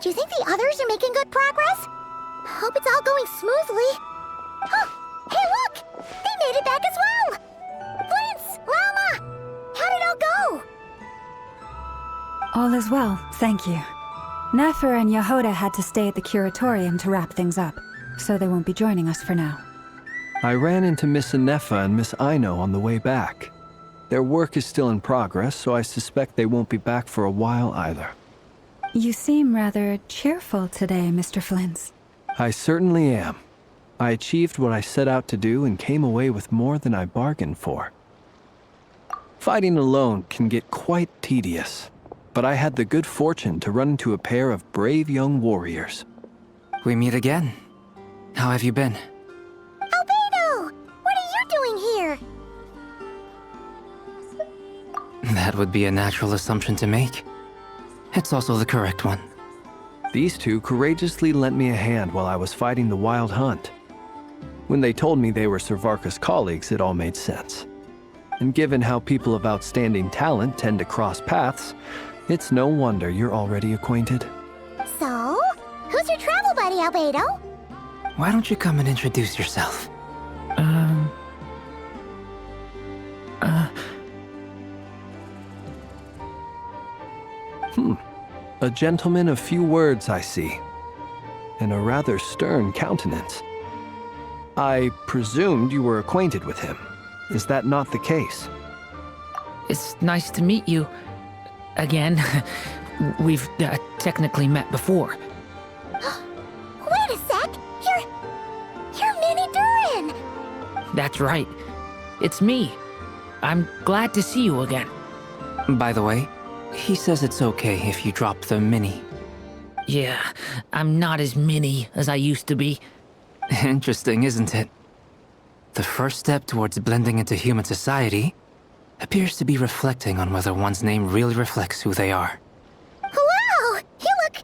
Do you think the others are making good progress? Hope it's all going smoothly. Oh, hey look! They made it back as well! Prince! Llama! How did it all go? All is well, thank you. Nefer and Yehuda had to stay at the curatorium to wrap things up, so they won't be joining us for now. I ran into Miss Anefa and Miss Aino on the way back. Their work is still in progress, so I suspect they won't be back for a while either. You seem rather cheerful today, Mr. Flintz. I certainly am. I achieved what I set out to do and came away with more than I bargained for. Fighting alone can get quite tedious, but I had the good fortune to run into a pair of brave young warriors. We meet again. How have you been? Albedo! What are you doing here? That would be a natural assumption to make. It's also the correct one. These two courageously lent me a hand while I was fighting the wild hunt. When they told me they were Servarka's colleagues, it all made sense. And given how people of outstanding talent tend to cross paths, it's no wonder you're already acquainted. So, who's your travel buddy, Albedo? Why don't you come and introduce yourself? A gentleman of few words, I see, and a rather stern countenance. I presumed you were acquainted with him. Is that not the case? It's nice to meet you. Again. We've technically met before. Wait a sec! You're Minnie Durin! That's right. It's me. I'm glad to see you again. By the way, he says it's okay if you drop the mini. Yeah, I'm not as mini as I used to be. Interesting, isn't it? The first step towards blending into human society appears to be reflecting on whether one's name really reflects who they are. Wow! You look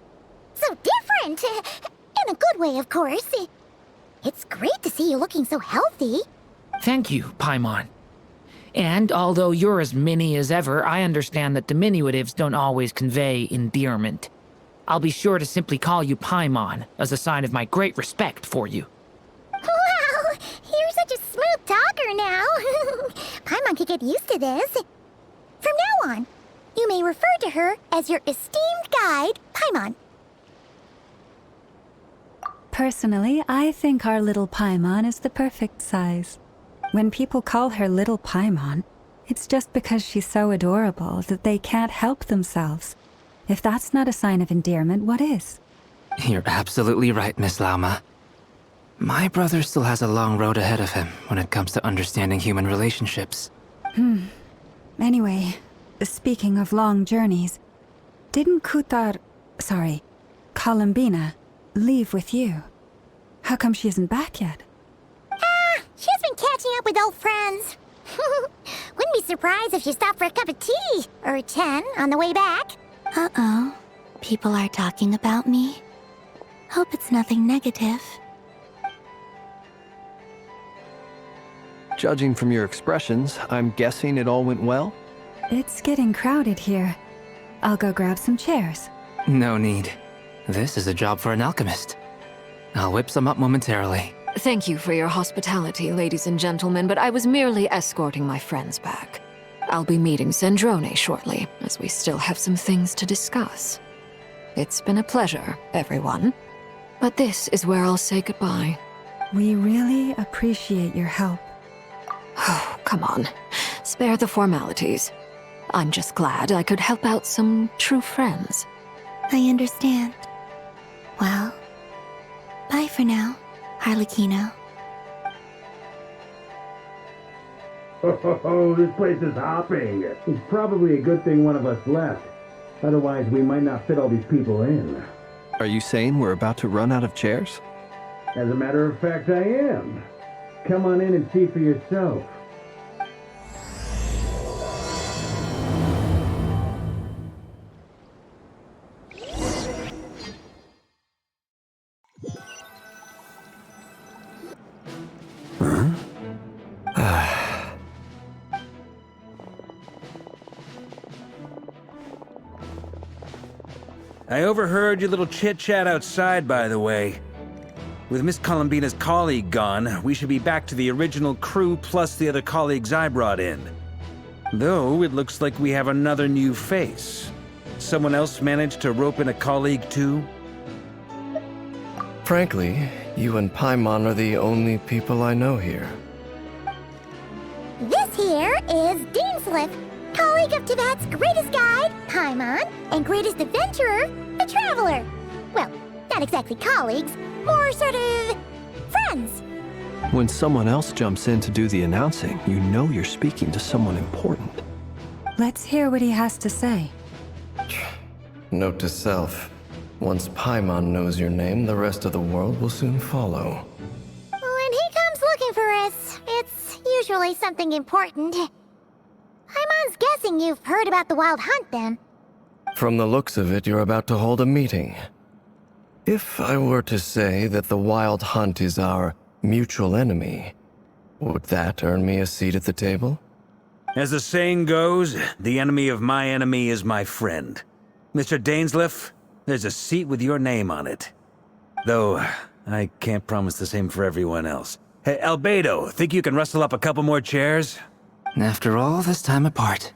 so different! In a good way, of course. It's great to see you looking so healthy. Thank you, Paimon. And although you're as mini as ever, I understand that diminutives don't always convey endearment. I'll be sure to simply call you Paimon, as a sign of my great respect for you. Wow! You're such a smooth talker now. Paimon could get used to this. From now on, you may refer to her as your esteemed guide, Paimon. Personally, I think our little Paimon is the perfect size. When people call her Little Paimon, it's just because she's so adorable that they can't help themselves. If that's not a sign of endearment, what is? You're absolutely right, Miss Lauma. My brother still has a long road ahead of him when it comes to understanding human relationships. Anyway, speaking of long journeys, didn't Columbina, leave with you? How come she isn't back yet? She's been catching up with old friends. Wouldn't be surprised if she stopped for a cup of tea or 10 on the way back. Uh-oh. People are talking about me. Hope it's nothing negative. Judging from your expressions, I'm guessing it all went well? It's getting crowded here. I'll go grab some chairs. No need. This is a job for an alchemist. I'll whip some up momentarily. Thank you for your hospitality, ladies and gentlemen, but I was merely escorting my friends back. I'll be meeting Sandrone shortly, as we still have some things to discuss. It's been a pleasure, everyone. But this is where I'll say goodbye. We really appreciate your help. Oh, come on. Spare the formalities. I'm just glad I could help out some true friends. I understand. Well, bye for now, Harlequino. Oh, this place is hopping. It's probably a good thing one of us left. Otherwise, we might not fit all these people in. Are you saying we're about to run out of chairs? As a matter of fact, I am. Come on in and see for yourself. I overheard your little chit-chat outside, by the way. With Miss Columbina's colleague gone, we should be back to the original crew plus the other colleagues I brought in. Though, it looks like we have another new face. Someone else managed to rope in a colleague too? Frankly, you and Paimon are the only people I know here. This here is Deansliff, colleague of Tibet's greatest guide, Paimon, and greatest adventurer, the Traveler. Well, not exactly colleagues, more sort of friends. When someone else jumps in to do the announcing, you know you're speaking to someone important. Let's hear what he has to say. Note to self. Once Paimon knows your name, the rest of the world will soon follow. When he comes looking for us, it's usually something important. Paimon's guessing you've heard about the Wild Hunt, then. From the looks of it, you're about to hold a meeting. If I were to say that the Wild Hunt is our mutual enemy, would that earn me a seat at the table? As the saying goes, the enemy of my enemy is my friend. Mr. Dainsliff, there's a seat with your name on it. Though, I can't promise the same for everyone else. Hey, Albedo, think you can rustle up a couple more chairs? After all this time apart,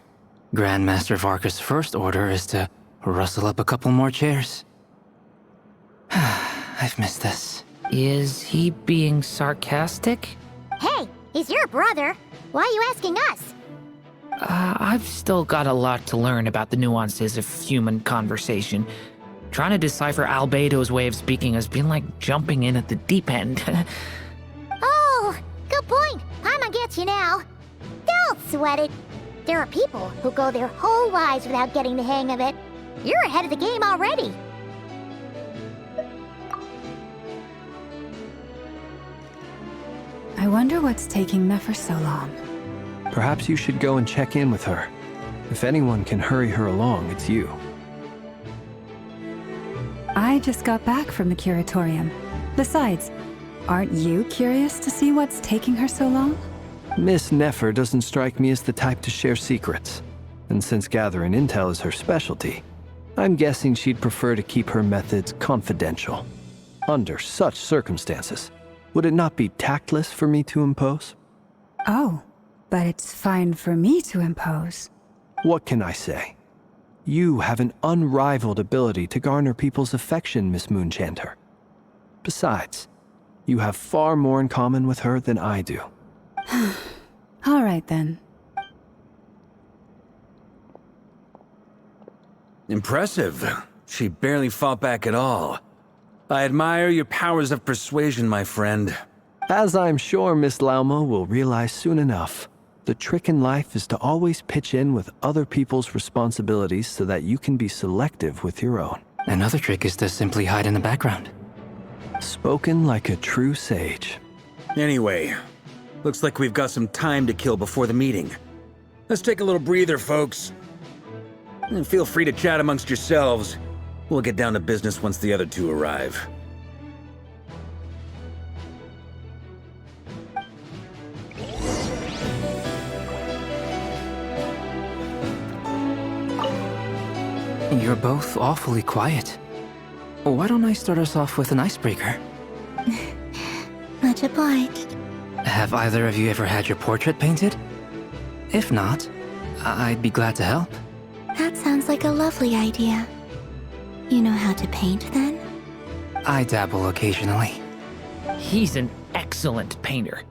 Grandmaster Varka's first order is to rustle up a couple more chairs. I've missed this. Is he being sarcastic? Hey, he's your brother. Why are you asking us? I've still got a lot to learn about the nuances of human conversation. Trying to decipher Albedo's way of speaking has been like jumping in at the deep end. Oh, good point. Paimon gets you now. Don't sweat it. There are people who go their whole lives without getting the hang of it. You're ahead of the game already. I wonder what's taking Nefer so long. Perhaps you should go and check in with her. If anyone can hurry her along, it's you. I just got back from the curatorium. Besides, aren't you curious to see what's taking her so long? Miss Nefer doesn't strike me as the type to share secrets. And since gathering intel is her specialty, I'm guessing she'd prefer to keep her methods confidential. Under such circumstances, would it not be tactless for me to impose? Oh, but it's fine for me to impose. What can I say? You have an unrivaled ability to garner people's affection, Miss Moonchanter. Besides, you have far more in common with her than I do. All right then. Impressive. She barely fought back at all. I admire your powers of persuasion, my friend. As I'm sure Miss Lauma will realize soon enough, the trick in life is to always pitch in with other people's responsibilities so that you can be selective with your own. Another trick is to simply hide in the background. Spoken like a true sage. Anyway, looks like we've got some time to kill before the meeting. Let's take a little breather, folks. And feel free to chat amongst yourselves. We'll get down to business once the other two arrive. You're both awfully quiet. Why don't I start us off with an icebreaker? Much obliged. Have either of you ever had your portrait painted? If not, I'd be glad to help. That sounds like a lovely idea. You know how to paint, then? I dabble occasionally. He's an excellent painter.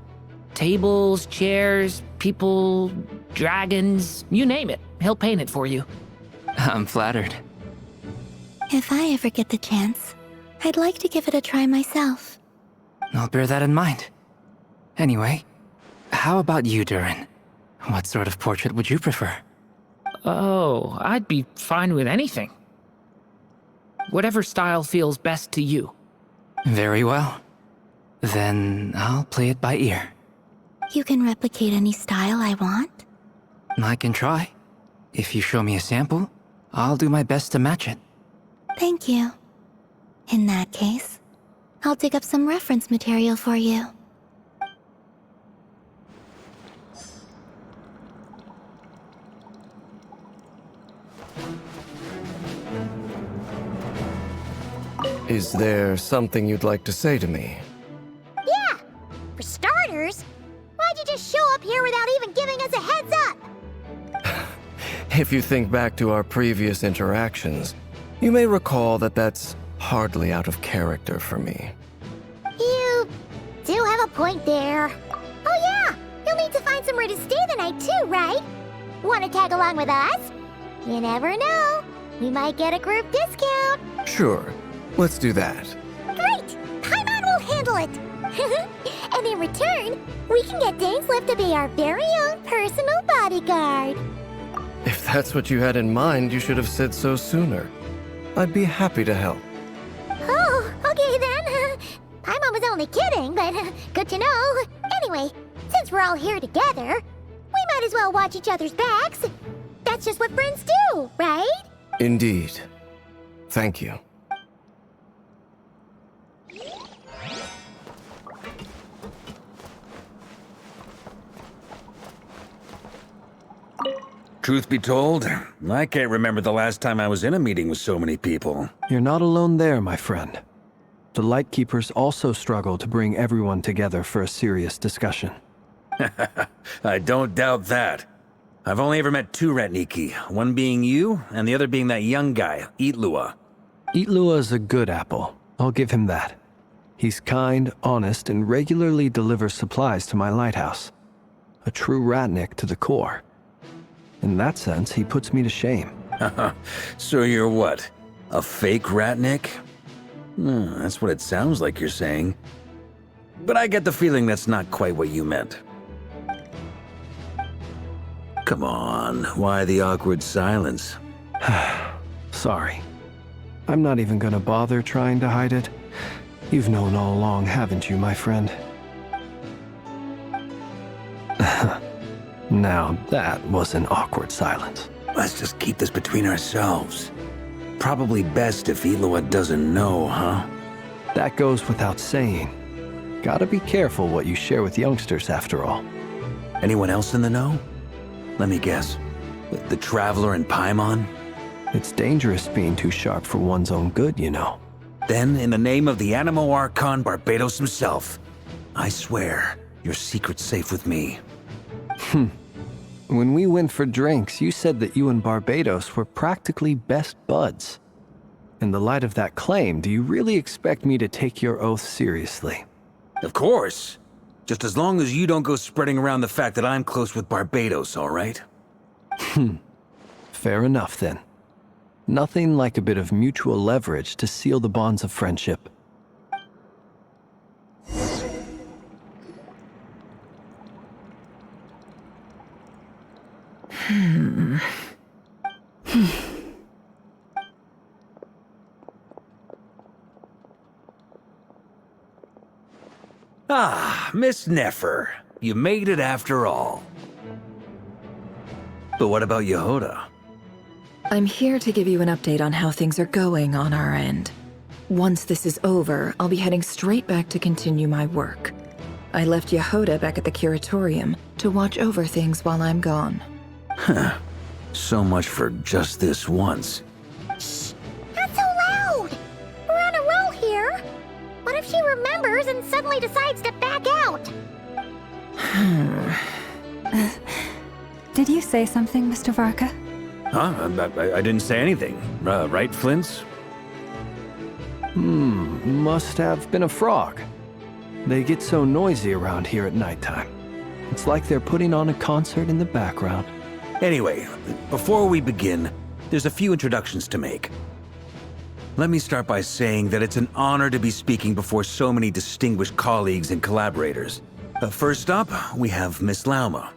Tables, chairs, people, dragons, you name it. He'll paint it for you. I'm flattered. If I ever get the chance, I'd like to give it a try myself. I'll bear that in mind. Anyway, how about you, Durin? What sort of portrait would you prefer? Oh, I'd be fine with anything. Whatever style feels best to you. Very well. Then I'll play it by ear. You can replicate any style I want? I can try. If you show me a sample, I'll do my best to match it. Thank you. In that case, I'll dig up some reference material for you. Is there something you'd like to say to me? Yeah! For starters, why'd you just show up here without even giving us a heads up? If you think back to our previous interactions, you may recall that that's hardly out of character for me. You do have a point there. Oh yeah! You'll need to find somewhere to stay the night too, right? Wanna tag along with us? You never know. We might get a group discount. Sure, let's do that. Great! Paimon will handle it! And in return, we can get Dainsleif to be our very own personal bodyguard. If that's what you had in mind, you should have said so sooner. I'd be happy to help. Oh, okay then. Paimon was only kidding, but good to know. Anyway, since we're all here together, we might as well watch each other's backs. That's just what friends do, right? Indeed. Thank you. Truth be told, I can't remember the last time I was in a meeting with so many people. You're not alone there, my friend. The Lightkeepers also struggle to bring everyone together for a serious discussion. I don't doubt that. I've only ever met two Ratniki, one being you, and the other being that young guy, Itlua. Itlua is a good apple. I'll give him that. He's kind, honest, and regularly delivers supplies to my lighthouse. A true Ratnik to the core. In that sense, he puts me to shame. So you're what? A fake Ratnik? That's what it sounds like you're saying. But I get the feeling that's not quite what you meant. Come on, why the awkward silence? Sorry. I'm not even gonna bother trying to hide it. You've known all along, haven't you, my friend? Now, that was an awkward silence. Let's just keep this between ourselves. Probably best if Itlua doesn't know, huh? That goes without saying. Gotta be careful what you share with youngsters, after all. Anyone else in the know? Let me guess. The Traveler and Paimon? It's dangerous being too sharp for one's own good, you know. Then, in the name of the Animo Archon Barbados himself, I swear your secret's safe with me. When we went for drinks, you said that you and Barbados were practically best buds. In the light of that claim, do you really expect me to take your oath seriously? Of course. Just as long as you don't go spreading around the fact that I'm close with Barbados, all right? Fair enough, then. Nothing like a bit of mutual leverage to seal the bonds of friendship. Ah, Miss Nefer. You made it after all. But what about Yehoda? I'm here to give you an update on how things are going on our end. Once this is over, I'll be heading straight back to continue my work. I left Yehoda back at the Curatorium to watch over things while I'm gone. Huh. So much for just this once. Shh! Not so loud! We're on a roll here. What if she remembers and suddenly decides to back out? Did you say something, Mr. Varka? Huh? I didn't say anything. Right, Flint's? Must have been a frog. They get so noisy around here at nighttime. It's like they're putting on a concert in the background. Anyway, before we begin, there's a few introductions to make. Let me start by saying that it's an honor to be speaking before so many distinguished colleagues and collaborators. First up, we have Miss Lauma.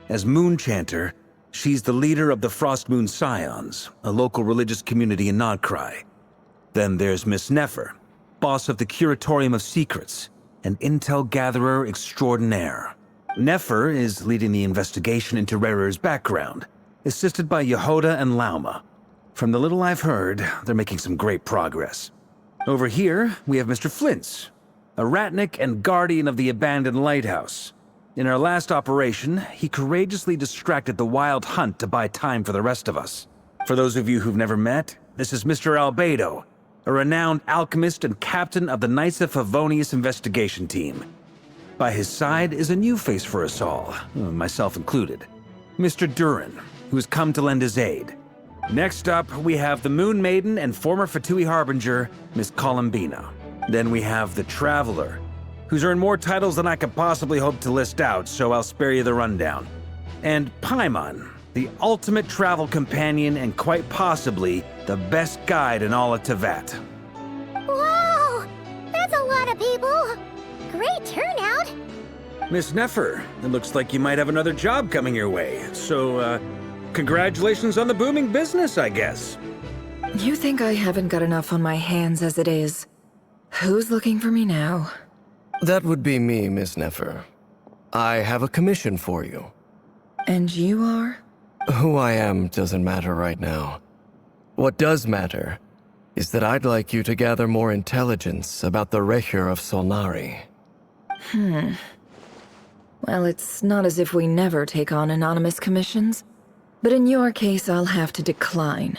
As Moon Chanter, she's the leader of the Frost Moon Scions, a local religious community in Nod-Krai. Then there's Miss Nefer, boss of the Curatorium of Secrets, an intel gatherer extraordinaire. Nefer is leading the investigation into Rerer's background, assisted by Yehoda and Lauma. From the little I've heard, they're making some great progress. Over here, we have Mr. Flint's, a Ratnik and guardian of the abandoned lighthouse. In our last operation, he courageously distracted the Wild Hunt to buy time for the rest of us. For those of you who've never met, this is Mr. Albedo, a renowned alchemist and captain of the Knights of Favonius investigation team. By his side is a new face for us all, myself included, Mr. Durin, who's come to lend his aid. Next up, we have the Moon Maiden and former Fatui Harbinger, Miss Columbina. Then we have the Traveler, who's earned more titles than I could possibly hope to list out, so I'll spare you the rundown. And Paimon, the ultimate travel companion and quite possibly the best guide in all of Tevat. Whoa! That's a lot of people! Great turnout! Miss Nefer, it looks like you might have another job coming your way, so, congratulations on the booming business, I guess. You think I haven't got enough on my hands as it is? Who's looking for me now? That would be me, Miss Nefer. I have a commission for you. And you are? Who I am doesn't matter right now. What does matter is that I'd like you to gather more intelligence about the Recher of Solnari. Well, it's not as if we never take on anonymous commissions. But in your case, I'll have to decline.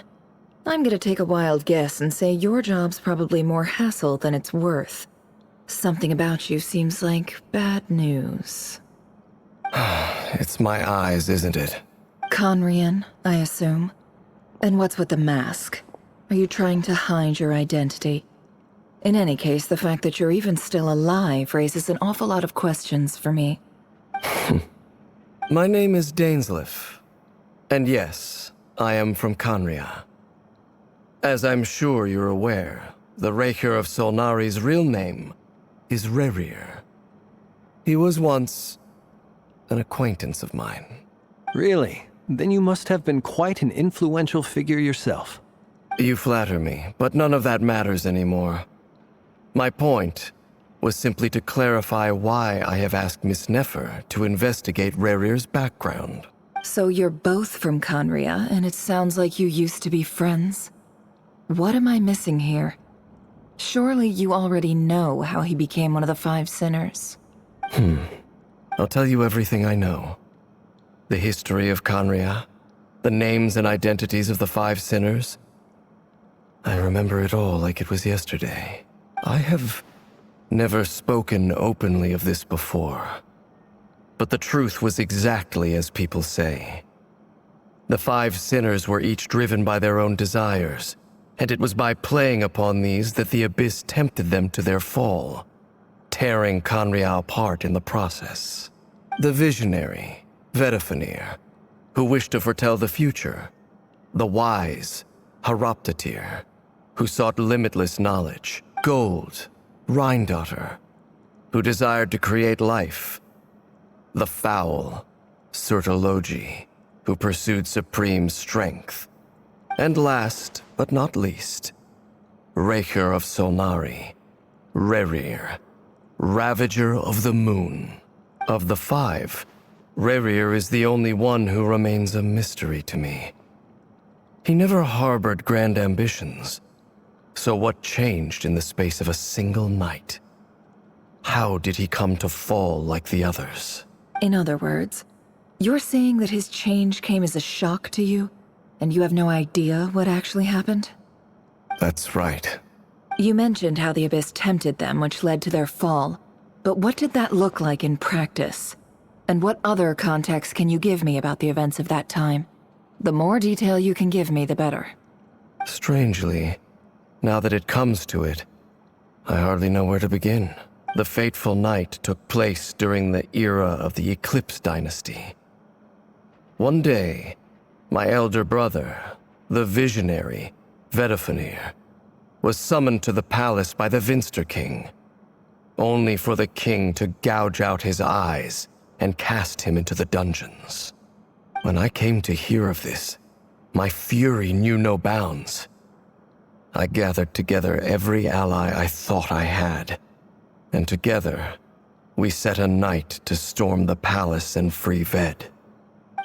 I'm gonna take a wild guess and say your job's probably more hassle than it's worth. Something about you seems like bad news. It's my eyes, isn't it? Conrian, I assume. And what's with the mask? Are you trying to hide your identity? In any case, the fact that you're even still alive raises an awful lot of questions for me. My name is Dainsleif. And yes, I am from Conria. As I'm sure you're aware, the Recher of Solnari's real name is Rerir. He was once an acquaintance of mine. Really? Then you must have been quite an influential figure yourself. You flatter me, but none of that matters anymore. My point was simply to clarify why I have asked Miss Nefer to investigate Rerir's background. So you're both from Conria, and it sounds like you used to be friends? What am I missing here? Surely you already know how he became one of the Five Sinners. I'll tell you everything I know. The history of Conria, the names and identities of the Five Sinners. I remember it all like it was yesterday. I have never spoken openly of this before. But the truth was exactly as people say. The Five Sinners were each driven by their own desires, and it was by playing upon these that the Abyss tempted them to their fall, tearing Conria apart in the process. The visionary, Vedifenir, who wished to foretell the future. The wise, Haroptatir, who sought limitless knowledge. Gold, Rhindaughter, who desired to create life. The foul, Elegy, who pursued supreme strength. And last, but not least, Recher of Solnari, Rerir, Ravager of the Moon. Of the five, Rerir is the only one who remains a mystery to me. He never harbored grand ambitions, so what changed in the space of a single night? How did he come to fall like the others? In other words, you're saying that his change came as a shock to you, and you have no idea what actually happened? That's right. You mentioned how the Abyss tempted them, which led to their fall. But what did that look like in practice? And what other context can you give me about the events of that time? The more detail you can give me, the better. Strangely, now that it comes to it, I hardly know where to begin. The fateful night took place during the era of the Eclipse Dynasty. One day, my elder brother, the visionary, Vedifenir, was summoned to the palace by the Vinster King, only for the king to gouge out his eyes and cast him into the dungeons. When I came to hear of this, my fury knew no bounds. I gathered together every ally I thought I had, and together, we set a night to storm the palace and free Ved.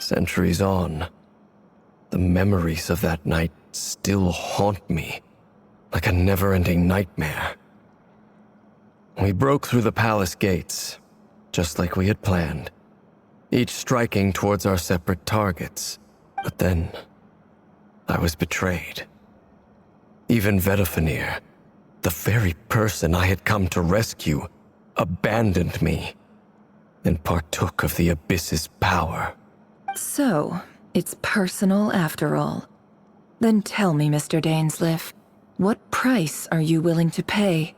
Centuries on, the memories of that night still haunt me like a never-ending nightmare. We broke through the palace gates, just like we had planned, each striking towards our separate targets. But then, I was betrayed. Even Vedifenir, The very person I had come to rescue abandoned me and partook of the Abyss's power. So, it's personal after all. Then tell me, Mr. Dainsleif, what price are you willing to pay?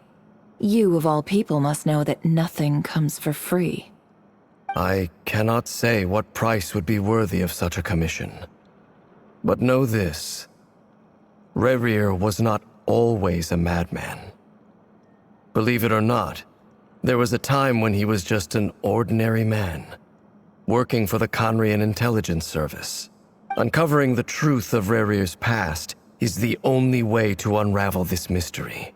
You, of all people, must know that nothing comes for free. I cannot say what price would be worthy of such a commission. But know this. Rerir was not always a madman. Believe it or not, there was a time when he was just an ordinary man, working for the Conrian Intelligence Service. Uncovering the truth of Rerir's past is the only way to unravel this mystery.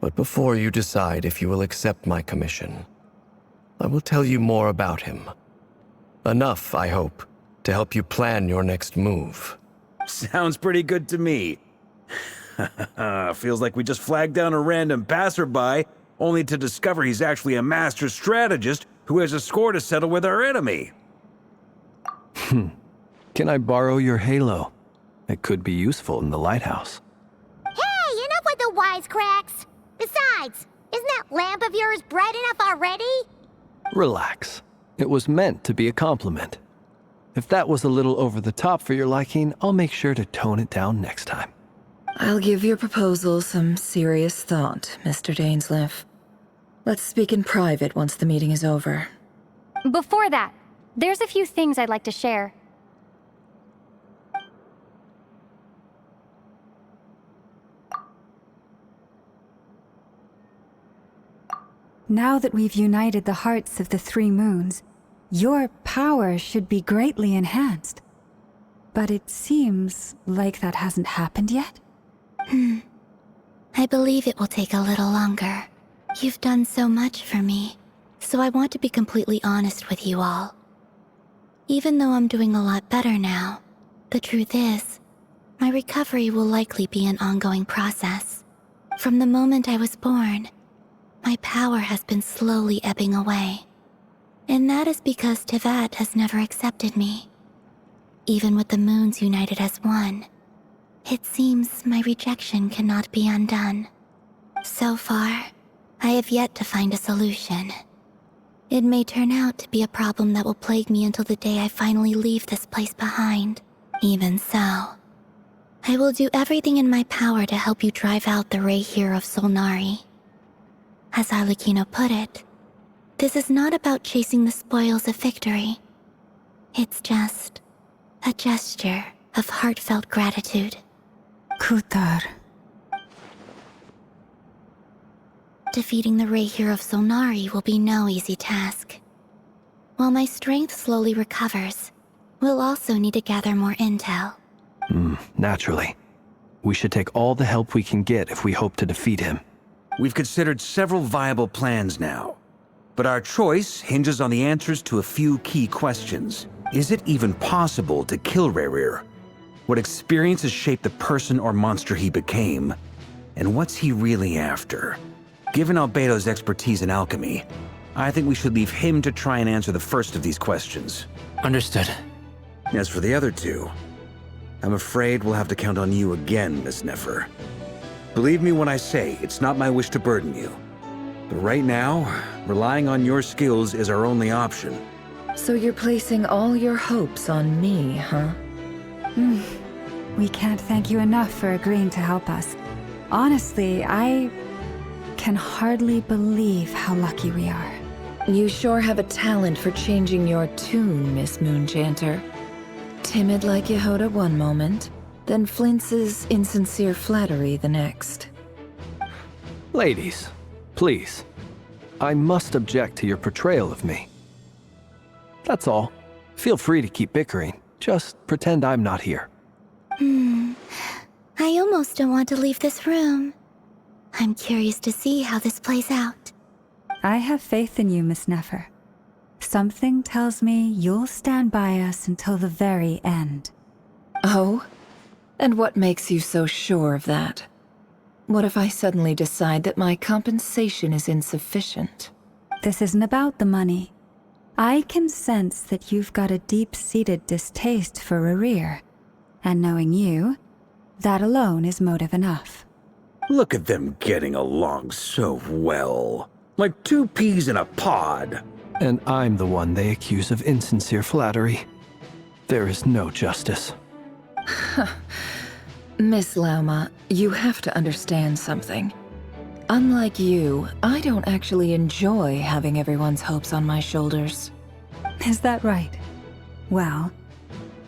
But before you decide if you will accept my commission, I will tell you more about him. Enough, I hope, to help you plan your next move. Sounds pretty good to me. Feels like we just flagged down a random passerby, only to discover he's actually a master strategist who has a score to settle with our enemy. Can I borrow your halo? It could be useful in the lighthouse. Hey, enough with the wisecracks! Besides, isn't that lamp of yours bright enough already? Relax. It was meant to be a compliment. If that was a little over the top for your liking, I'll make sure to tone it down next time. I'll give your proposal some serious thought, Mr. Dainsleif. Let's speak in private once the meeting is over. Before that, there's a few things I'd like to share. Now that we've united the hearts of the three moons, your power should be greatly enhanced. But it seems like that hasn't happened yet. I believe it will take a little longer. You've done so much for me, so I want to be completely honest with you all. Even though I'm doing a lot better now, the truth is, my recovery will likely be an ongoing process. From the moment I was born, my power has been slowly ebbing away. And that is because Tevat has never accepted me. Even with the moons united as one, it seems my rejection cannot be undone. So far, I have yet to find a solution. It may turn out to be a problem that will plague me until the day I finally leave this place behind. Even so, I will do everything in my power to help you drive out the Rayhir of Solnari. As Arlecchino put it, this is not about chasing the spoils of victory. It's just a gesture of heartfelt gratitude. Kutar. Defeating the Rayhir of Solnari will be no easy task. While my strength slowly recovers, we'll also need to gather more intel. Naturally. We should take all the help we can get if we hope to defeat him. We've considered several viable plans now, but our choice hinges on the answers to a few key questions. Is it even possible to kill Rerir? What experiences shaped the person or monster he became? And what's he really after? Given Albedo's expertise in alchemy, I think we should leave him to try and answer the first of these questions. Understood. As for the other two, I'm afraid we'll have to count on you again, Miss Nefer. Believe me when I say it's not my wish to burden you. But right now, relying on your skills is our only option. So you're placing all your hopes on me, huh? We can't thank you enough for agreeing to help us. Honestly, I can hardly believe how lucky we are. You sure have a talent for changing your tune, Miss Moonchanter. Timid like Yehoda one moment, then flinches insincere flattery the next. Ladies, please. I must object to your portrayal of me. That's all. Feel free to keep bickering. Just pretend I'm not here. I almost don't want to leave this room. I'm curious to see how this plays out. I have faith in you, Miss Nefer. Something tells me you'll stand by us until the very end. Oh? And what makes you so sure of that? What if I suddenly decide that my compensation is insufficient? This isn't about the money. I can sense that you've got a deep-seated distaste for Rerir. And knowing you, that alone is motive enough. Look at them getting along so well. Like two peas in a pod. And I'm the one they accuse of insincere flattery. There is no justice. Miss Lauma, you have to understand something. Unlike you, I don't actually enjoy having everyone's hopes on my shoulders. Is that right? Well,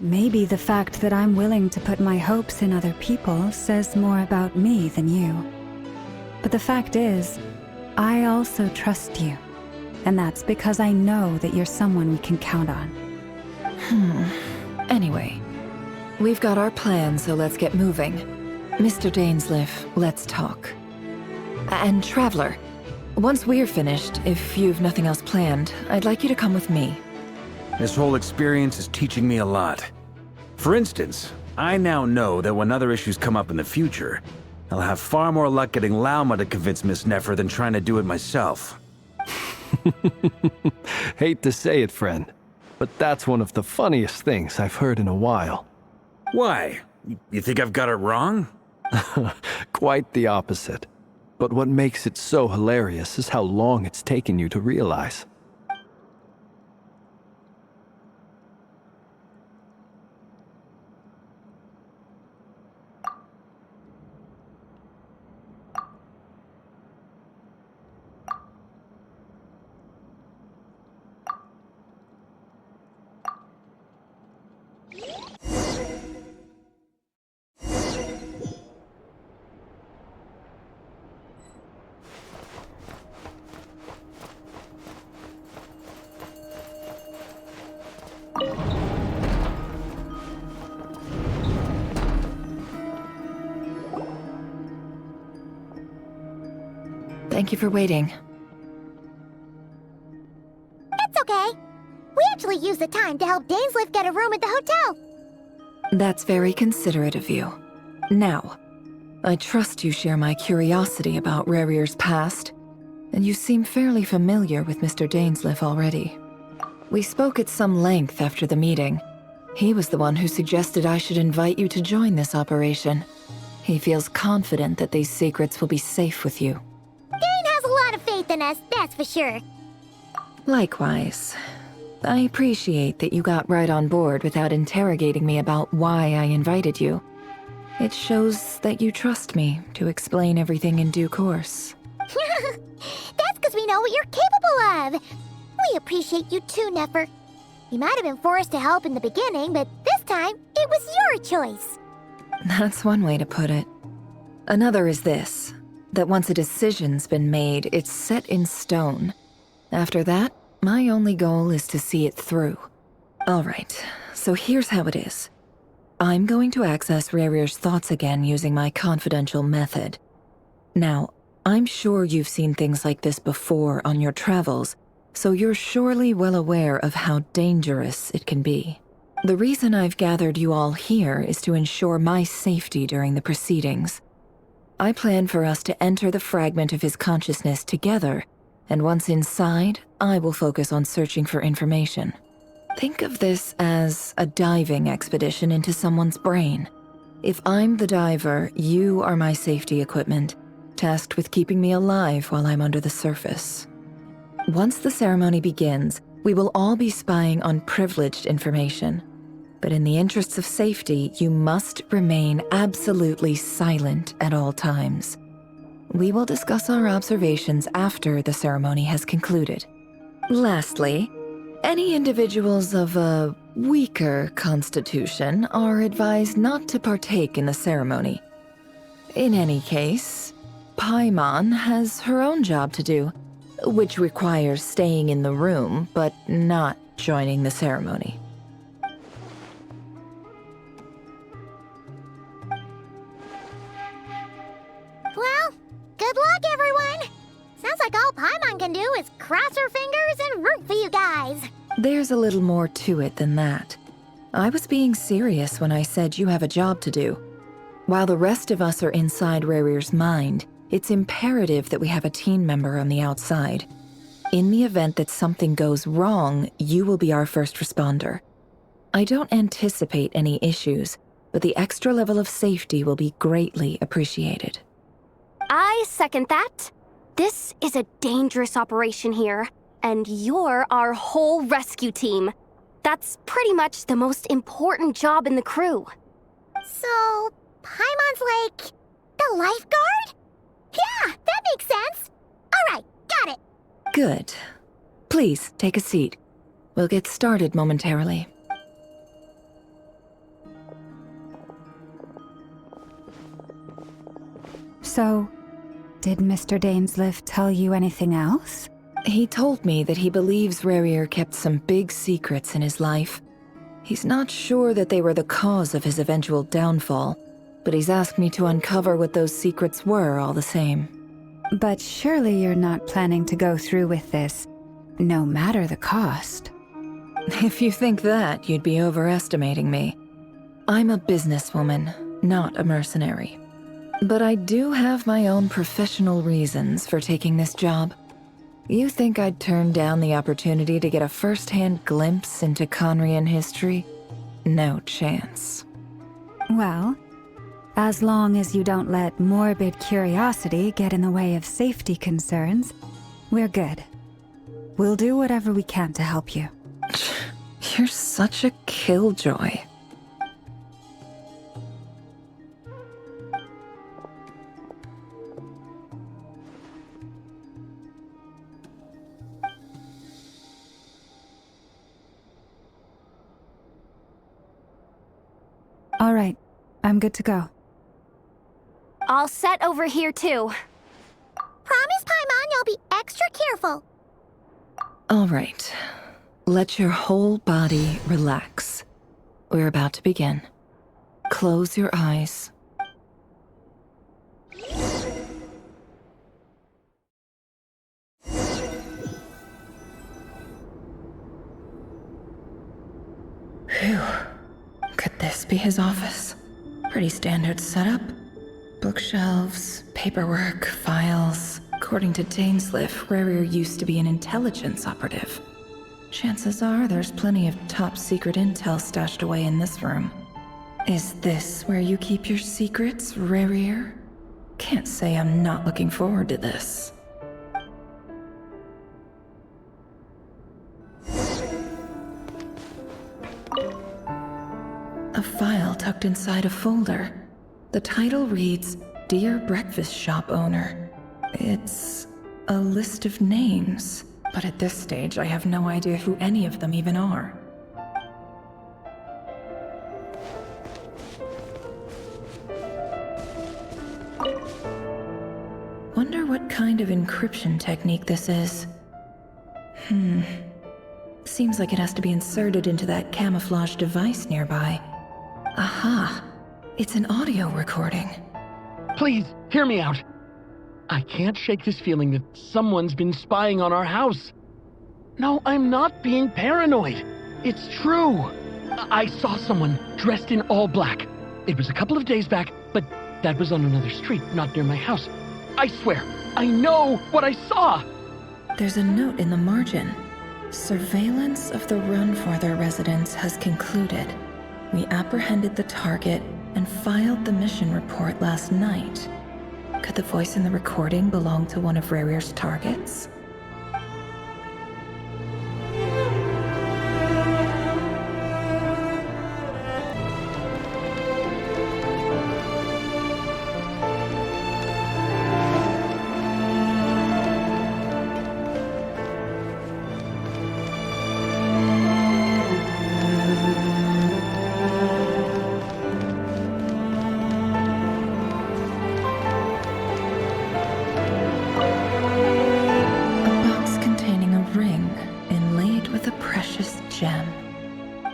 maybe the fact that I'm willing to put my hopes in other people says more about me than you. But the fact is, I also trust you. And that's because I know that you're someone we can count on. Anyway, we've got our plan, so let's get moving. Mr. Dainsleif, let's talk. And Traveler, once we're finished, if you've nothing else planned, I'd like you to come with me. This whole experience is teaching me a lot. For instance, I now know that when other issues come up in the future, I'll have far more luck getting Lauma to convince Miss Nefer than trying to do it myself. Hate to say it, friend, but that's one of the funniest things I've heard in a while. Why? You think I've got it wrong? Quite the opposite. But what makes it so hilarious is how long it's taken you to realize. Thank you for waiting. It's okay. We actually used the time to help Dainsleif get a room at the hotel. That's very considerate of you. Now, I trust you share my curiosity about Rarier's past, and you seem fairly familiar with Mr. Dainsleif already. We spoke at some length after the meeting. He was the one who suggested I should invite you to join this operation. He feels confident that these secrets will be safe with you. Dane has a lot of faith in us, that's for sure. Likewise. I appreciate that you got right on board without interrogating me about why I invited you. It shows that you trust me to explain everything in due course. That's because we know what you're capable of. We appreciate you too, Nefer. You might have been forced to help in the beginning, but this time, it was your choice. That's one way to put it. Another is this, that once a decision's been made, it's set in stone. After that, my only goal is to see it through. Alright, so here's how it is. I'm going to access Rarier's thoughts again using my confidential method. Now, I'm sure you've seen things like this before on your travels, so you're surely well aware of how dangerous it can be. The reason I've gathered you all here is to ensure my safety during the proceedings. I plan for us to enter the fragment of his consciousness together, and once inside, I will focus on searching for information. Think of this as a diving expedition into someone's brain. If I'm the diver, you are my safety equipment, tasked with keeping me alive while I'm under the surface. Once the ceremony begins, we will all be spying on privileged information. But in the interests of safety, you must remain absolutely silent at all times. We will discuss our observations after the ceremony has concluded. Lastly, any individuals of a weaker constitution are advised not to partake in the ceremony. In any case, Paimon has her own job to do, which requires staying in the room but not joining the ceremony. Well, good luck, everyone. Sounds like all Paimon can do is cross her fingers and root for you guys. There's a little more to it than that. I was being serious when I said you have a job to do. While the rest of us are inside Rarier's mind, it's imperative that we have a team member on the outside. In the event that something goes wrong, you will be our first responder. I don't anticipate any issues, but the extra level of safety will be greatly appreciated. I second that. This is a dangerous operation here, and you're our whole rescue team. That's pretty much the most important job in the crew. So, Paimon's like the lifeguard? Yeah, that makes sense. All right, got it. Good. Please, take a seat. We'll get started momentarily. So, did Mr. Dainsliff tell you anything else? He told me that he believes Rarier kept some big secrets in his life. He's not sure that they were the cause of his eventual downfall, but he's asked me to uncover what those secrets were all the same. But surely you're not planning to go through with this, no matter the cost. If you think that, you'd be overestimating me. I'm a businesswoman, not a mercenary. But I do have my own professional reasons for taking this job. You think I'd turn down the opportunity to get a first-hand glimpse into Conrian history? No chance. Well, as long as you don't let morbid curiosity get in the way of safety concerns, we're good. We'll do whatever we can to help you. You're such a killjoy. All right, I'm good to go. All set over here, too. Promise, Paimon, you'll be extra careful. All right. Let your whole body relax. We're about to begin. Close your eyes. Phew. Could this be his office? Pretty standard setup. Bookshelves, paperwork, files. According to Dainsliff, Rarier used to be an intelligence operative. Chances are there's plenty of top-secret intel stashed away in this room. Is this where you keep your secrets, Rarier? Can't say I'm not looking forward to this. A file tucked inside a folder. The title reads, Dear Breakfast Shop Owner. It's a list of names, but at this stage I have no idea who any of them even are. Wonder what kind of encryption technique this is. Seems like it has to be inserted into that camouflage device nearby. Aha! It's an audio recording. Please, hear me out. I can't shake this feeling that someone's been spying on our house. No, I'm not being paranoid. It's true. I saw someone dressed in all black. It was a couple of days back, but that was on another street, not near my house. I swear, I know what I saw. There's a note in the margin. Surveillance of the Runforther residence has concluded. We apprehended the target and filed the mission report last night. Could the voice in the recording belong to one of Rarier's targets?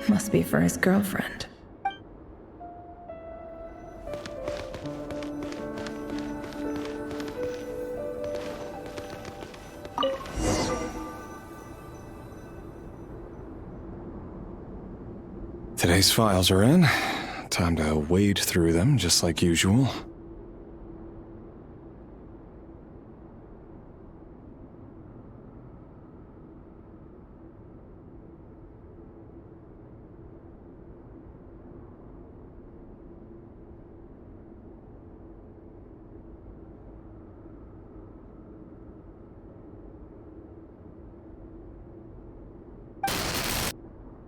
Must be for his girlfriend. Today's files are in. Time to wade through them just like usual.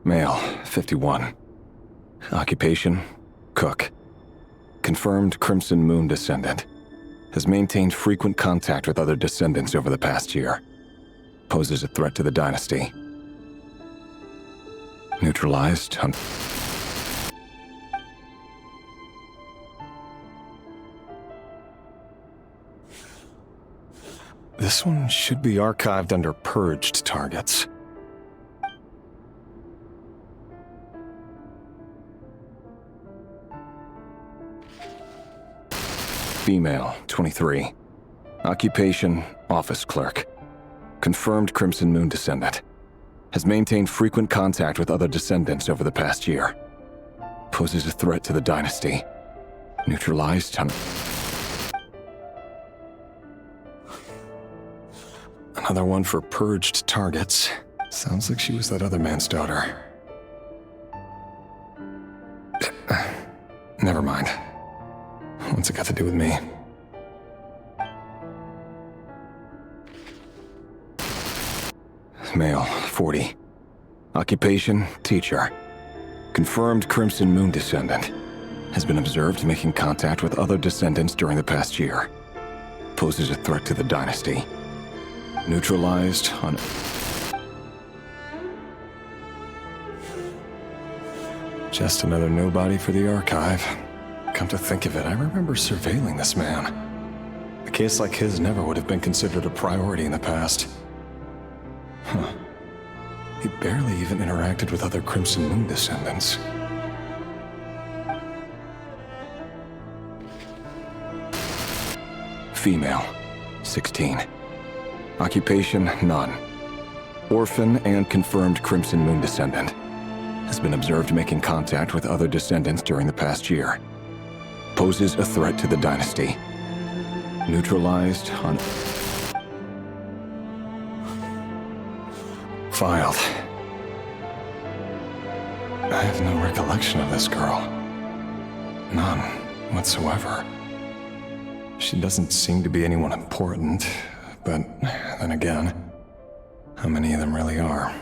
Male, 51. Occupation, cook. Confirmed Crimson Moon descendant. Has maintained frequent contact with other descendants over the past year. Poses a threat to the dynasty. Neutralized on... This one should be archived under purged targets. Female, 23. Occupation, office clerk. Confirmed Crimson Moon descendant. Has maintained frequent contact with other descendants over the past year. Poses a threat to the dynasty. Neutralized on... Another one for purged targets. Sounds like she was that other man's daughter. Never mind. What's it got to do with me? Male, 40. Occupation, teacher. Confirmed Crimson Moon descendant. Has been observed making contact with other descendants during the past year. Poses a threat to the dynasty. Neutralized on... Just another nobody for the archive. Come to think of it, I remember surveilling this man. A case like his never would have been considered a priority in the past. Huh. He barely even interacted with other Crimson Moon descendants. Female, 16. Occupation, none. Orphan and confirmed Crimson Moon descendant. Has been observed making contact with other descendants during the past year. Poses a threat to the dynasty. Neutralized on... Filed. I have no recollection of this girl. None whatsoever. She doesn't seem to be anyone important, but then again, how many of them really are?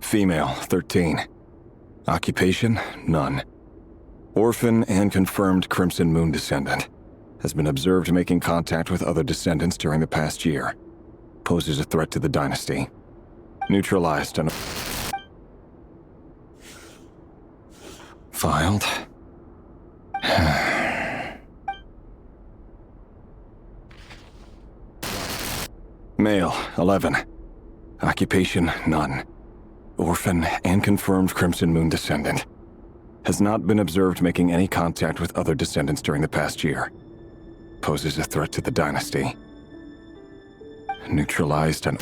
Female, 13. Occupation, none. Orphan and confirmed Crimson Moon descendant. Has been observed making contact with other descendants during the past year. Poses a threat to the dynasty. Neutralized on... Filed. Male, 11. Occupation, none. Orphan and confirmed Crimson Moon descendant. Has not been observed making any contact with other descendants during the past year. Poses a threat to the dynasty. Neutralized and...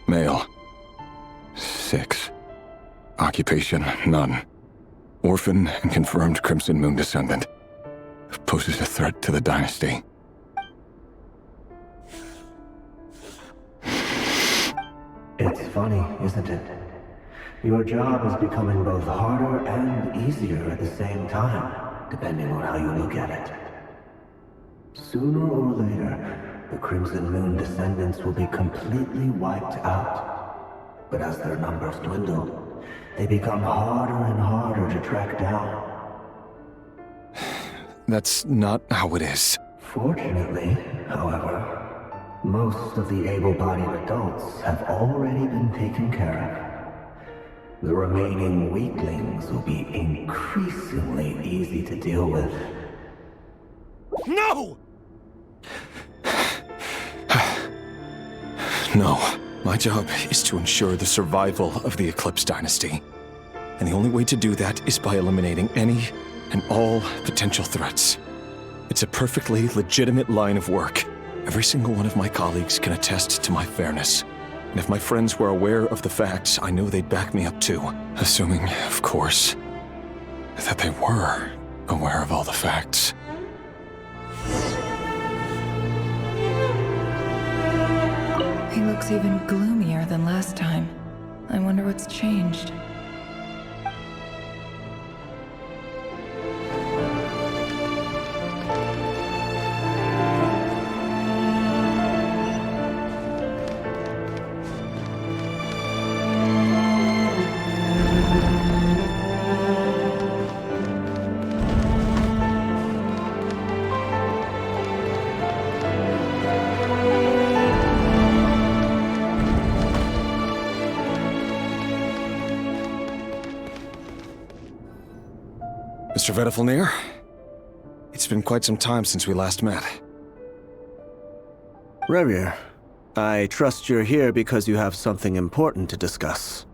Male. 6. Occupation, none. Orphan and confirmed Crimson Moon descendant. Poses a threat to the dynasty. It's funny, isn't it? Your job is becoming both harder and easier at the same time, depending on how you look at it. Sooner or later, the Crimson Moon descendants will be completely wiped out. But as their numbers dwindle, they become harder and harder to track down. That's not how it is. Fortunately, however, most of the able-bodied adults have already been taken care of. The remaining weaklings will be increasingly easy to deal with. No! No. My job is to ensure the survival of the Eclipse Dynasty. And the only way to do that is by eliminating any and all potential threats. It's a perfectly legitimate line of work. Every single one of my colleagues can attest to my fairness. And if my friends were aware of the facts, I know they'd back me up too. Assuming, of course, that they were aware of all the facts. He looks even gloomier than last time. I wonder what's changed. Mr. Vedifalnir? It's been quite some time since we last met. Rerir, I trust you're here because you have something important to discuss.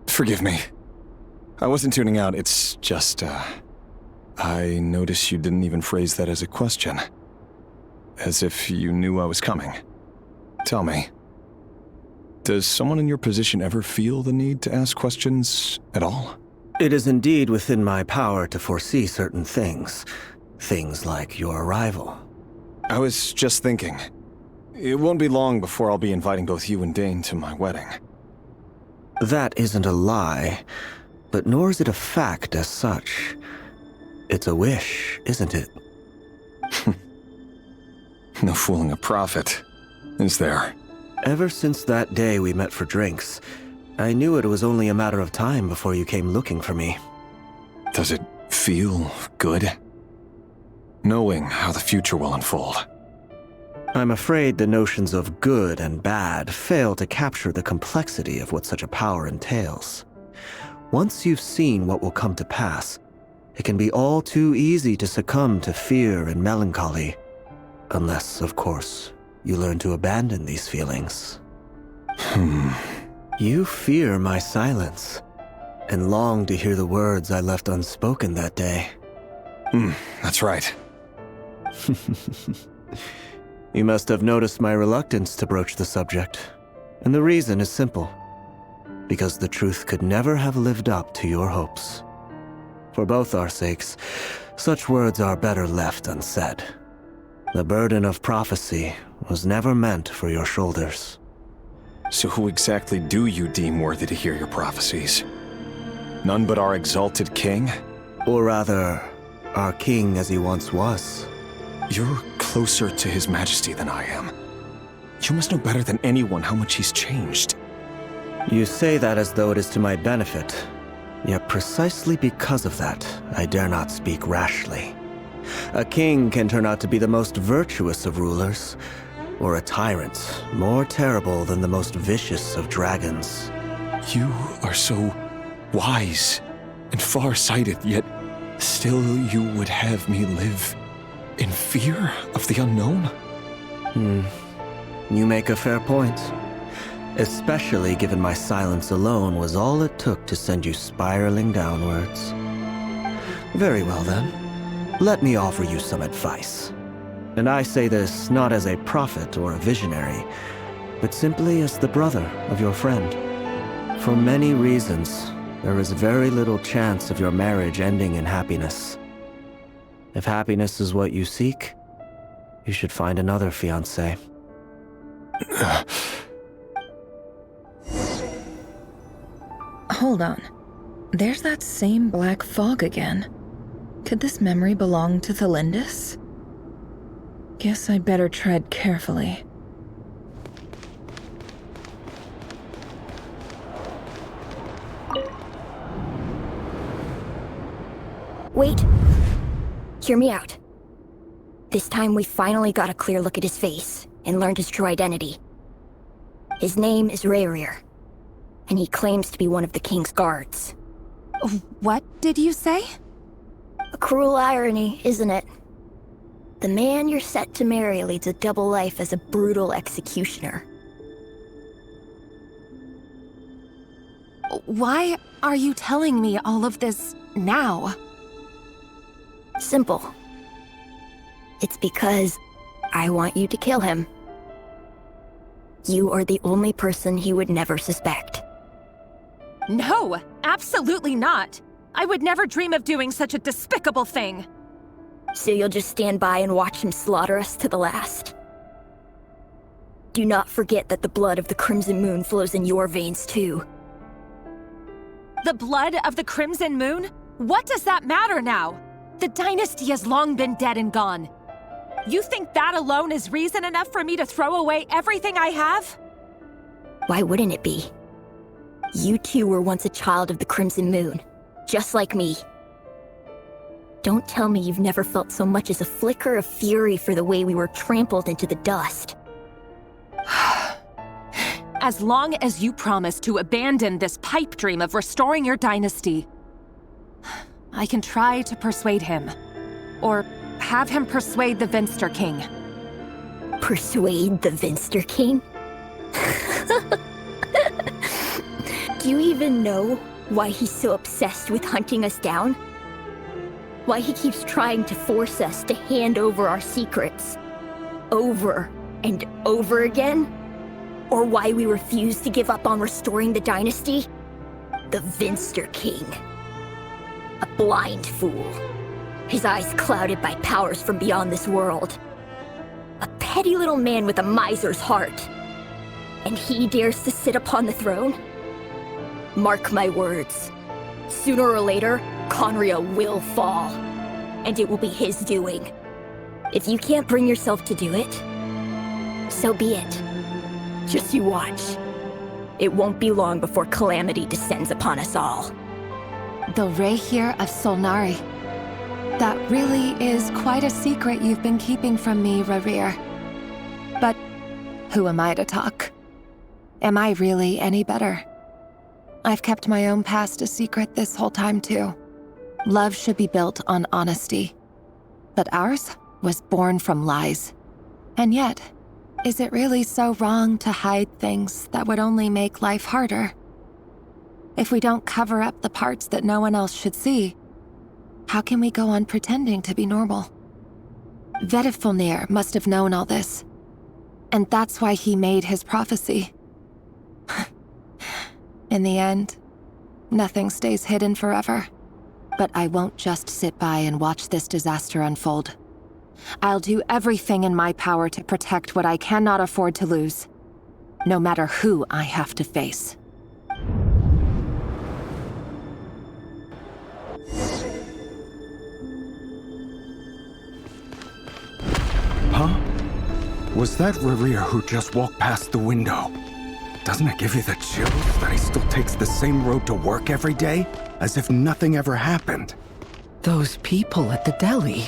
Forgive me. I wasn't tuning out, it's just, I noticed you didn't even phrase that as a question. As if you knew I was coming. Tell me, does someone in your position ever feel the need to ask questions at all? It is indeed within my power to foresee certain things. Things like your arrival. I was just thinking. It won't be long before I'll be inviting both you and Dane to my wedding. That isn't a lie, but nor is it a fact as such. It's a wish, isn't it? No fooling a prophet, is there? Ever since that day we met for drinks, I knew it was only a matter of time before you came looking for me. Does it feel good? Knowing how the future will unfold. I'm afraid the notions of good and bad fail to capture the complexity of what such a power entails. Once you've seen what will come to pass, it can be all too easy to succumb to fear and melancholy. Unless, of course, you learn to abandon these feelings. You fear my silence, and long to hear the words I left unspoken that day. That's right. You must have noticed my reluctance to broach the subject, and the reason is simple. Because the truth could never have lived up to your hopes. For both our sakes, such words are better left unsaid. The burden of prophecy was never meant for your shoulders. So who exactly do you deem worthy to hear your prophecies? None but our exalted king? Or rather, our king as he once was. You're closer to his majesty than I am. You must know better than anyone how much he's changed. You say that as though it is to my benefit. Yet precisely because of that, I dare not speak rashly. A king can turn out to be the most virtuous of rulers, or a tyrant more terrible than the most vicious of dragons. You are so wise and far-sighted, yet still you would have me live in fear of the unknown? You make a fair point. Especially given my silence alone was all it took to send you spiraling downwards. Very well then. Let me offer you some advice. And I say this not as a prophet or a visionary, but simply as the brother of your friend. For many reasons, there is very little chance of your marriage ending in happiness. If happiness is what you seek, you should find another fiancé. Hold on. There's that same black fog again. Could this memory belong to Thelindis? Guess I better tread carefully. Wait. Hear me out. This time we finally got a clear look at his face and learned his true identity. His name is Rerir, and he claims to be one of the king's guards. What did you say? A cruel irony, isn't it? The man you're set to marry leads a double life as a brutal executioner. Why are you telling me all of this now? Simple. It's because I want you to kill him. You are the only person he would never suspect. No, absolutely not. I would never dream of doing such a despicable thing. So you'll just stand by and watch him slaughter us to the last? Do not forget that the blood of the Crimson Moon flows in your veins too. The blood of the Crimson Moon? What does that matter now? The dynasty has long been dead and gone. You think that alone is reason enough for me to throw away everything I have? Why wouldn't it be? You two were once a child of the Crimson Moon, just like me. Don't tell me you've never felt so much as a flicker of fury for the way we were trampled into the dust. as long as you promise to abandon this pipe dream of restoring your dynasty. I can try to persuade him. Or have him persuade the Vinster King. Persuade the Vinster King? Do you even know why he's so obsessed with hunting us down? Why he keeps trying to force us to hand over our secrets over and over again? Or why we refuse to give up on restoring the dynasty? The Vinster King. A blind fool. His eyes clouded by powers from beyond this world. A petty little man with a miser's heart. And he dares to sit upon the throne? Mark my words. Sooner or later, Conria will fall. And it will be his doing. If you can't bring yourself to do it, so be it. Just you watch. It won't be long before calamity descends upon us all. The Rehir of Solnari. That really is quite a secret you've been keeping from me, Rerir. But who am I to talk? Am I really any better? I've kept my own past a secret this whole time, too. Love should be built on honesty. But ours was born from lies. And yet, is it really so wrong to hide things that would only make life harder? If we don't cover up the parts that no one else should see, how can we go on pretending to be normal? Vedifulnir must have known all this. And that's why he made his prophecy. In the end, nothing stays hidden forever. But I won't just sit by and watch this disaster unfold. I'll do everything in my power to protect what I cannot afford to lose, no matter who I have to face. Huh? Was that Rerir who just walked past the window? Doesn't it give you the chills that he still takes the same road to work every day, as if nothing ever happened? Those people at the deli.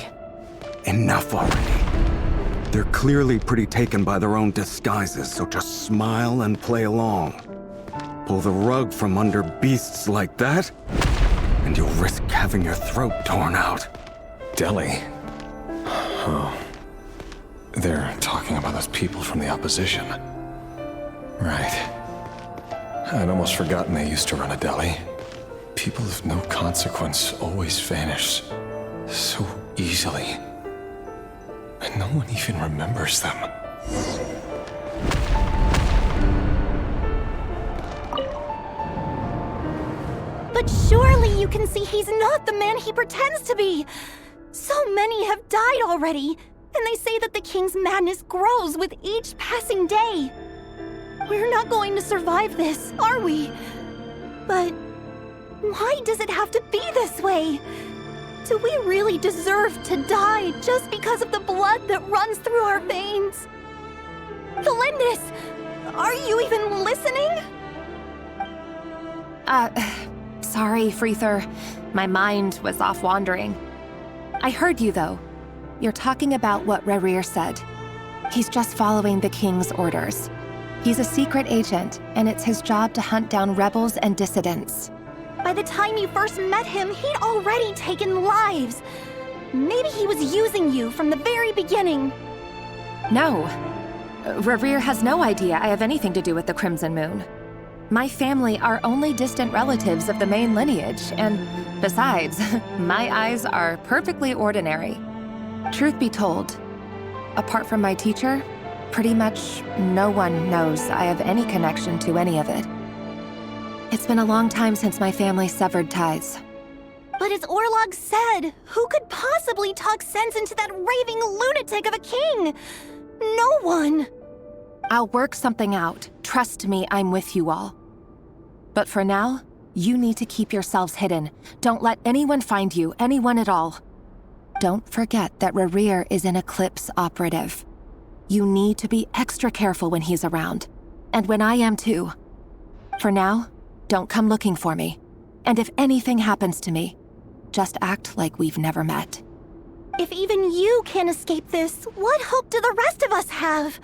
Enough already. They're clearly pretty taken by their own disguises, so just smile and play along. Pull the rug from under beasts like that, and you'll risk having your throat torn out. Deli? Oh. They're talking about those people from the opposition. Right. I'd almost forgotten they used to run a deli. People of no consequence always vanish so easily. And no one even remembers them. But surely you can see he's not the man he pretends to be! So many have died already, and they say that the king's madness grows with each passing day. We're not going to survive this, are we? But why does it have to be this way? Do we really deserve to die just because of the blood that runs through our veins? Kalindis, are you even listening? Sorry, Freether. My mind was off wandering. I heard you, though. You're talking about what Rerir said. He's just following the king's orders. He's a secret agent, and it's his job to hunt down rebels and dissidents. By the time you first met him, he'd already taken lives. Maybe he was using you from the very beginning. No. Rerir has no idea I have anything to do with the Crimson Moon. My family are only distant relatives of the main lineage, and besides, my eyes are perfectly ordinary. Truth be told, apart from my teacher, pretty much no one knows I have any connection to any of it. It's been a long time since my family severed ties. But as Orlog said, who could possibly talk sense into that raving lunatic of a king? No one. I'll work something out. Trust me, I'm with you all. But for now, you need to keep yourselves hidden. Don't let anyone find you, anyone at all. Don't forget that Rerir is an Eclipse operative. You need to be extra careful when he's around. And when I am too. For now, don't come looking for me. And if anything happens to me, just act like we've never met. If even you can't escape this, what hope do the rest of us have?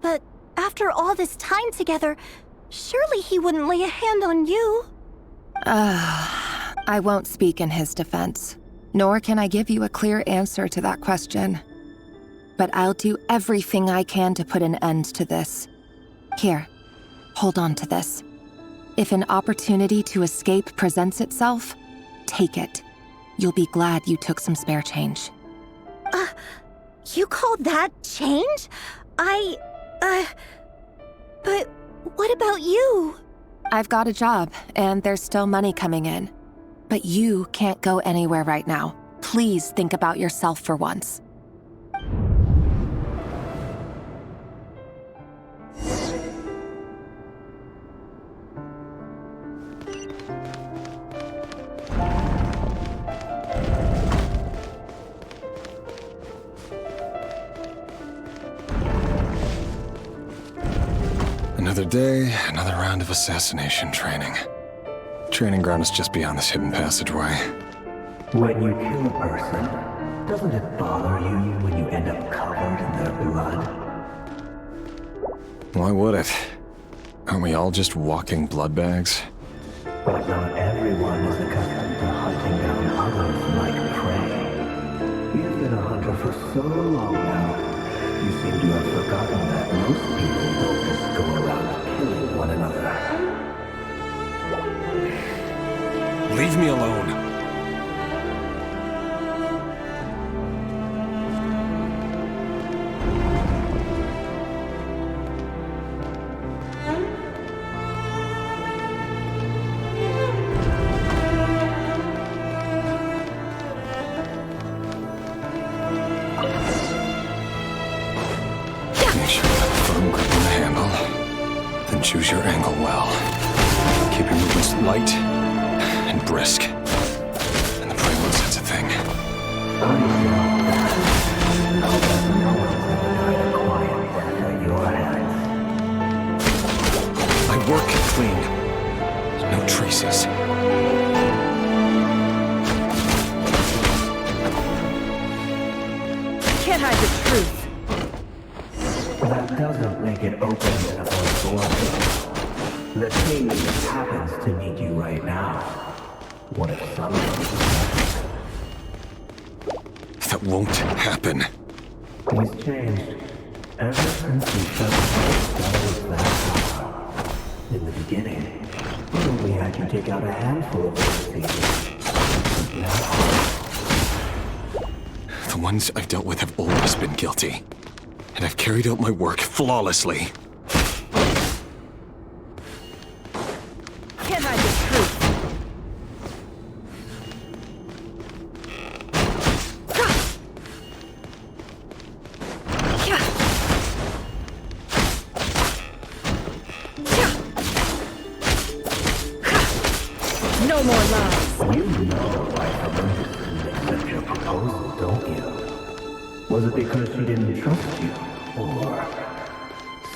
But after After all this time together, surely he wouldn't lay a hand on you. I won't speak in his defense, nor can I give you a clear answer to that question. But I'll do everything I can to put an end to this. Here, hold on to this. If an opportunity to escape presents itself, take it. You'll be glad you took some spare change. You call that change? But what about you? I've got a job, and there's still money coming in. But you can't go anywhere right now. Please think about yourself for once. Another day, another round of assassination training. Training ground is just beyond this hidden passageway. When you kill a person, doesn't it bother you when you end up covered in their blood? Why would it? Aren't we all just walking blood bags? But not everyone is accustomed to hunting down others like prey. You've been a hunter for so long now, you seem to have forgotten that most people don't just go around killing one another. Leave me alone. Make sure you have a firm grip on the handle, then choose your angle well. Keep your movements light and brisk. And the prey won't sense a thing. My work clean. No traces. Can't hide the truth. That doesn't make it open enough for the thing that happens to meet you right now. What if someone... That won't happen. He's changed. Ever since he shut the that in the beginning, we only had you take out a handful of those things. The ones I've dealt with have always been guilty. And I've carried out my work flawlessly. Can't hide the truth. No more lies. You know I couldn't accept your proposal, don't you? Was it because she didn't trust you? Or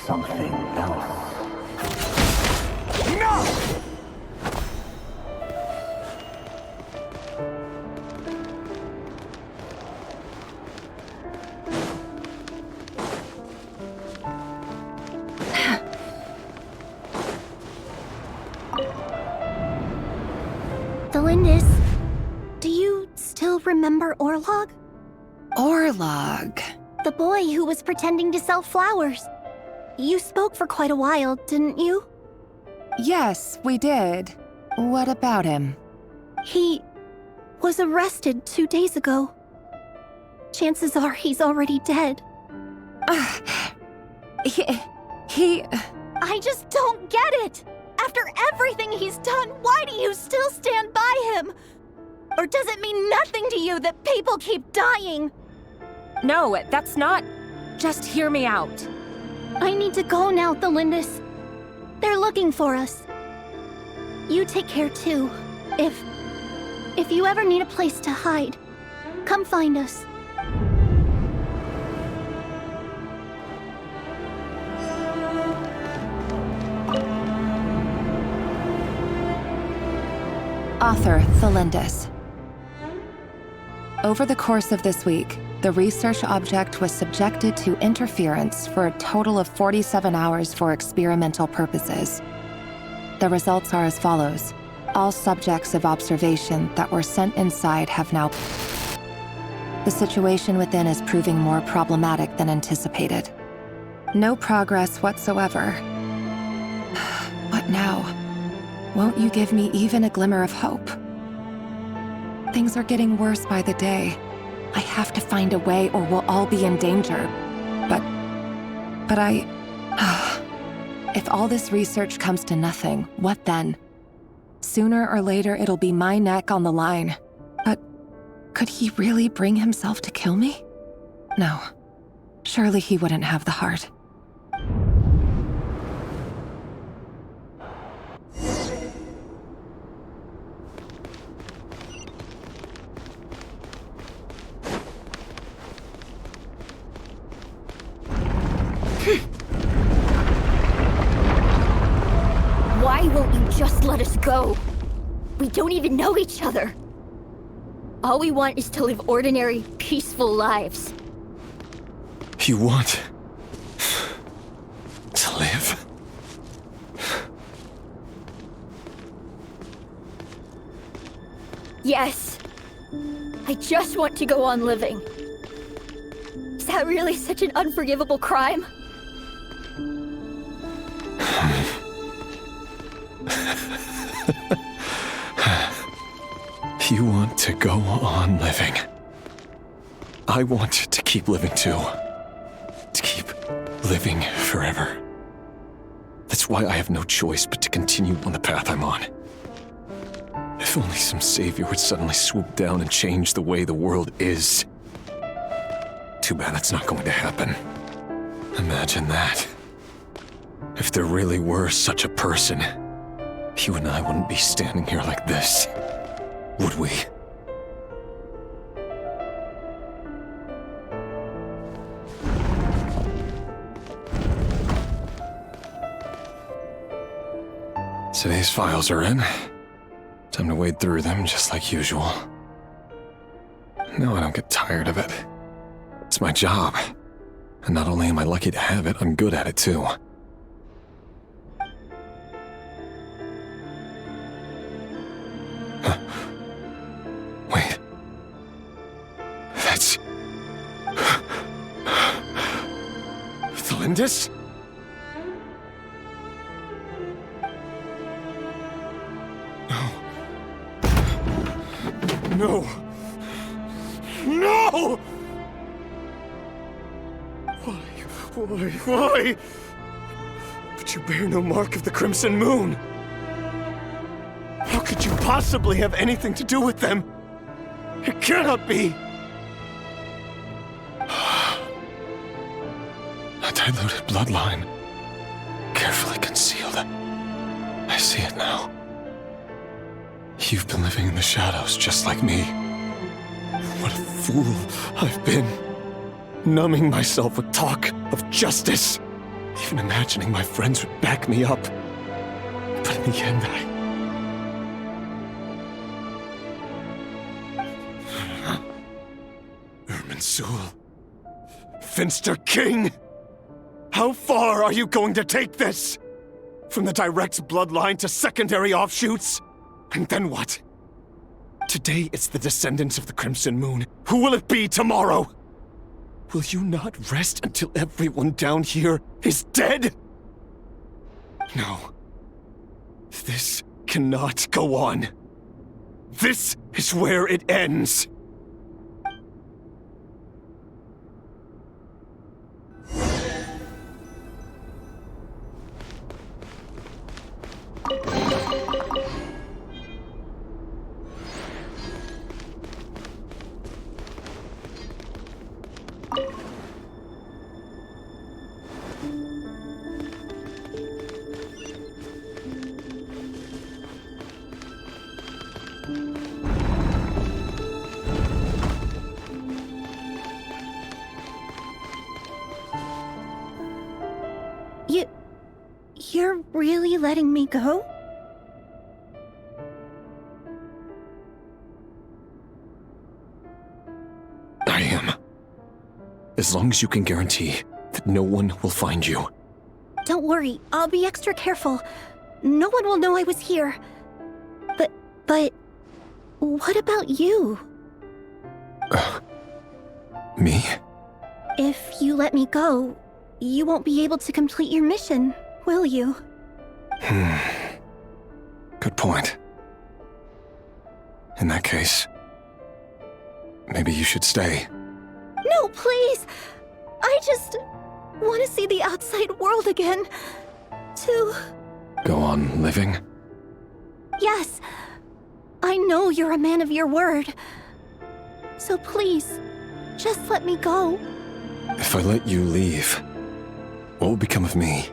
something else? No! Delindis, do you still remember Orlog? Orlog. The boy who was pretending to sell flowers. You spoke for quite a while, didn't you? Yes, we did. What about him? He was arrested 2 days ago. Chances are he's already dead. He... I just don't get it! After everything he's done, why do you still stand by him? Or does it mean nothing to you that people keep dying? No, that's not... Just hear me out. I need to go now, Delindis. They're looking for us. You take care too. If you ever need a place to hide, come find us. Author Delindis. Over the course of this week, The research object was subjected to interference for a total of 47 hours for experimental purposes. The results are as follows. All subjects of observation that were sent inside have now... The situation within is proving more problematic than anticipated. No progress whatsoever. What now? Won't you give me even a glimmer of hope? Things are getting worse by the day. I have to find a way or we'll all be in danger. But if all this research comes to nothing, what then? Sooner or later, it'll be my neck on the line. But could he really bring himself to kill me? No. Surely he wouldn't have the heart. Why won't you just let us go? We don't even know each other. All we want is to live ordinary, peaceful lives. You want to live? Yes. I just want to go on living. Is that really such an unforgivable crime? You want to go on living. I want to keep living too. To keep living forever. That's why I have no choice but to continue on the path I'm on. If only some savior would suddenly swoop down and change the way the world is. Too bad that's not going to happen. Imagine that. If there really were such a person, you and I wouldn't be standing here like this, would we? So these files are in. Time to wade through them just like usual. No, I don't get tired of it. It's my job. And not only am I lucky to have it, I'm good at it too. Huh. Wait. That's... Thalindis? No! No! Why? But you bear no mark of the Crimson Moon! How could you possibly have anything to do with them? It cannot be! A diluted bloodline. Carefully concealed. I see it now. You've been living in the shadows just like me. What a fool I've been. Numbing myself with talk of justice. Even imagining my friends would back me up. But in the end, Irminsul. Finster King! How far are you going to take this? From the direct bloodline to secondary offshoots? And then what? Today it's the descendants of the Crimson Moon. Who will it be tomorrow? Will you not rest until everyone down here is dead? No. This cannot go on. This is where it ends. You're really letting me go? I am. As long as you can guarantee that no one will find you. Don't worry, I'll be extra careful. No one will know I was here. But what about you? Me? If you let me go, you won't be able to complete your mission, will you? Good point. In that case, maybe you should stay. No, please! I just want to see the outside world again. To... Go on living? Yes. I know you're a man of your word. So please, just let me go. If I let you leave, what will become of me?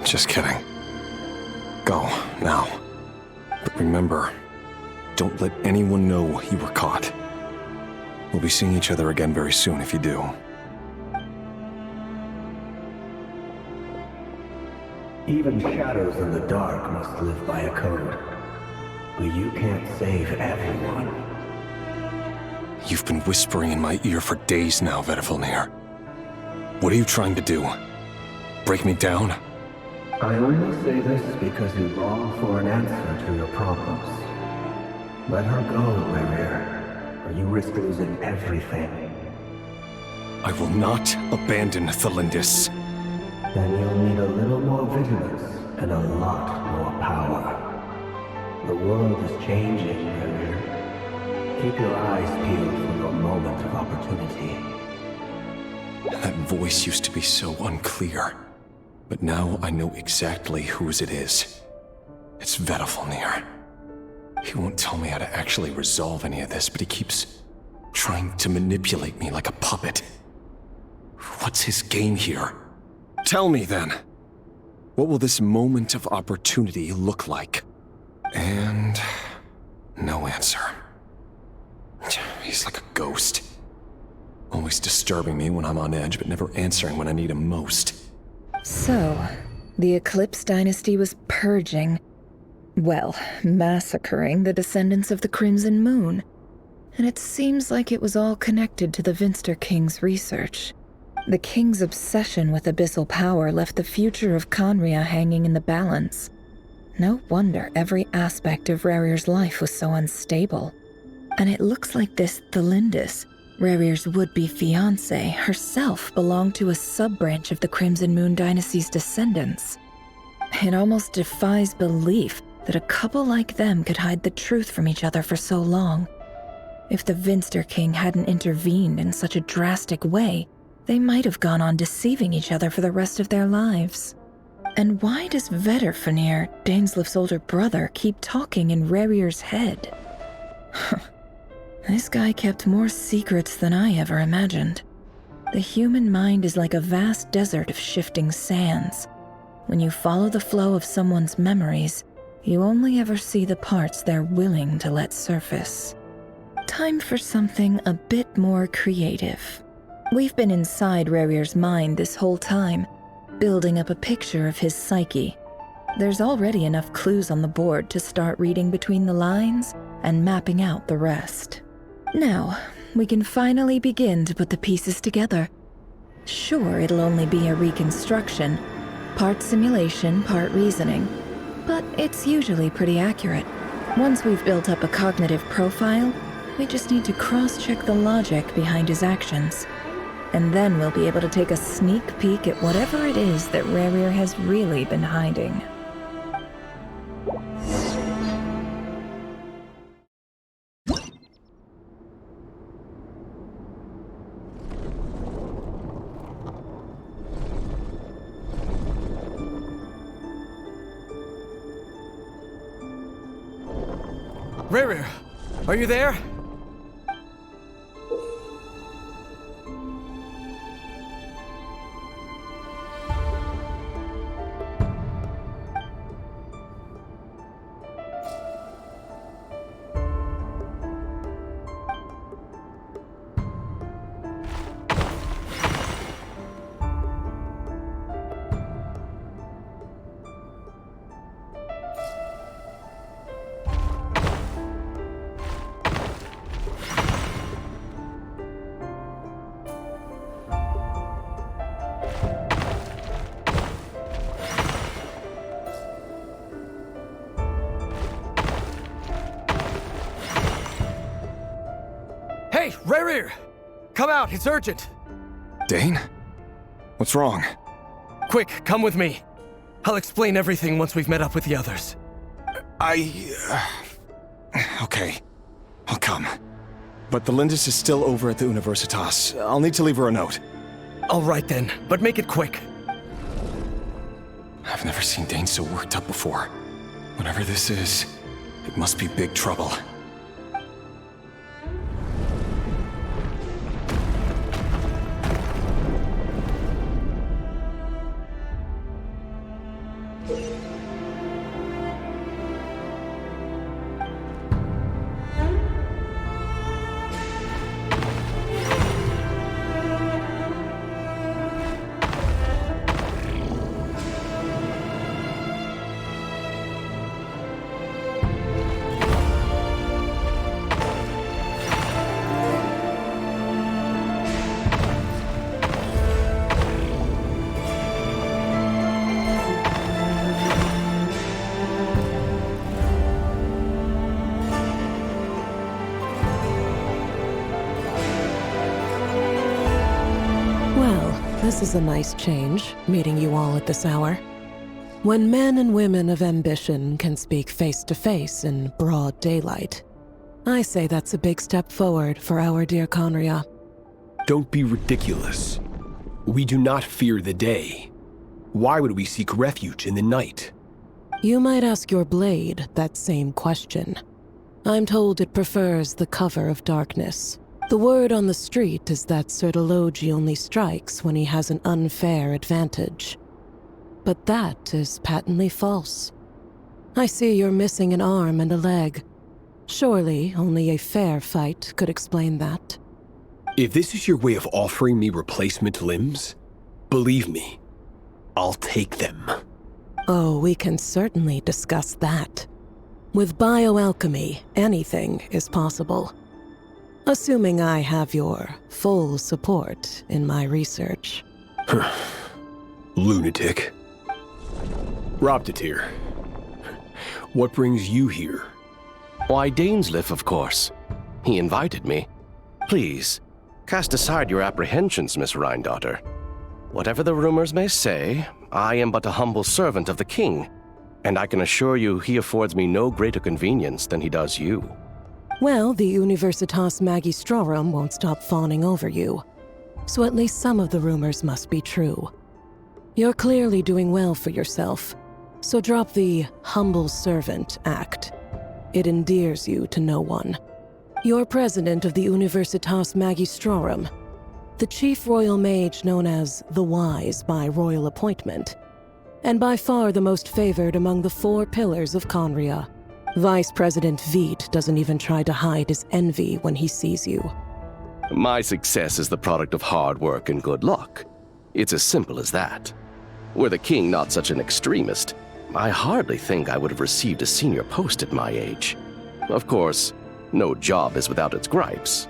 Just kidding. Go, now. But remember, don't let anyone know you were caught. We'll be seeing each other again very soon if you do. Even shadows in the dark must live by a code. But you can't save everyone. You've been whispering in my ear for days now, Vedifilnir. What are you trying to do? Break me down? I only say this because you long for an answer to your problems. Let her go, Rerir, or you risk losing everything. I will not abandon Thelindis. Then you'll need a little more vigilance and a lot more power. The world is changing, Rerir. Keep your eyes peeled for your moment of opportunity. That voice used to be so unclear. But now I know exactly whose it is. It's Vedifilnir. He won't tell me how to actually resolve any of this, but he keeps trying to manipulate me like a puppet. What's his game here? Tell me then. What will this moment of opportunity look like? And no answer. He's like a ghost. Always disturbing me when I'm on edge, but never answering when I need him most. So, the Eclipse Dynasty was purging, well, massacring the descendants of the Crimson Moon. And it seems like it was all connected to the Vinster King's research. The King's obsession with abyssal power left the future of Khaenri'ah hanging in the balance. No wonder every aspect of Rerir's life was so unstable. And it looks like this Thelindis, Rerir's would-be fiancée, herself belonged to a sub-branch of the Crimson Moon Dynasty's descendants. It almost defies belief that a couple like them could hide the truth from each other for so long. If the Vinster King hadn't intervened in such a drastic way, they might have gone on deceiving each other for the rest of their lives. And why does Vedifilnir, Daneslif's older brother, keep talking in Rerir's head? This guy kept more secrets than I ever imagined. The human mind is like a vast desert of shifting sands. When you follow the flow of someone's memories, you only ever see the parts they're willing to let surface. Time for something a bit more creative. We've been inside Rerir's mind this whole time, building up a picture of his psyche. There's already enough clues on the board to start reading between the lines and mapping out the rest. Now, we can finally begin to put the pieces together. Sure, it'll only be a reconstruction, part simulation, part reasoning, but it's usually pretty accurate. Once we've built up a cognitive profile, we just need to cross-check the logic behind his actions. And then we'll be able to take a sneak peek at whatever it is that Rerir has really been hiding. Rerir, are you there? Hey, Rerir! Come out, it's urgent! Dane? What's wrong? Quick, come with me. I'll explain everything once we've met up with the others. Okay. I'll come. But the Lindis is still over at the Universitas. I'll need to leave her a note. All right then, but make it quick. I've never seen Dane so worked up before. Whatever this is, it must be big trouble. This is a nice change, meeting you all at this hour. When men and women of ambition can speak face to face in broad daylight, I say that's a big step forward for our dear Conria. Don't be ridiculous. We do not fear the day. Why would we seek refuge in the night? You might ask your blade that same question. I'm told it prefers the cover of darkness. The word on the street is that Sir Elegy only strikes when he has an unfair advantage. But that is patently false. I see you're missing an arm and a leg. Surely only a fair fight could explain that. If this is your way of offering me replacement limbs, believe me, I'll take them. Oh, we can certainly discuss that. With bioalchemy, anything is possible. Assuming I have your full support in my research. Lunatic. Robtatir, what brings you here? Why, Dainsleif, of course. He invited me. Please, cast aside your apprehensions, Miss Rhine-daughter. Whatever the rumors may say, I am but a humble servant of the king, and I can assure you he affords me no greater convenience than he does you. Well, the Universitas Magistrorum won't stop fawning over you, so at least some of the rumors must be true. You're clearly doing well for yourself, so drop the humble servant act. It endears you to no one. You're president of the Universitas Magistrorum, the chief royal mage known as the Wise by royal appointment, and by far the most favored among the 4 pillars of Conria. Vice President Veit doesn't even try to hide his envy when he sees you. My success is the product of hard work and good luck. It's as simple as that. Were the king not such an extremist, I hardly think I would have received a senior post at my age. Of course, no job is without its gripes.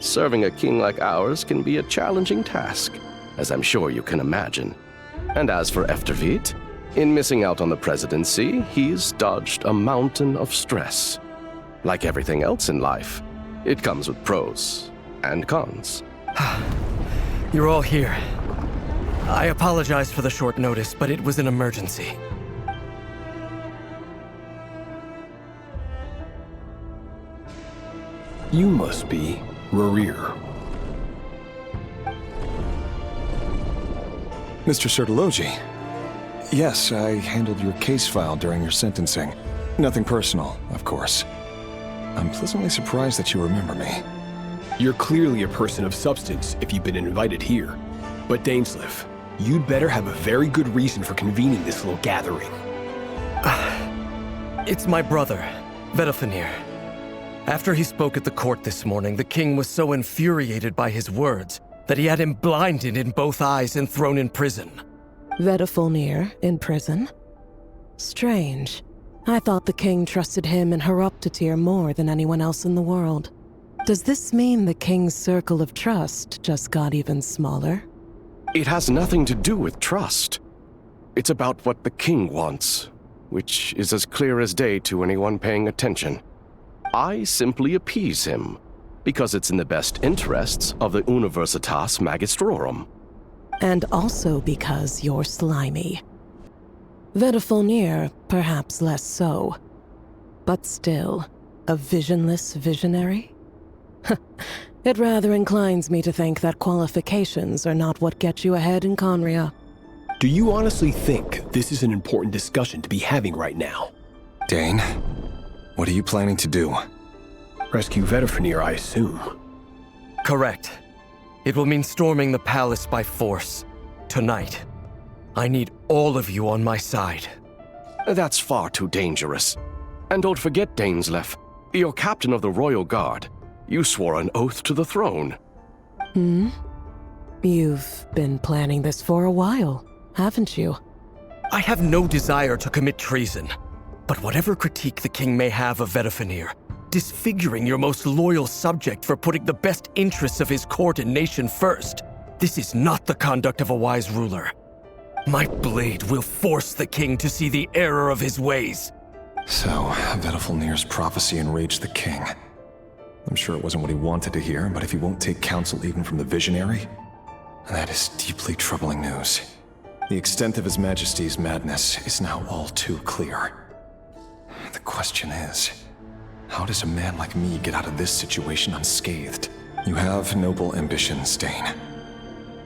Serving a king like ours can be a challenging task, as I'm sure you can imagine. And as for Efterveit, in missing out on the presidency, he's dodged a mountain of stress. Like everything else in life, it comes with pros and cons. You're all here. I apologize for the short notice, but it was an emergency. You must be Rerir. Mr. Sir Elegy. Yes, I handled your case file during your sentencing. Nothing personal, of course. I'm pleasantly surprised that you remember me. You're clearly a person of substance if you've been invited here. But Dainsleif, you'd better have a very good reason for convening this little gathering. It's my brother, Vedalfenir. After he spoke at the court this morning, the king was so infuriated by his words that he had him blinded in both eyes and thrown in prison. Vedalfenir in prison? Strange. I thought the king trusted him and Horoptatir more than anyone else in the world. Does this mean the king's circle of trust just got even smaller? It has nothing to do with trust. It's about what the king wants, which is as clear as day to anyone paying attention. I simply appease him, because it's in the best interests of the Universitas Magistrorum. And also because you're slimy. Vedifulnir, perhaps less so. But still, a visionless visionary? It rather inclines me to think that qualifications are not what get you ahead in Conria. Do you honestly think this is an important discussion to be having right now? Dane, what are you planning to do? Rescue Vedifulnir, I assume. Correct. It will mean storming the palace by force. Tonight. I need all of you on my side. That's far too dangerous. And don't forget, Dainsleif, you're captain of the Royal Guard. You swore an oath to the throne. You've been planning this for a while, haven't you? I have no desire to commit treason. But whatever critique the king may have of Vedifulnir, disfiguring your most loyal subject for putting the best interests of his court and nation first, this is not the conduct of a wise ruler. My blade will force the king to see the error of his ways. So, Vedifulnir's prophecy enraged the king. I'm sure it wasn't what he wanted to hear, but if he won't take counsel even from the visionary, that is deeply troubling news. The extent of His Majesty's madness is now all too clear. The question is, how does a man like me get out of this situation unscathed? You have noble ambitions, Dane,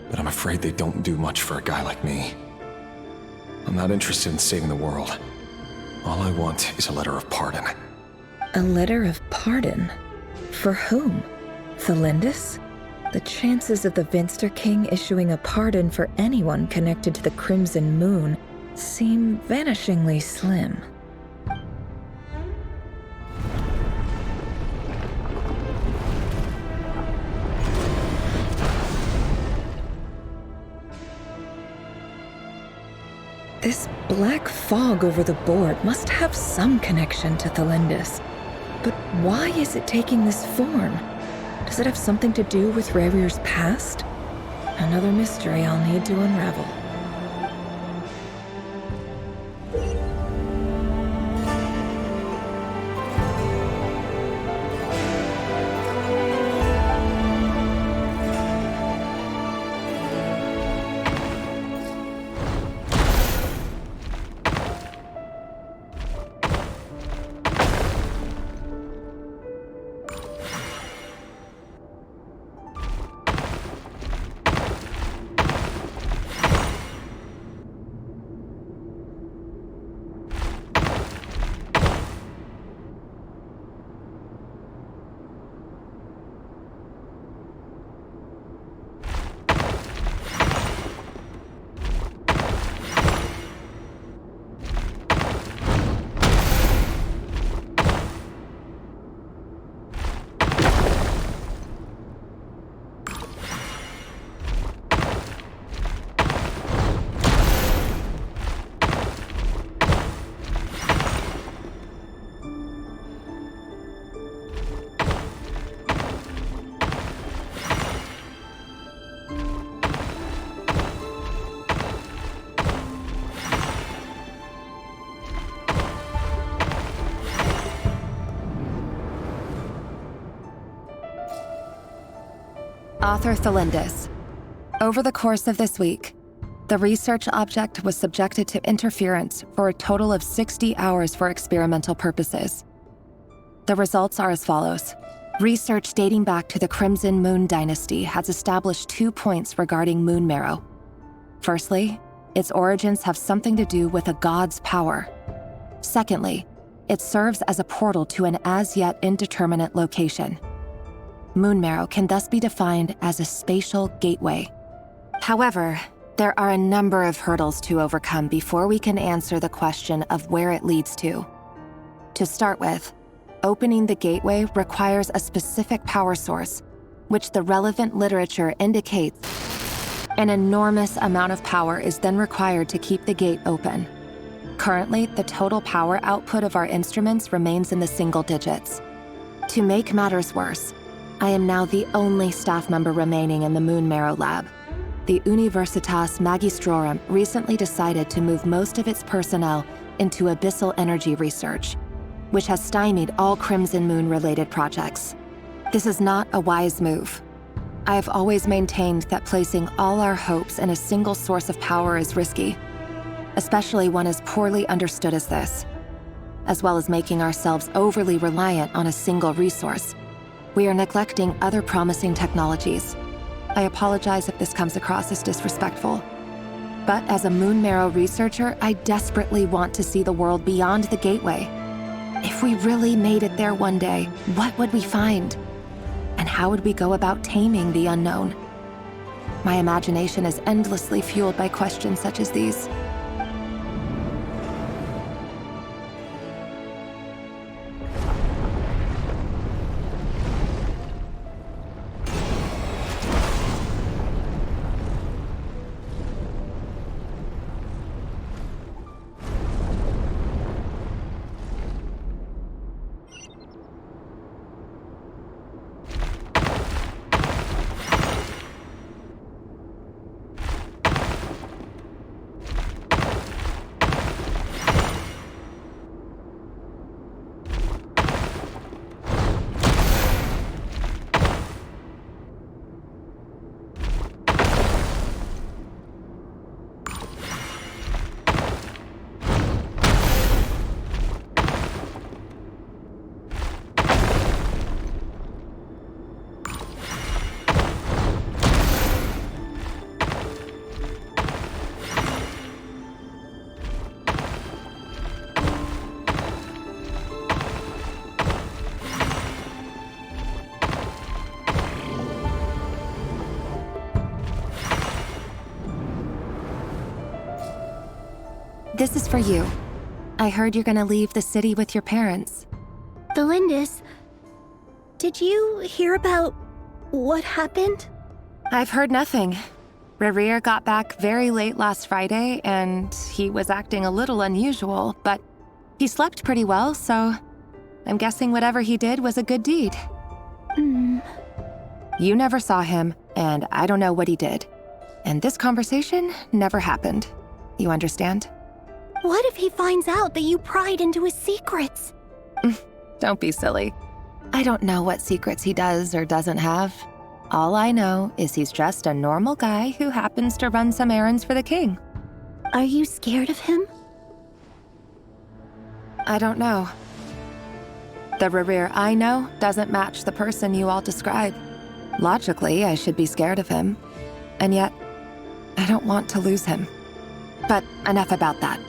but I'm afraid they don't do much for a guy like me. I'm not interested in saving the world. All I want is a letter of pardon. A letter of pardon? For whom? Thelindis? The chances of the Vinster King issuing a pardon for anyone connected to the Crimson Moon seem vanishingly slim. This black fog over the board must have some connection to Thelindis. But why is it taking this form? Does it have something to do with Rarir's past? Another mystery I'll need to unravel. Author Thelindis. Over the course of this week, the research object was subjected to interference for a total of 60 hours for experimental purposes. The results are as follows. Research dating back to the Crimson Moon dynasty has established 2 points regarding moon marrow. Firstly, its origins have something to do with a god's power. Secondly, it serves as a portal to an as-yet indeterminate location. Moon marrow can thus be defined as a spatial gateway. However, there are a number of hurdles to overcome before we can answer the question of where it leads to. To start with, opening the gateway requires a specific power source, which the relevant literature indicates. An enormous amount of power is then required to keep the gate open. Currently, the total power output of our instruments remains in the single digits. To make matters worse, I am now the only staff member remaining in the Moon Marrow lab. The Universitas Magistrorum recently decided to move most of its personnel into abyssal energy research, which has stymied all Crimson Moon-related projects. This is not a wise move. I have always maintained that placing all our hopes in a single source of power is risky, especially one as poorly understood as this. As well as making ourselves overly reliant on a single resource, we are neglecting other promising technologies. I apologize if this comes across as disrespectful. But as a Moon Marrow researcher, I desperately want to see the world beyond the gateway. If we really made it there one day, what would we find? And how would we go about taming the unknown? My imagination is endlessly fueled by questions such as these. This is for you. I heard you're gonna leave the city with your parents. The Lindis, did you hear about what happened? I've heard nothing. Rerir got back very late last Friday, and he was acting a little unusual, but he slept pretty well, so I'm guessing whatever he did was a good deed. You never saw him, and I don't know what he did. And this conversation never happened. You understand? What if he finds out that you pried into his secrets? Don't be silly. I don't know what secrets he does or doesn't have. All I know is he's just a normal guy who happens to run some errands for the king. Are you scared of him? I don't know. The Rerir I know doesn't match the person you all describe. Logically, I should be scared of him. And yet, I don't want to lose him. But enough about that.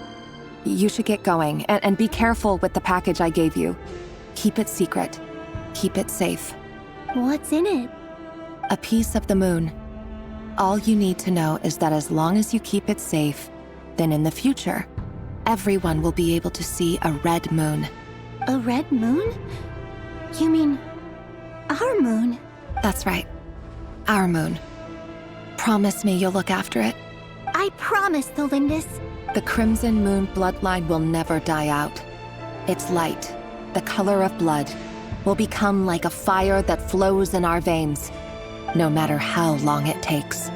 You should get going, and be careful with the package I gave you. Keep it secret. Keep it safe. What's in it? A piece of the moon. All you need to know is that as long as you keep it safe, then in the future, everyone will be able to see a red moon. A red moon? You mean our moon? That's right. Our moon. Promise me you'll look after it. I promise, the Lindis. The Crimson Moon bloodline will never die out. Its light, the color of blood, will become like a fire that flows in our veins, no matter how long it takes.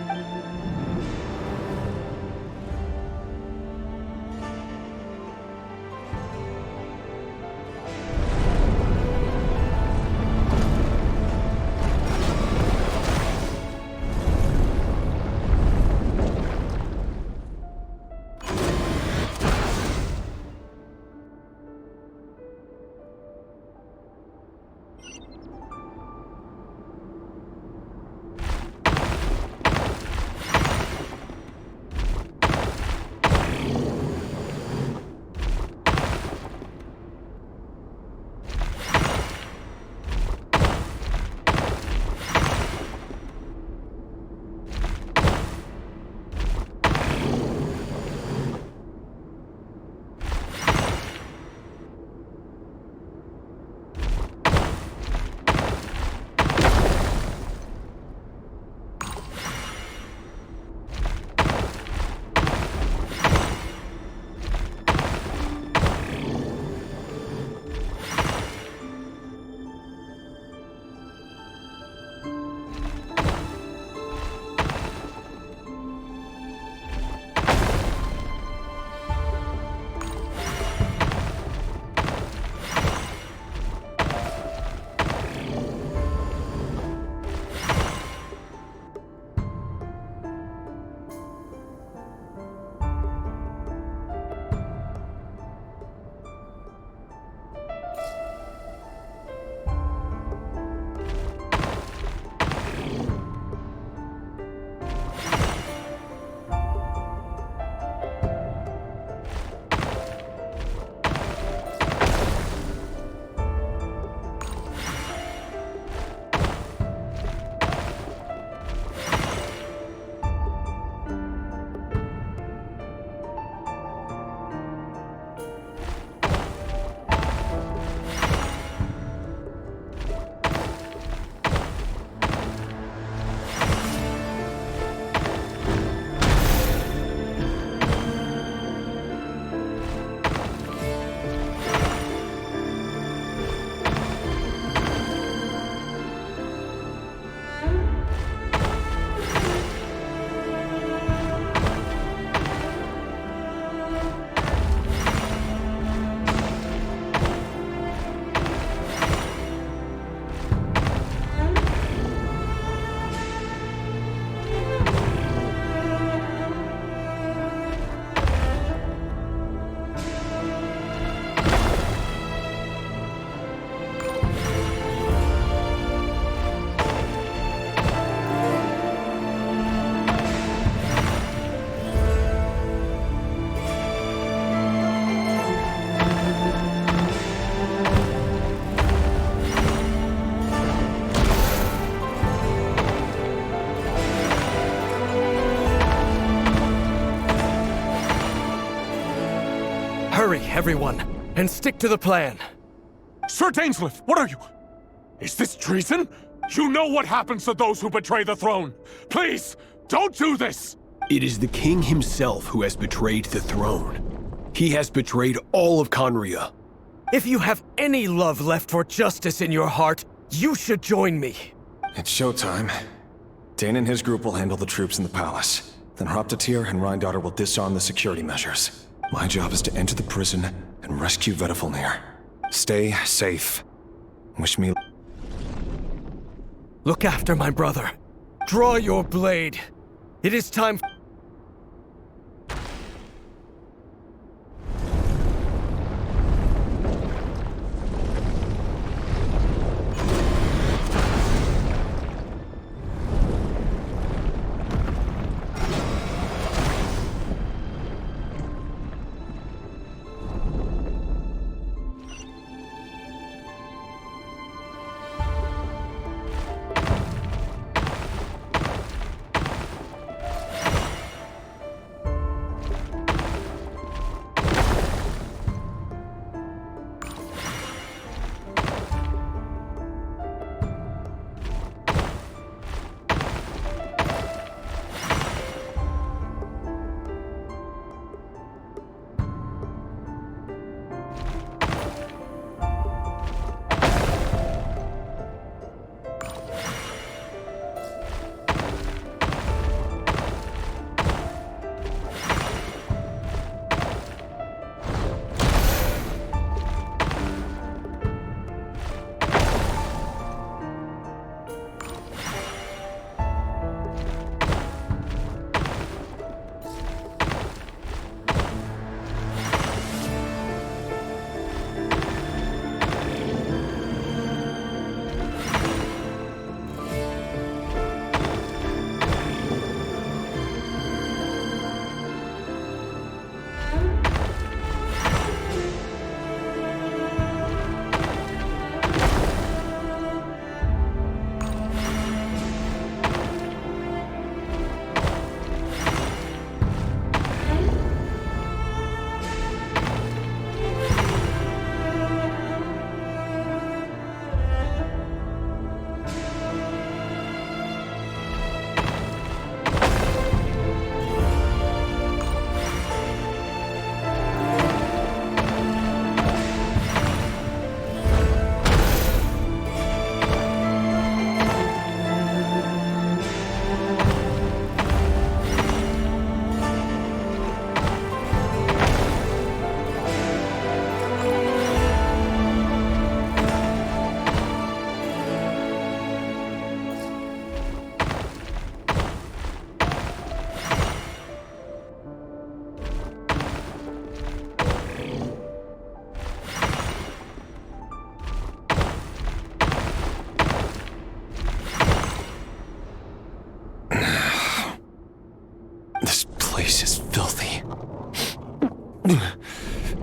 hurry, everyone, and stick to the plan. Sir Dainsleif, what are you? Is this treason? You know what happens to those who betray the throne. Please, don't do this! It is the king himself who has betrayed the throne. He has betrayed all of Conria. If you have any love left for justice in your heart, you should join me. It's showtime. Dane and his group will handle the troops in the palace. Then Hraptatyr and Rhindaughter will disarm the security measures. My job is to enter the prison and rescue Vedifalnir. Stay safe. Wish me... Look after my brother. Draw your blade. It is time...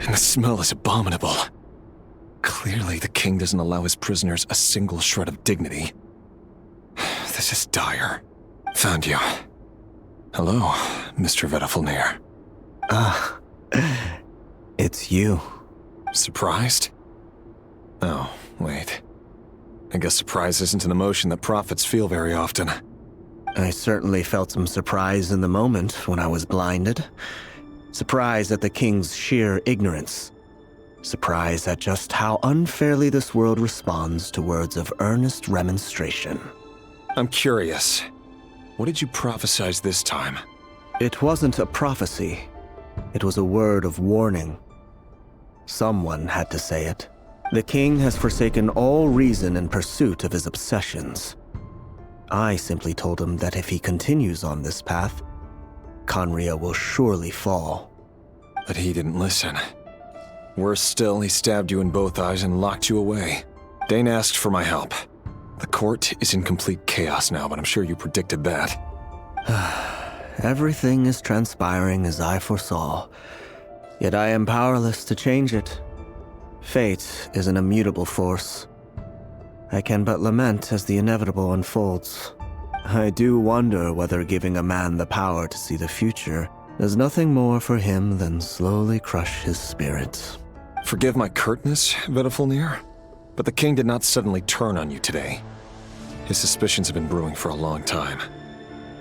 And the smell is abominable. Clearly, the king doesn't allow his prisoners a single shred of dignity. This is dire. Found you. Hello, Mr. Vedifalnir. It's you. Surprised? Oh, wait. I guess surprise isn't an emotion that prophets feel very often. I certainly felt some surprise in the moment when I was blinded. Surprise at the king's sheer ignorance. Surprise at just how unfairly this world responds to words of earnest remonstration. I'm curious. What did you prophesize this time? It wasn't a prophecy. It was a word of warning. Someone had to say it. The king has forsaken all reason in pursuit of his obsessions. I simply told him that if he continues on this path, Conria will surely fall. But he didn't listen. Worse still, he stabbed you in both eyes and locked you away. Dane asked for my help. The court is in complete chaos now, but I'm sure you predicted that. Everything is transpiring as I foresaw, yet I am powerless to change it. Fate is an immutable force. I can but lament as the inevitable unfolds. I do wonder whether giving a man the power to see the future There's nothing more for him than slowly crush his spirits. Forgive my curtness, Vedifulnir, but the king did not suddenly turn on you today. His suspicions have been brewing for a long time.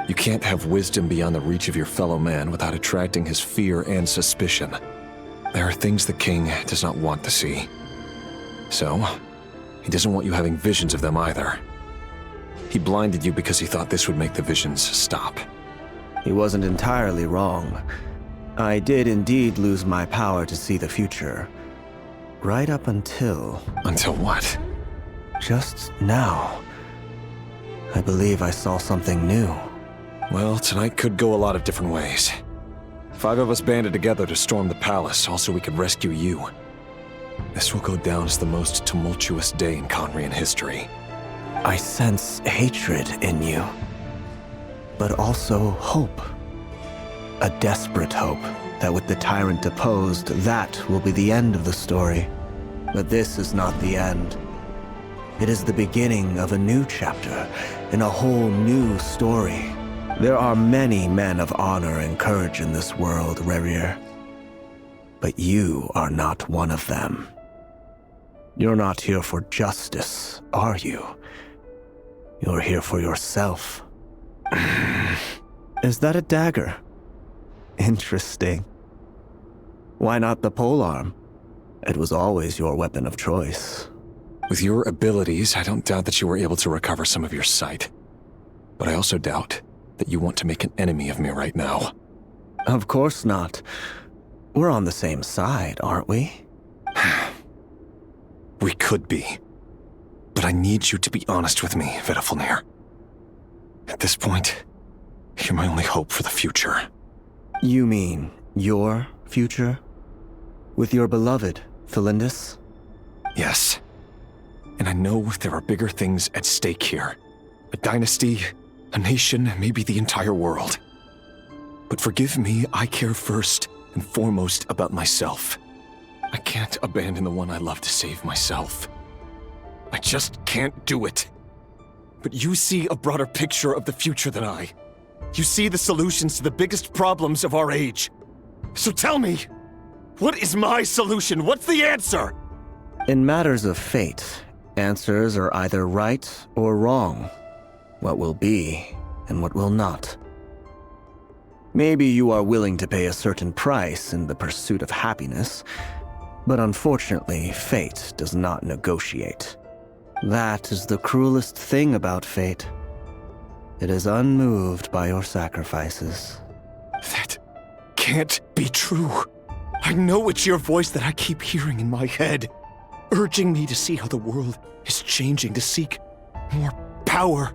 You can't have wisdom beyond the reach of your fellow man without attracting his fear and suspicion. There are things the king does not want to see. So, he doesn't want you having visions of them either. He blinded you because he thought this would make the visions stop. He wasn't entirely wrong. I did indeed lose my power to see the future. Right up until... Until what? Just now. I believe I saw something new. Well, tonight could go a lot of different ways. 5 of us banded together to storm the palace, also we could rescue you. This will go down as the most tumultuous day in Conrian history. I sense hatred in you, but also hope. A desperate hope that with the tyrant deposed, that will be the end of the story. But this is not the end. It is the beginning of a new chapter in a whole new story. There are many men of honor and courage in this world, Rerir. But you are not one of them. You're not here for justice, are you? You're here for yourself. Is that a dagger? Interesting. Why not the polearm? It was always your weapon of choice. With your abilities, I don't doubt that you were able to recover some of your sight. But I also doubt that you want to make an enemy of me right now. Of course not. We're on the same side, aren't we? We could be. But I need you to be honest with me, Vedifulnir. At this point, you're my only hope for the future. You mean your future? With your beloved, Felindis? Yes. And I know there are bigger things at stake here. A dynasty, a nation, maybe the entire world. But forgive me, I care first and foremost about myself. I can't abandon the one I love to save myself. I just can't do it. But you see a broader picture of the future than I. You see the solutions to the biggest problems of our age. So tell me, what is my solution? What's the answer? In matters of fate, answers are either right or wrong. What will be and what will not. Maybe you are willing to pay a certain price in the pursuit of happiness, but unfortunately, fate does not negotiate. That is the cruelest thing about fate. It is unmoved by your sacrifices. That can't be true. I know it's your voice that I keep hearing in my head, urging me to see how the world is changing, to seek more power,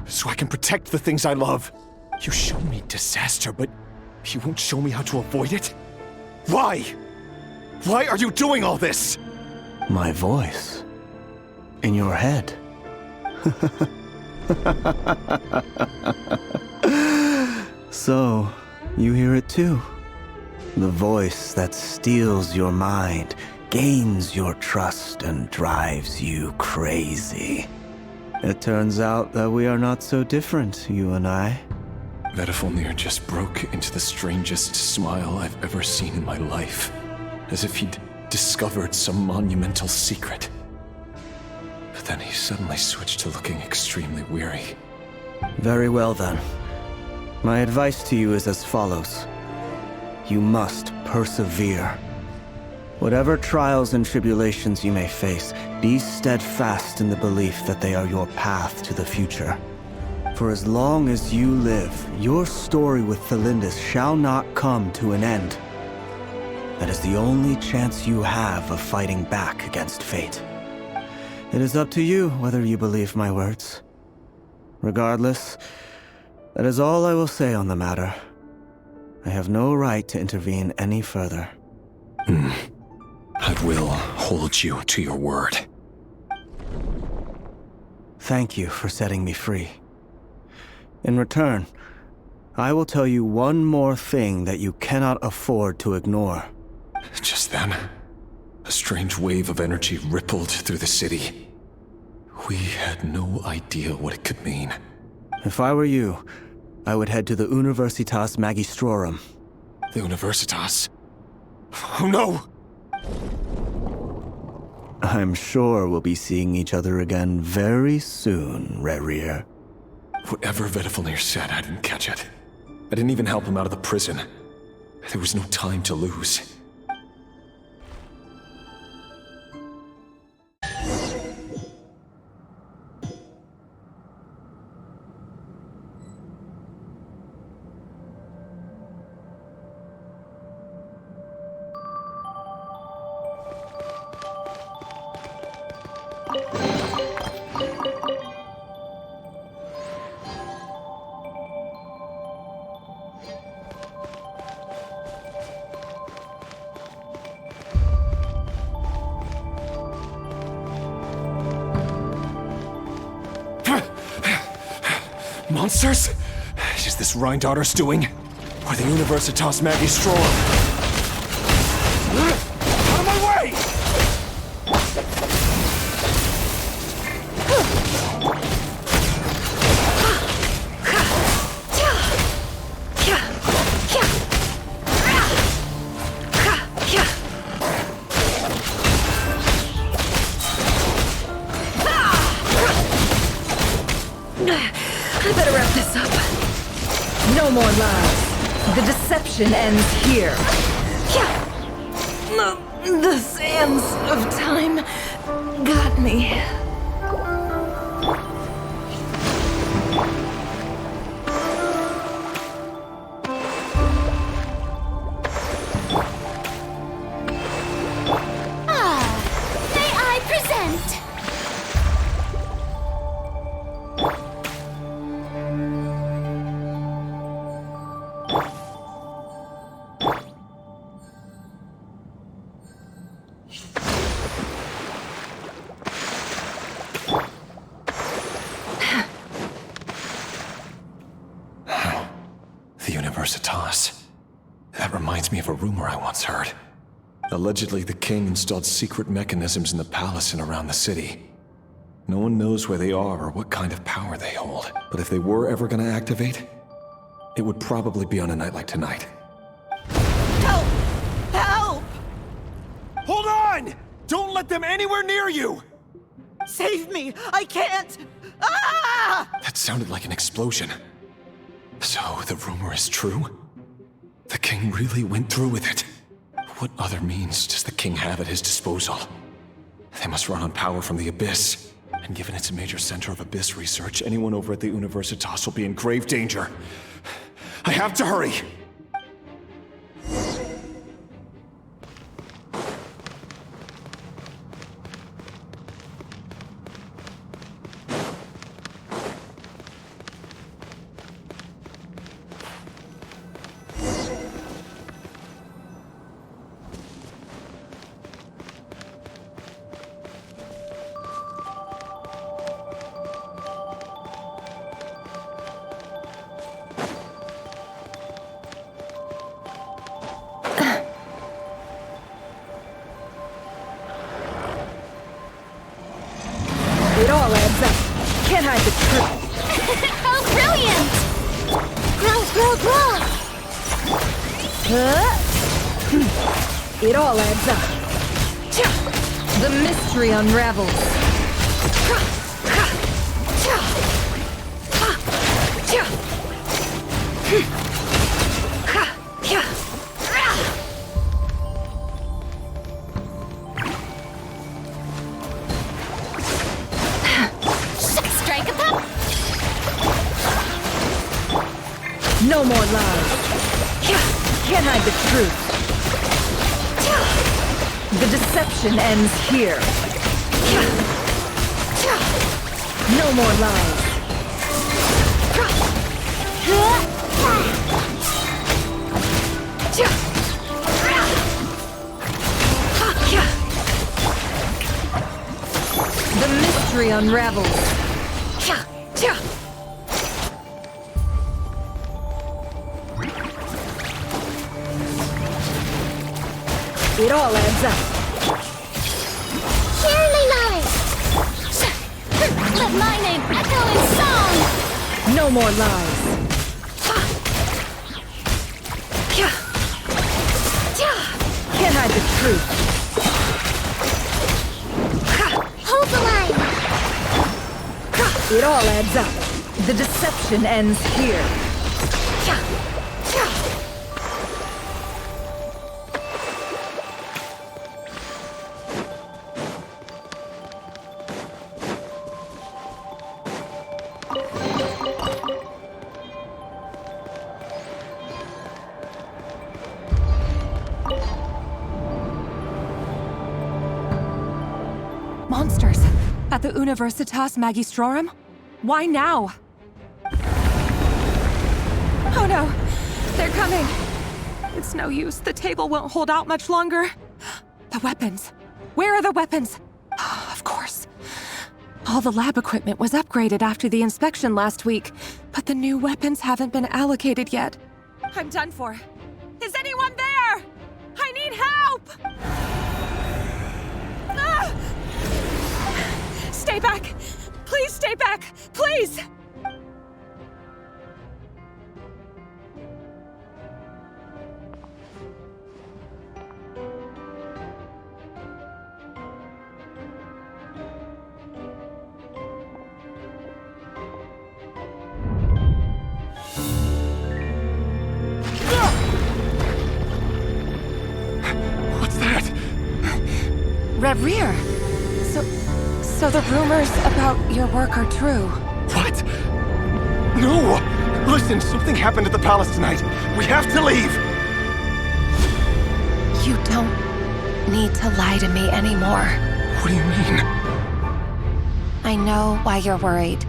so I can protect the things I love. You show me disaster, but you won't show me how to avoid it? Why? Why are you doing all this? My voice. In your head. So, you hear it too. The voice that steals your mind, gains your trust, and drives you crazy. It turns out that we are not so different, you and I. Vedifulnir just broke into the strangest smile I've ever seen in my life, as if he'd discovered some monumental secret. But then he suddenly switched to looking extremely weary. Very well then. My advice to you is as follows. You must persevere. Whatever trials and tribulations you may face, be steadfast in the belief that they are your path to the future. For as long as you live, your story with Felindis shall not come to an end. That is the only chance you have of fighting back against fate. It is up to you whether you believe my words. Regardless, that is all I will say on the matter. I have no right to intervene any further. I will hold you to your word. Thank you for setting me free. In return, I will tell you one more thing that you cannot afford to ignore. Just then, a strange wave of energy rippled through the city. We had no idea what it could mean. If I were you, I would head to the Universitas Magistrorum. The Universitas. Oh no! I'm sure we'll be seeing each other again very soon, Rerir. Whatever Vedifalnir said, I didn't catch it. I didn't even help him out of the prison. There was no time to lose. Monsters? Is this Rhindaughter's doing? Or the Universitas Magistrorum? Out of my way! I better wrap this up. No more lies. The deception ends here. The sands of time got me. May I present? The Universitas. That reminds me of a rumor I once heard. Allegedly, the king installed secret mechanisms in the palace and around the city. No one knows where they are or what kind of power they hold. But if they were ever going to activate, it would probably be on a night like tonight. Help! Help! Hold on! Don't let them anywhere near you! Save me! I can't! Ah! That sounded like an explosion. So, the rumor is true? The king really went through with it? What other means does the king have at his disposal? They must run on power from the Abyss. And given it's a major center of Abyss research, anyone over at the Universitas will be in grave danger. I have to hurry! It all adds up. Can't hide the truth. Oh, brilliant! Grow! It all adds up. The mystery unravels. Strike a pop! No more lies. Can't hide the truth. The deception ends here. No more lies. The mystery unravels. It all adds up. Surely lies! Let my name echo in song! No more lies. truth. Hold the line! It all adds up. The deception ends here. Monsters! At the Universitas Magistrorum? Why now? Oh no! They're coming! It's no use. The table won't hold out much longer. The weapons. Where are the weapons? Of course. All the lab equipment was upgraded after the inspection last week, but the new weapons haven't been allocated yet. I'm done for. Is anyone there? I need help! Ah! Stay back! Please stay back! Please! What's that? Rear. So the rumors about your work are true. What? No! Listen, something happened at the palace tonight. We have to leave! You don't need to lie to me anymore. What do you mean? I know why you're worried,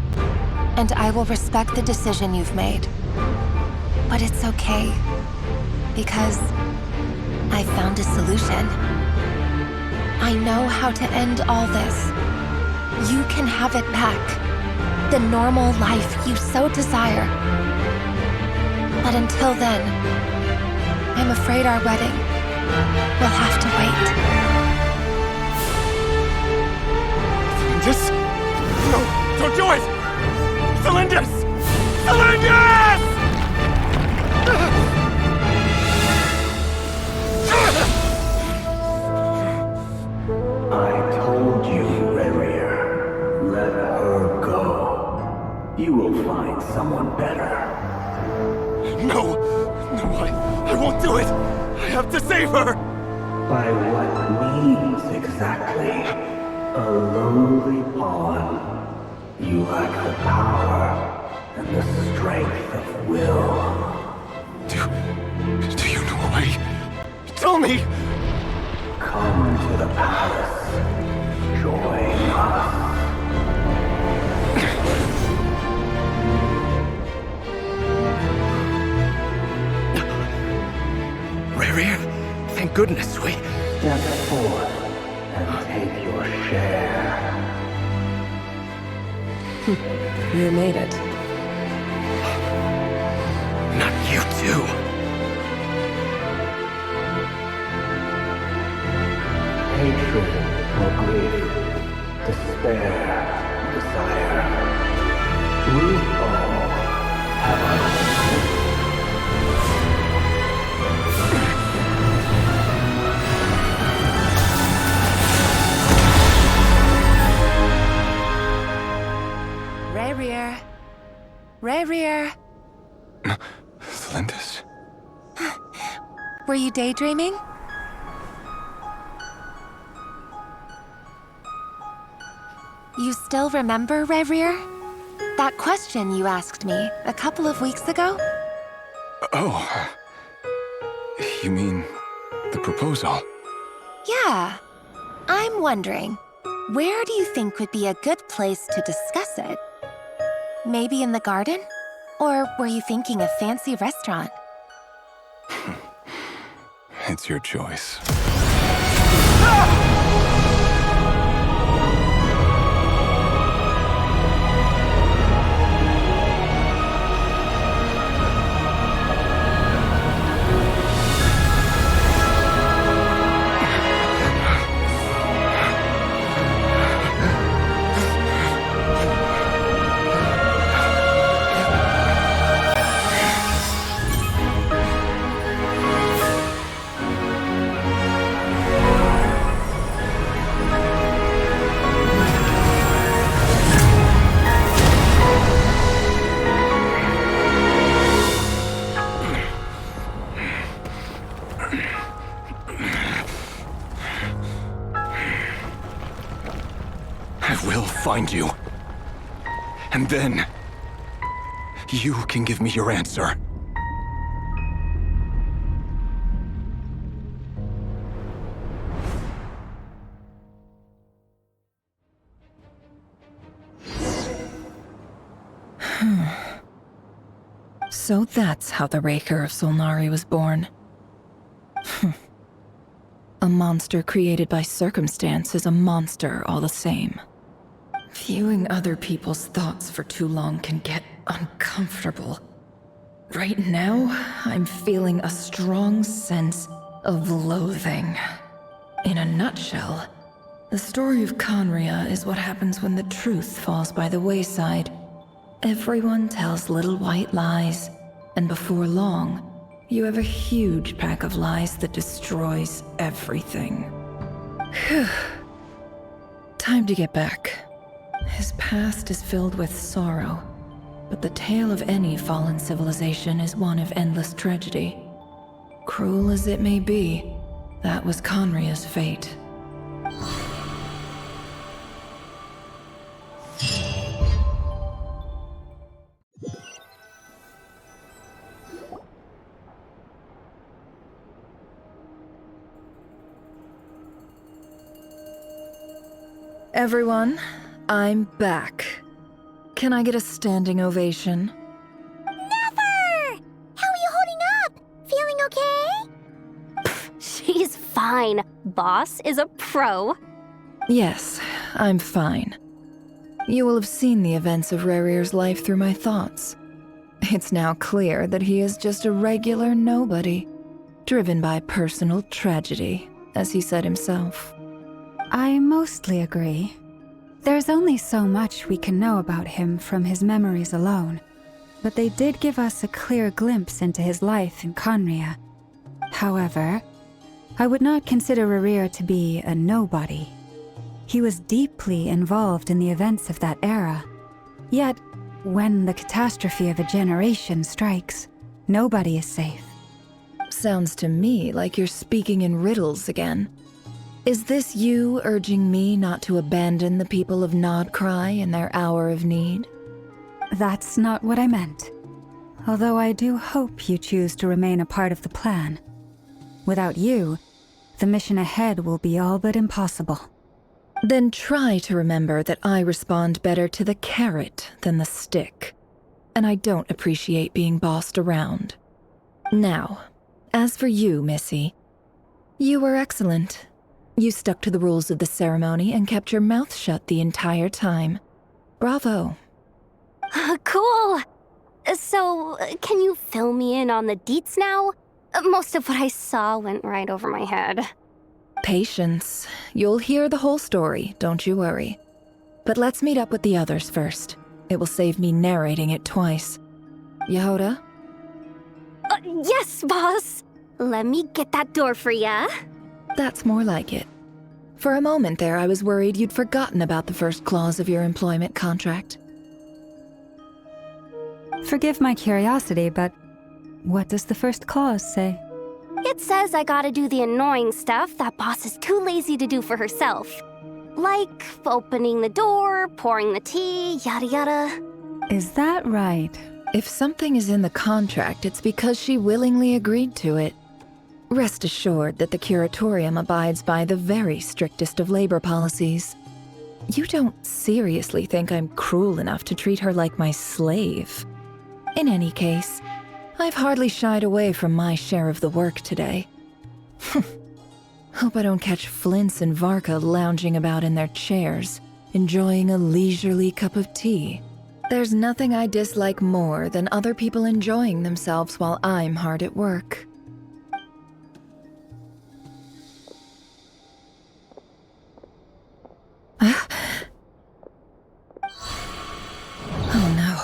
and I will respect the decision you've made. But it's okay, because I found a solution. I know how to end all this. You can have it back. The normal life you so desire. But until then, I'm afraid our wedding will have to wait. Cylindus? No, don't do it! Cylindus! Cylindus! I told you, Rerir. Let her go. You will find someone better. No! No, I won't do it! I have to save her! By what means exactly? A lowly pawn. You lack the power and the strength of will. Do you know a way? Tell me! Come to the palace. Join us. Rerir, thank goodness we... Step forth and take your share. You made it. Not you too. Hatred or grief, despair, desire. We all have our own. Rerir. Rerir. Cylindus? Were you daydreaming? You still remember, Rerir? That question you asked me a couple of weeks ago? Oh. You mean the proposal? Yeah. I'm wondering, where do you think would be a good place to discuss it? Maybe in the garden? Or were you thinking a fancy restaurant? It's your choice. find you. And then, you can give me your answer. So that's how the Raker of Solnari was born. A monster created by circumstance is a monster all the same. Viewing other people's thoughts for too long can get uncomfortable. Right now, I'm feeling a strong sense of loathing. In a nutshell, the story of Conria is what happens when the truth falls by the wayside. Everyone tells little white lies, and before long, you have a huge pack of lies that destroys everything. Whew. Time to get back. His past is filled with sorrow, but the tale of any fallen civilization is one of endless tragedy. Cruel as it may be, that was Conria's fate. Everyone, I'm back. Can I get a standing ovation? Never! How are you holding up? Feeling okay? She's fine. Boss is a pro. Yes, I'm fine. You will have seen the events of Rarir's life through my thoughts. It's now clear that he is just a regular nobody, driven by personal tragedy, as he said himself. I mostly agree. There's only so much we can know about him from his memories alone, but they did give us a clear glimpse into his life in Conria. However, I would not consider Rarir to be a nobody. He was deeply involved in the events of that era. Yet, when the catastrophe of a generation strikes, nobody is safe. Sounds to me like you're speaking in riddles again. Is this you urging me not to abandon the people of Nod-Krai in their hour of need? That's not what I meant. Although I do hope you choose to remain a part of the plan. Without you, the mission ahead will be all but impossible. Then try to remember that I respond better to the carrot than the stick. And I don't appreciate being bossed around. Now, as for you, Missy, you were excellent. You stuck to the rules of the ceremony and kept your mouth shut the entire time. Bravo. Cool. So, can you fill me in on the deets now? Most of what I saw went right over my head. Patience. You'll hear the whole story, don't you worry. But let's meet up with the others first. It will save me narrating it twice. Yehoda? Yes, boss. Let me get that door for ya. That's more like it. For a moment there, I was worried you'd forgotten about the first clause of your employment contract. Forgive my curiosity, but what does the first clause say? It says I gotta do the annoying stuff that boss is too lazy to do for herself. Like opening the door, pouring the tea, yada yada. Is that right? If something is in the contract, it's because she willingly agreed to it. Rest assured that the Curatorium abides by the very strictest of labor policies. You don't seriously think I'm cruel enough to treat her like my slave? In any case, I've hardly shied away from my share of the work today. Hope I don't catch Flintz and Varka lounging about in their chairs, enjoying a leisurely cup of tea. There's nothing I dislike more than other people enjoying themselves while I'm hard at work. Oh no.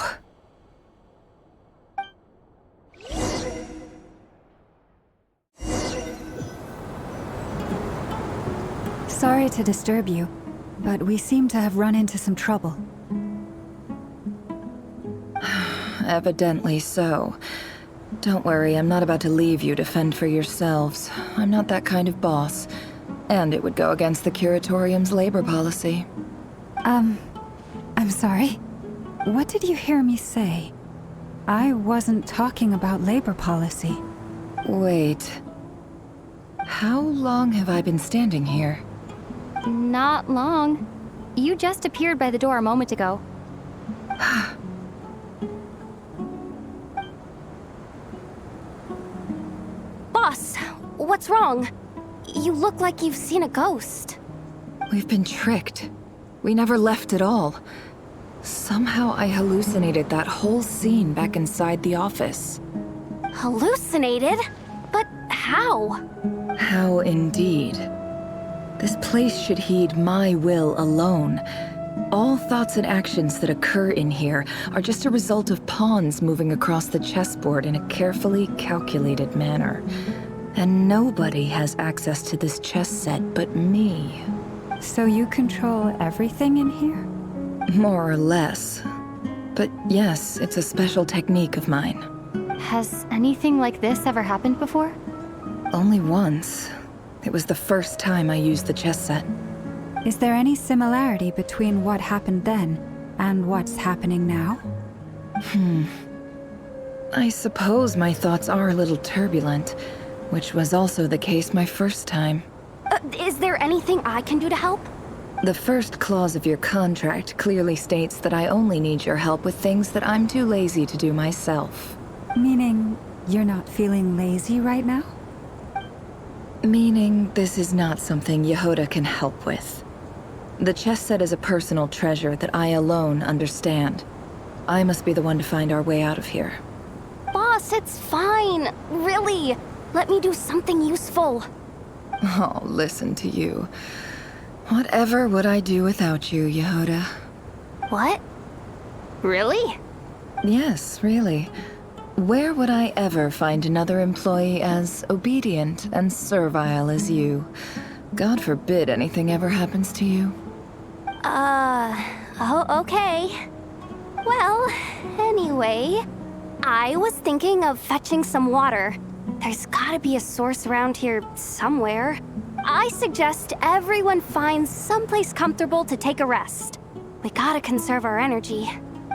Sorry to disturb you, but we seem to have run into some trouble. Evidently so. Don't worry, I'm not about to leave you to fend for yourselves. I'm not that kind of boss. And it would go against the Curatorium's labor policy. I'm sorry. What did you hear me say? I wasn't talking about labor policy. Wait. How long have I been standing here? Not long. You just appeared by the door a moment ago. Boss, what's wrong? You look like you've seen a ghost. We've been tricked. We never left at all. Somehow I hallucinated that whole scene back inside the office. Hallucinated? But how? How indeed. This place should heed my will alone. All thoughts and actions that occur in here are just a result of pawns moving across the chessboard in a carefully calculated manner. And nobody has access to this chess set but me. So you control everything in here? More or less. But yes, it's a special technique of mine. Has anything like this ever happened before? Only once. It was the first time I used the chess set. Is there any similarity between what happened then and what's happening now? I suppose my thoughts are a little turbulent, which was also the case my first time. Is there anything I can do to help? The first clause of your contract clearly states that I only need your help with things that I'm too lazy to do myself. Meaning, you're not feeling lazy right now? Meaning, this is not something Yehoda can help with. The chess set is a personal treasure that I alone understand. I must be the one to find our way out of here. Boss, it's fine. Really. Let me do something useful. Oh, listen to you. Whatever would I do without you, Yehoda? What? Really? Yes, really. Where would I ever find another employee as obedient and servile as you? God forbid anything ever happens to you. Oh, okay. Well, anyway, I was thinking of fetching some water. There's gotta be a source around here somewhere. I suggest everyone finds someplace comfortable to take a rest. We gotta conserve our energy.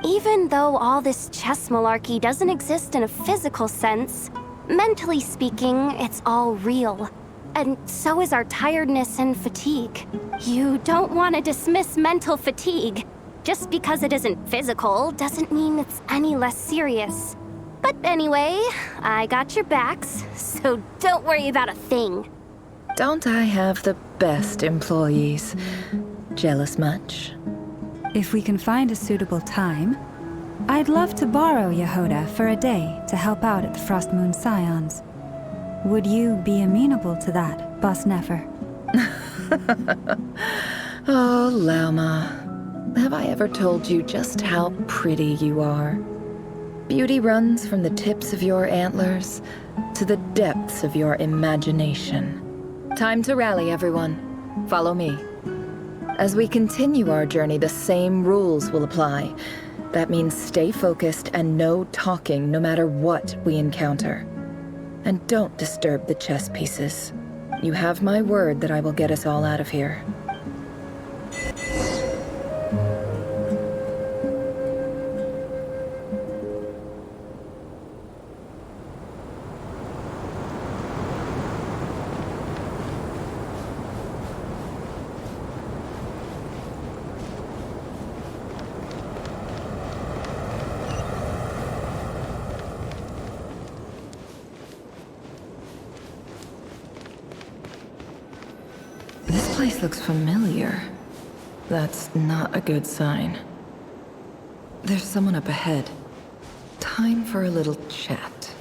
Even though all this chess malarkey doesn't exist in a physical sense, mentally speaking, it's all real. And so is our tiredness and fatigue. You don't want to dismiss mental fatigue. Just because it isn't physical doesn't mean it's any less serious. But anyway, I got your backs, so don't worry about a thing. Don't I have the best employees? Jealous much? If we can find a suitable time, I'd love to borrow Yehoda for a day to help out at the Frost Moon Scions. Would you be amenable to that, Boss Nefer? Oh, Lauma. Have I ever told you just how pretty you are? Beauty runs from the tips of your antlers to the depths of your imagination. Time to rally, everyone. Follow me. As we continue our journey, the same rules will apply. That means stay focused and no talking no matter what we encounter. And don't disturb the chess pieces. You have my word that I will get us all out of here. This place looks familiar. That's not a good sign. There's someone up ahead. Time for a little chat.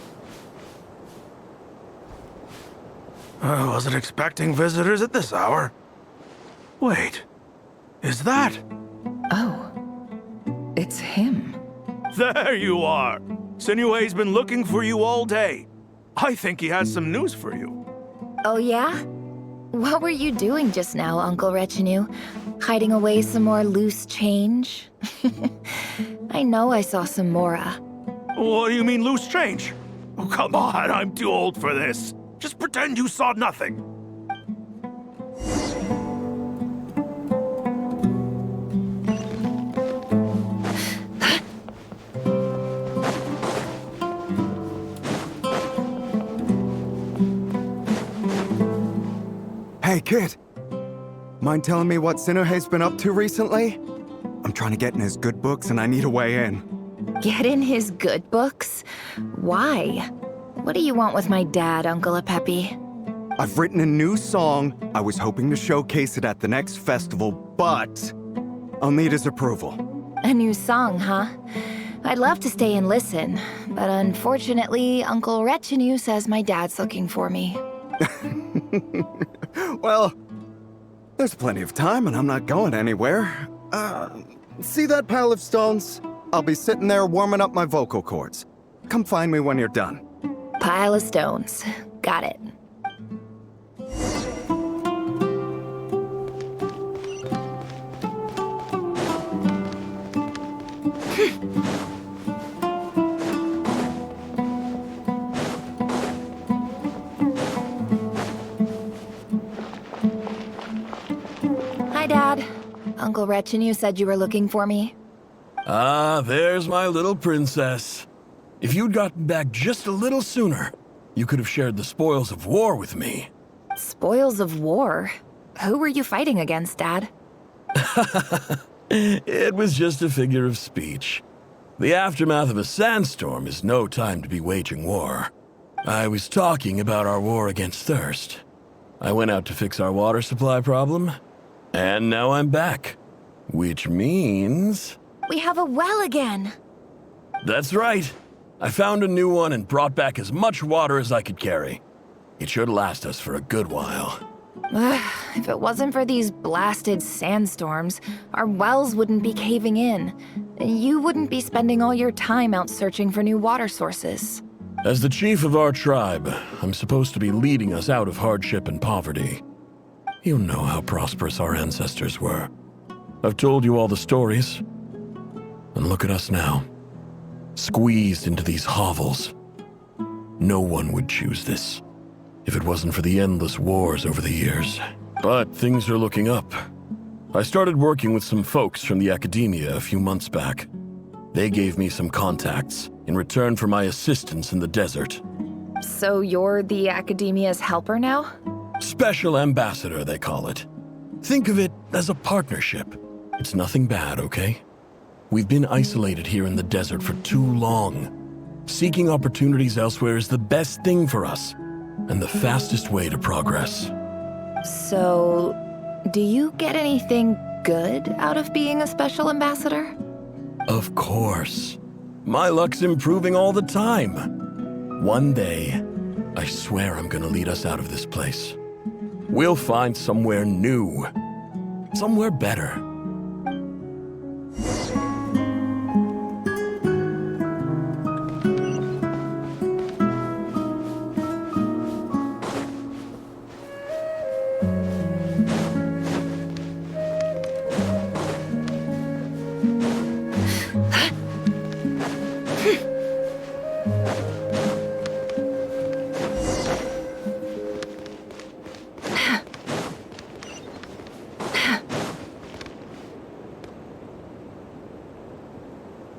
I wasn't expecting visitors at this hour. Wait, is that? Oh, it's him. There you are! Sinue's been looking for you all day. I think he has some news for you. Oh yeah? What were you doing just now, Uncle Retinue? Hiding away some more loose change? I know I saw some Mora. What do you mean loose change? Oh, come on, I'm too old for this. Just pretend you saw nothing. Hey, kid. Mind telling me what Sinuhe's been up to recently? I'm trying to get in his good books and I need a way in. Get in his good books? Why? What do you want with my dad, Uncle Apepi? I've written a new song. I was hoping to showcase it at the next festival, but I'll need his approval. A new song, huh? I'd love to stay and listen, but unfortunately, Uncle Retinue says my dad's looking for me. Well, there's plenty of time and I'm not going anywhere. See that pile of stones? I'll be sitting there warming up my vocal cords. Come find me when you're done. Pile of stones. Got it. Hi, Dad. Uncle Retinue said you were looking for me. Ah, there's my little princess. If you'd gotten back just a little sooner, you could have shared the spoils of war with me. Spoils of war? Who were you fighting against, Dad? It was just a figure of speech. The aftermath of a sandstorm is no time to be waging war. I was talking about our war against thirst. I went out to fix our water supply problem, and now I'm back. Which means... We have a well again! That's right. I found a new one and brought back as much water as I could carry. It should last us for a good while. If it wasn't for these blasted sandstorms, our wells wouldn't be caving in. You wouldn't be spending all your time out searching for new water sources. As the chief of our tribe, I'm supposed to be leading us out of hardship and poverty. You know how prosperous our ancestors were. I've told you all the stories. And look at us now. Squeezed into these hovels. No one would choose this, if it wasn't for the endless wars over the years. But things are looking up. I started working with some folks from the academia a few months back. They gave me some contacts in return for my assistance in the desert. So you're the academia's helper now? Special ambassador, they call it. Think of it as a partnership. It's nothing bad, okay? We've been isolated here in the desert for too long. Seeking opportunities elsewhere is the best thing for us, and the fastest way to progress. So, do you get anything good out of being a special ambassador? Of course. My luck's improving all the time. One day, I swear I'm gonna lead us out of this place. We'll find somewhere new. Somewhere better.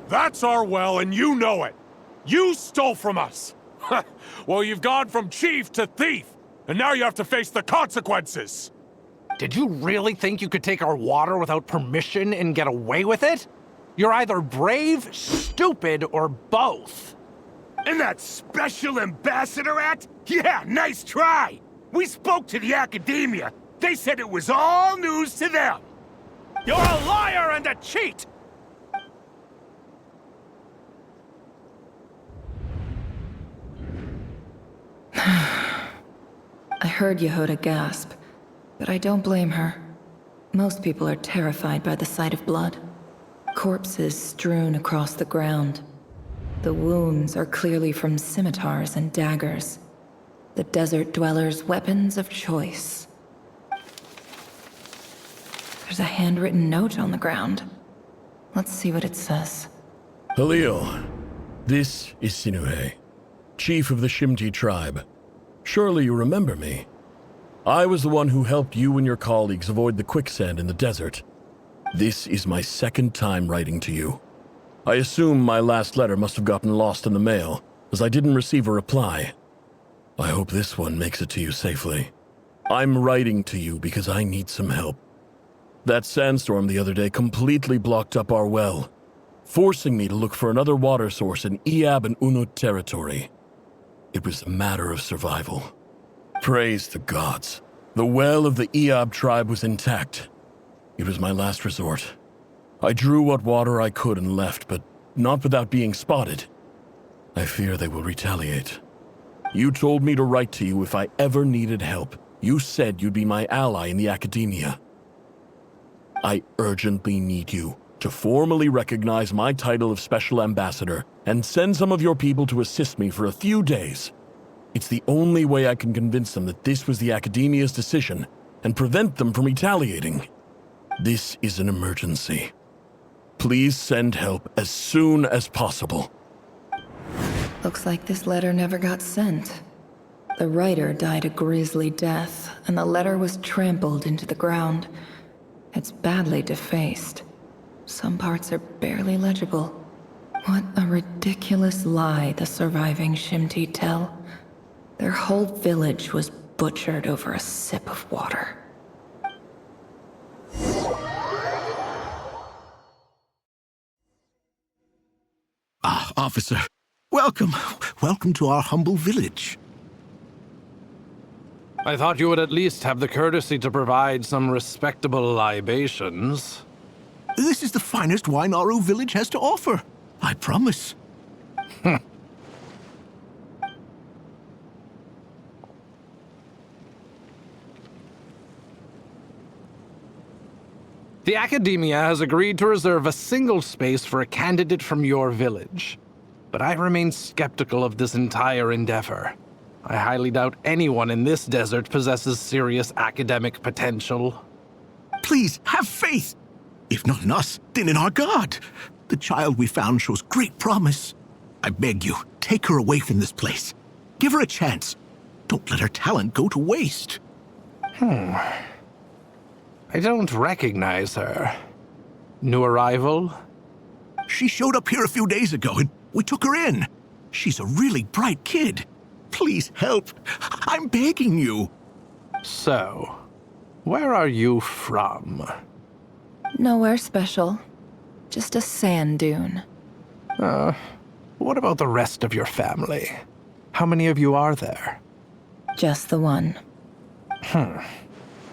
That's our well, and you know it. You stole from us. Well, you've gone from chief to thief, and now you have to face the consequences. Did you really think you could take our water without permission and get away with it? You're either brave, stupid, or both. And that special ambassador act? Yeah, nice try. We spoke to the academia. They said it was all news to them. You're a liar and a cheat! I heard Yehoda gasp, but I don't blame her. Most people are terrified by the sight of blood. Corpses strewn across the ground. The wounds are clearly from scimitars and daggers. The desert dwellers' weapons of choice. There's a handwritten note on the ground. Let's see what it says. Halil, this is Sinuhe, chief of the Shimti tribe. Surely you remember me. I was the one who helped you and your colleagues avoid the quicksand in the desert. This is my second time writing to you. I assume my last letter must have gotten lost in the mail, as I didn't receive a reply. I hope this one makes it to you safely. I'm writing to you because I need some help. That sandstorm the other day completely blocked up our well, forcing me to look for another water source in Iab and Unut territory. It was a matter of survival. Praise the gods. The well of the Iab tribe was intact. It was my last resort. I drew what water I could and left, but not without being spotted. I fear they will retaliate. You told me to write to you if I ever needed help. You said you'd be my ally in the academia. I urgently need you to formally recognize my title of Special Ambassador and send some of your people to assist me for a few days. It's the only way I can convince them that this was the academia's decision and prevent them from retaliating. This is an emergency. Please send help as soon as possible. Looks like this letter never got sent. The writer died a grisly death, and the letter was trampled into the ground. It's badly defaced. Some parts are barely legible. What a ridiculous lie the surviving Shimti tell. Their whole village was butchered over a sip of water. Ah, officer. Welcome. Welcome to our humble village. I thought you would at least have the courtesy to provide some respectable libations. This is the finest wine Aru village has to offer. I promise. The Academia has agreed to reserve a single space for a candidate from your village. But I remain skeptical of this entire endeavor. I highly doubt anyone in this desert possesses serious academic potential. Please, have faith. If not in us, then in our god. The child we found shows great promise. I beg you, take her away from this place. Give her a chance. Don't let her talent go to waste. I don't recognize her. New arrival? She showed up here a few days ago and we took her in. She's a really bright kid. Please help. I'm begging you. So, where are you from? Nowhere special. Just a sand dune. What about the rest of your family? How many of you are there? Just the one.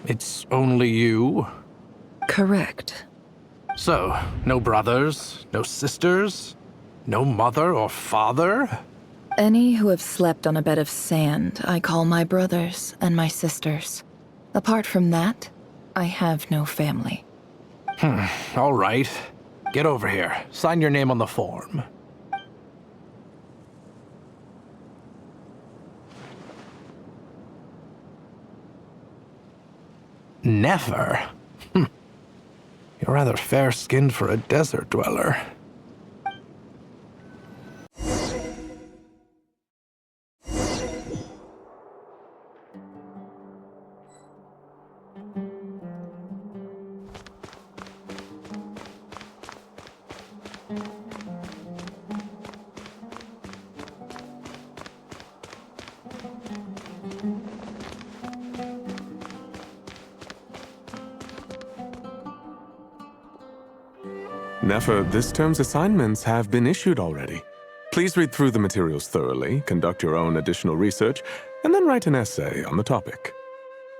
It's only you? Correct. So, no brothers, no sisters, no mother or father? Any who have slept on a bed of sand, I call my brothers and my sisters. Apart from that, I have no family. All right. Get over here. Sign your name on the form. Never? You're rather fair-skinned for a desert dweller. Nefer, this term's assignments have been issued already. Please read through the materials thoroughly, conduct your own additional research, and then write an essay on the topic.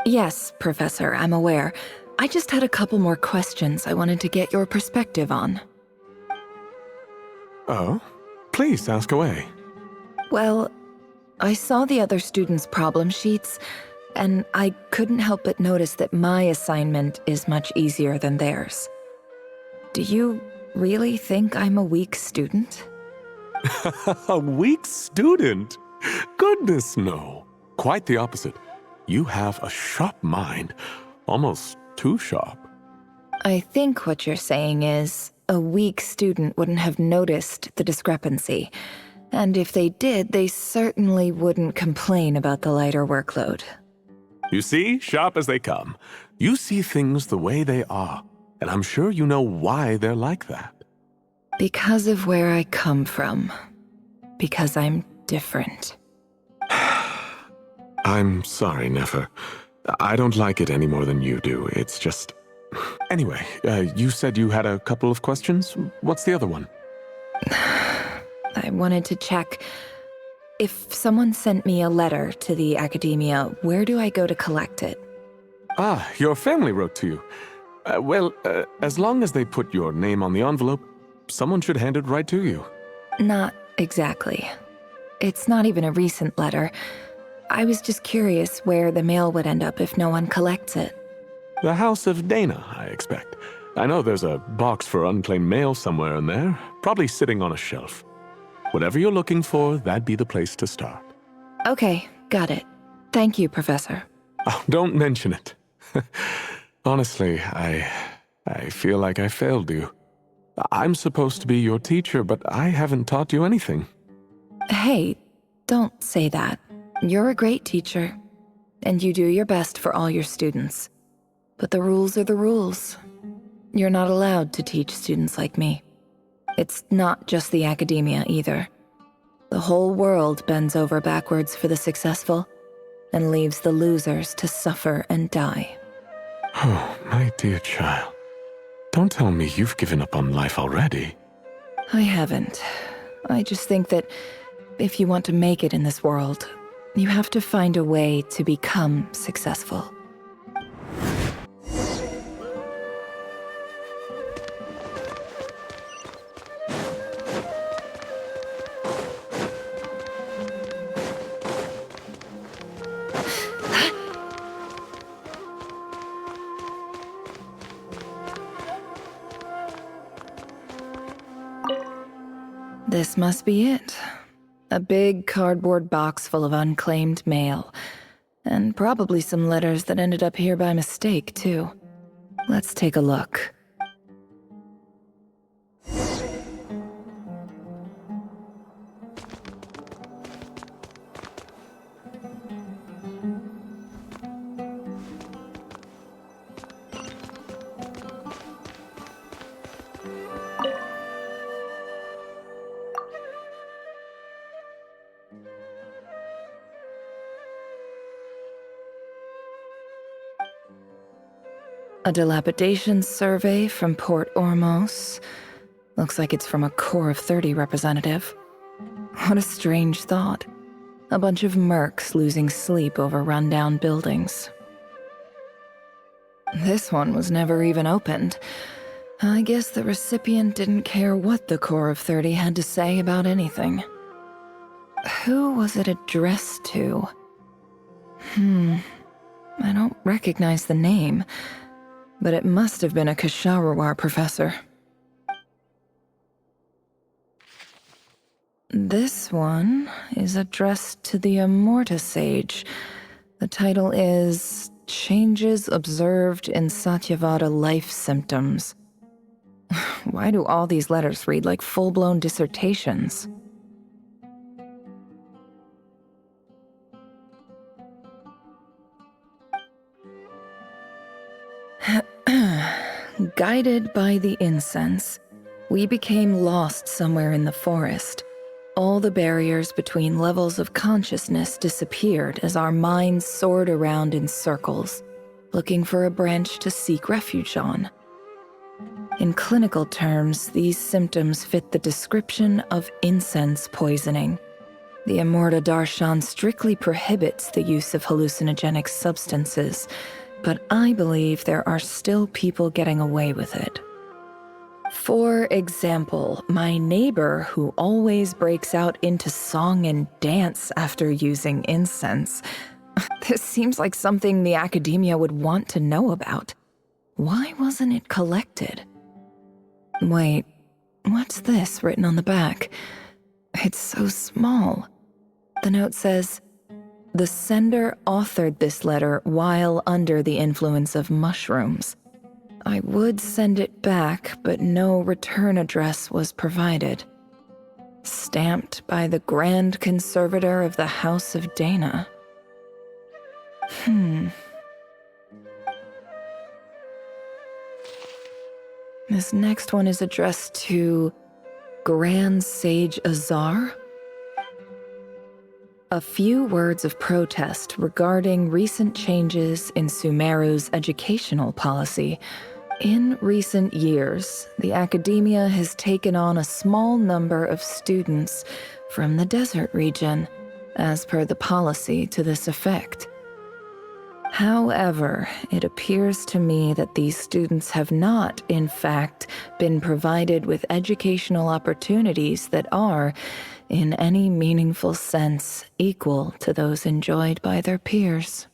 Yes, Professor, I'm aware. I just had a couple more questions I wanted to get your perspective on. Oh? Please ask away. Well, I saw the other students' problem sheets, and I couldn't help but notice that my assignment is much easier than theirs. Do you really think I'm a weak student? A weak student? Goodness, no. Quite the opposite. You have a sharp mind. Almost too sharp. I think what you're saying is, a weak student wouldn't have noticed the discrepancy. And if they did, they certainly wouldn't complain about the lighter workload. You see, sharp as they come. You see things the way they are. And I'm sure you know why they're like that. Because of where I come from. Because I'm different. I'm sorry, Nefer. I don't like it any more than you do. It's just... Anyway, you said you had a couple of questions? What's the other one? I wanted to check. If someone sent me a letter to the Academia, where do I go to collect it? Ah, your family wrote to you. As long as they put your name on the envelope, someone should hand it right to you. Not exactly. It's not even a recent letter. I was just curious where the mail would end up if no one collects it. The House of Dana, I expect. I know there's a box for unclaimed mail somewhere in there, probably sitting on a shelf. Whatever you're looking for, that'd be the place to start. Okay, got it. Thank you, Professor. Oh, don't mention it. Honestly, I feel like I failed you. I'm supposed to be your teacher, but I haven't taught you anything. Hey, don't say that. You're a great teacher, and you do your best for all your students. But the rules are the rules. You're not allowed to teach students like me. It's not just the Academia either. The whole world bends over backwards for the successful, and leaves the losers to suffer and die. Oh, my dear child. Don't tell me you've given up on life already. I haven't. I just think that if you want to make it in this world, you have to find a way to become successful. This must be it. A big cardboard box full of unclaimed mail. And probably some letters that ended up here by mistake, too. Let's take a look. A dilapidation survey from Port Ormos. Looks like it's from a Core of 30 representative. What a strange thought. A bunch of mercs losing sleep over rundown buildings. This one was never even opened. I guess the recipient didn't care what the Core of 30 had to say about anything. Who was it addressed to? I don't recognize the name. But it must have been a Ksharawar professor. This one is addressed to the Amorta Sage. The title is Changes Observed in Satyavada Life Symptoms. Why do all these letters read like full-blown dissertations? Guided by the incense, we became lost somewhere in the forest. All the barriers between levels of consciousness disappeared as our minds soared around in circles, looking for a branch to seek refuge on. In clinical terms, these symptoms fit the description of incense poisoning. The Amorta Darshan strictly prohibits the use of hallucinogenic substances, but I believe there are still people getting away with it. For example, my neighbor who always breaks out into song and dance after using incense. This seems like something the Academia would want to know about. Why wasn't it collected? Wait, what's this written on the back? It's so small. The note says, "The sender authored this letter while under the influence of mushrooms. I would send it back, but no return address was provided. Stamped by the Grand Conservator of the House of Dana." This next one is addressed to Grand Sage Azar? A few words of protest regarding recent changes in Sumeru's educational policy. In recent years, the academia has taken on a small number of students from the desert region, as per the policy to this effect. However, it appears to me that these students have not, in fact, been provided with educational opportunities that are, in any meaningful sense, equal to those enjoyed by their peers,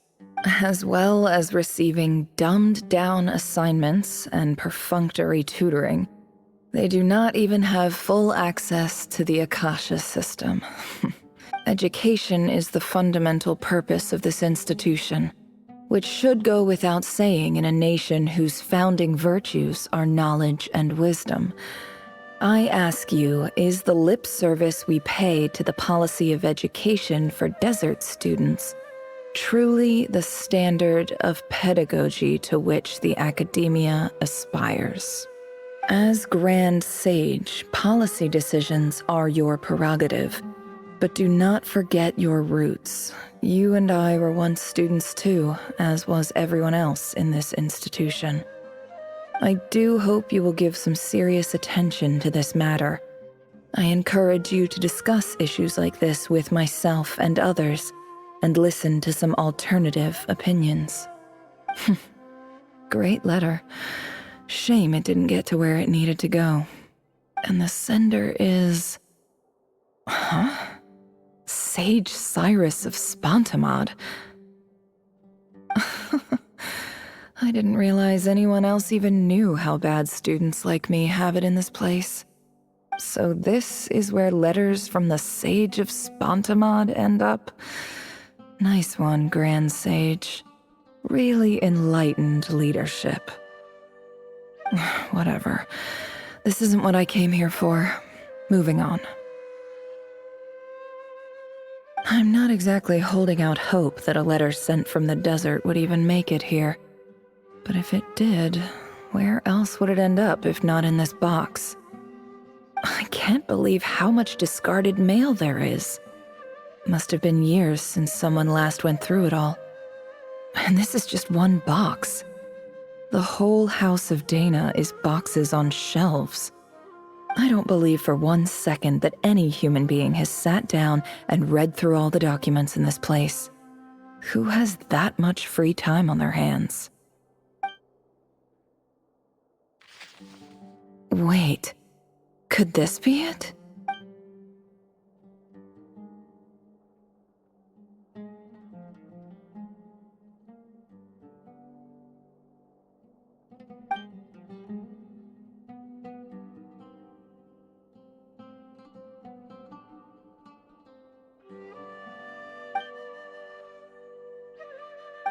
as well as receiving dumbed-down assignments and perfunctory tutoring. They do not even have full access to the Akasha system. Education is the fundamental purpose of this institution, which should go without saying in a nation whose founding virtues are knowledge and wisdom. I ask you, is the lip service we pay to the policy of education for desert students truly the standard of pedagogy to which the academia aspires? As Grand Sage, policy decisions are your prerogative, but do not forget your roots. You and I were once students too, as was everyone else in this institution. I do hope you will give some serious attention to this matter. I encourage you to discuss issues like this with myself and others, and listen to some alternative opinions. Great letter. Shame it didn't get to where it needed to go. And the sender is... Huh? Sage Cyrus of Spontamod. I didn't realize anyone else even knew how bad students like me have it in this place. So this is where letters from the Sage of Spontamod end up? Nice one, Grand Sage. Really enlightened leadership. Whatever. This isn't what I came here for. Moving on. I'm not exactly holding out hope that a letter sent from the desert would even make it here. But if it did, where else would it end up if not in this box? I can't believe how much discarded mail there is. Must have been years since someone last went through it all. And this is just one box. The whole House of Dana is boxes on shelves. I don't believe for 1 second that any human being has sat down and read through all the documents in this place. Who has that much free time on their hands? Wait, could this be it?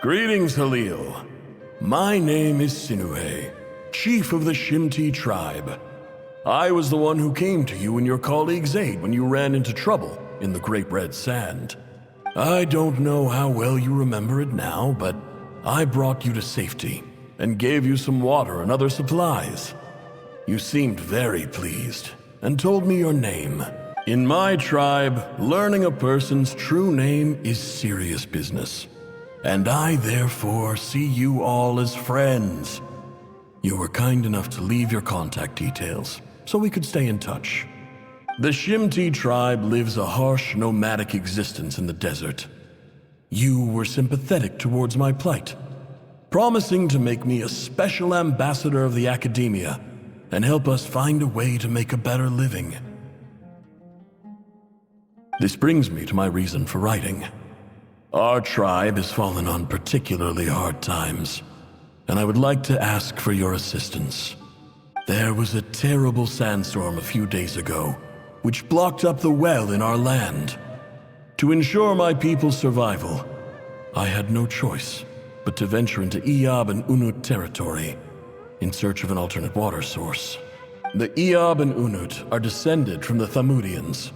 Greetings, Halil. My name is Sinuhe, chief of the Shimti tribe. I was the one who came to you and your colleague's aid when you ran into trouble in the Great Red Sand. I don't know how well you remember it now, but I brought you to safety and gave you some water and other supplies. You seemed very pleased and told me your name. In my tribe, learning a person's true name is serious business. And I therefore see you all as friends. You were kind enough to leave your contact details, so we could stay in touch. The Shimti tribe lives a harsh, nomadic existence in the desert. You were sympathetic towards my plight, promising to make me a special ambassador of the academia and help us find a way to make a better living. This brings me to my reason for writing. Our tribe has fallen on particularly hard times, and I would like to ask for your assistance. There was a terrible sandstorm a few days ago, which blocked up the well in our land. To ensure my people's survival, I had no choice but to venture into Eob and Unut territory in search of an alternate water source. The Eob and Unut are descended from the Thamudians,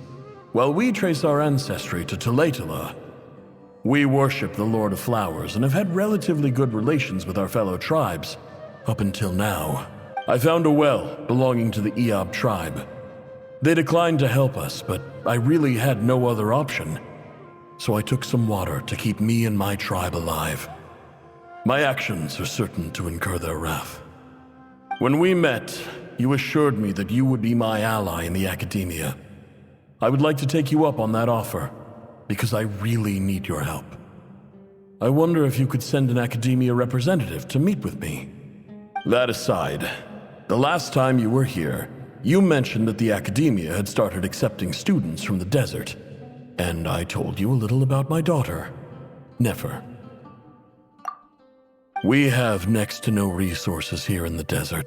while we trace our ancestry to Tulatala. We worship the Lord of Flowers and have had relatively good relations with our fellow tribes up until now. I found a well belonging to the Eob tribe. They declined to help us, but I really had no other option. so I took some water to keep me and my tribe alive. My actions are certain to incur their wrath. When we met, you assured me that you would be my ally in the academia. I would like to take you up on that offer, because I really need your help. I wonder if you could send an academia representative to meet with me. That aside, the last time you were here, you mentioned that the academia had started accepting students from the desert, and I told you a little about my daughter, Nefer. We have next to no resources here in the desert,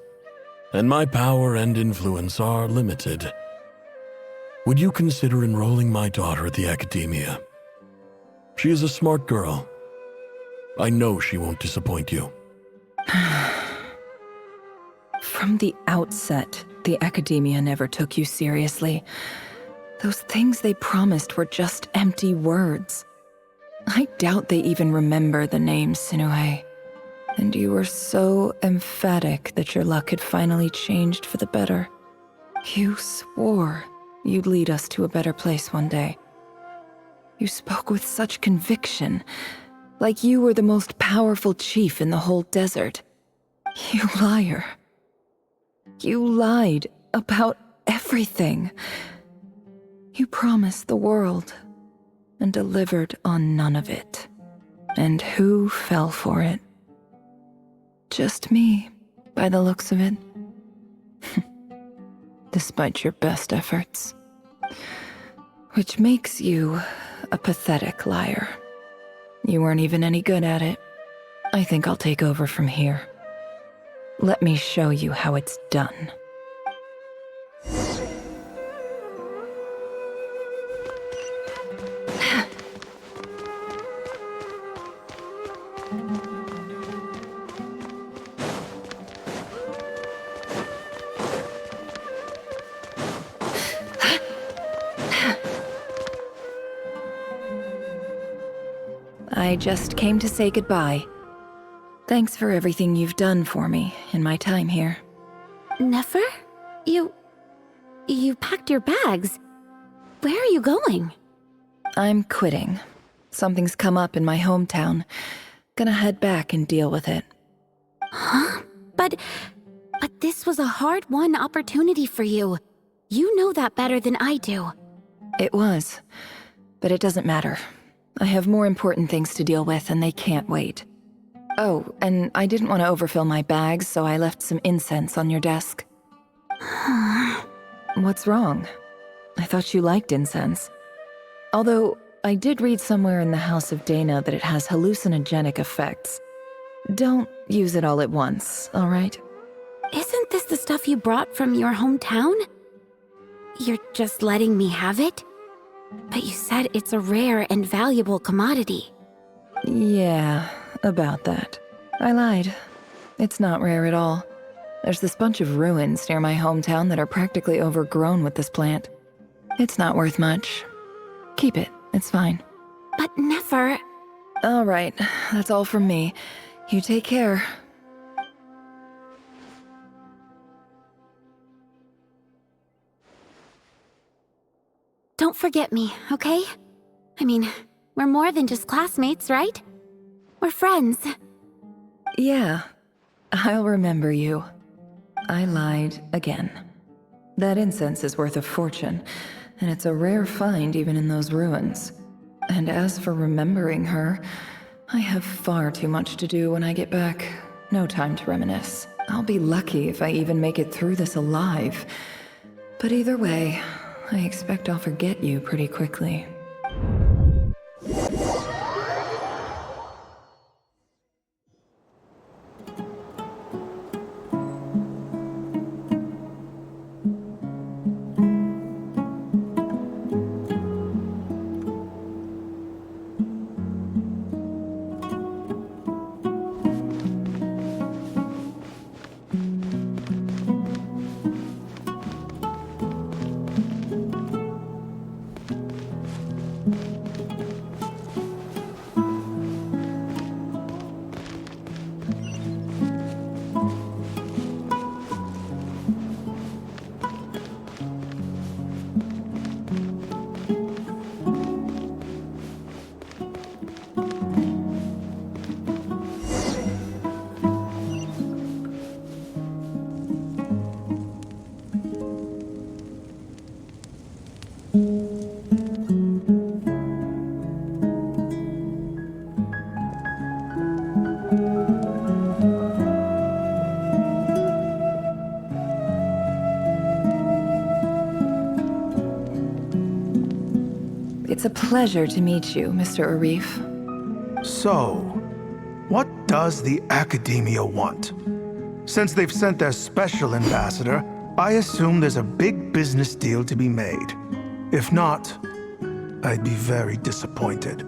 and my power and influence are limited. Would you consider enrolling my daughter at the academia? She is a smart girl. I know she won't disappoint you. From the outset, the academia never took you seriously. Those things they promised were just empty words. I doubt they even remember the name Sinuhe. And you were so emphatic that your luck had finally changed for the better. You swore you'd lead us to a better place one day. You spoke with such conviction, like you were the most powerful chief in the whole desert. You liar. You lied about everything. You promised the world and delivered on none of it. And who fell for it? Just me, by the looks of it. Despite your best efforts. Which makes you a pathetic liar. You weren't even any good at it. I think I'll take over from here. Let me show you how it's done. I just came to say goodbye. Thanks for everything you've done for me in my time here. Nefer? You packed your bags. Where are you going? I'm quitting. Something's come up in my hometown. Gonna head back and deal with it. Huh? But this was a hard-won opportunity for you. You know that better than I do. It was. But it doesn't matter. I have more important things to deal with, and they can't wait. Oh, and I didn't want to overfill my bags, so I left some incense on your desk. What's wrong? I thought you liked incense. Although, I did read somewhere in the House of Dana that it has hallucinogenic effects. Don't use it all at once, all right? Isn't this the stuff you brought from your hometown? You're just letting me have it? But you said it's a rare and valuable commodity. Yeah, about that. I lied. It's not rare at all. There's this bunch of ruins near my hometown that are practically overgrown with this plant. It's not worth much. Keep it, it's fine. But Nefer... All right, that's all from me. You take care. Don't forget me, okay? I mean, we're more than just classmates, right? We're friends. Yeah, I'll remember you. I lied again. That incense is worth a fortune, and it's a rare find even in those ruins. And as for remembering her, I have far too much to do when I get back. No time to reminisce. I'll be lucky if I even make it through this alive. But either way, I expect I'll forget you pretty quickly. pleasure to meet you, Mr. Arif. So, what does the Academia want? Since they've sent their special ambassador, I assume there's a big business deal to be made. If not, I'd be very disappointed.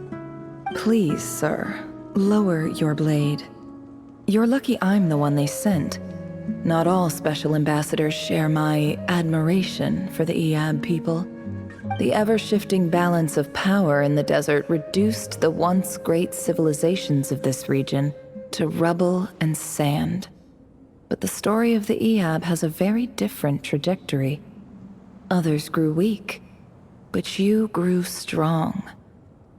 Please, sir, lower your blade. You're lucky I'm the one they sent. Not all special ambassadors share my admiration for the Eab people. The ever-shifting balance of power in the desert reduced the once great civilizations of this region to rubble and sand. But the story of the Eab has a very different trajectory. Others grew weak, but you grew strong,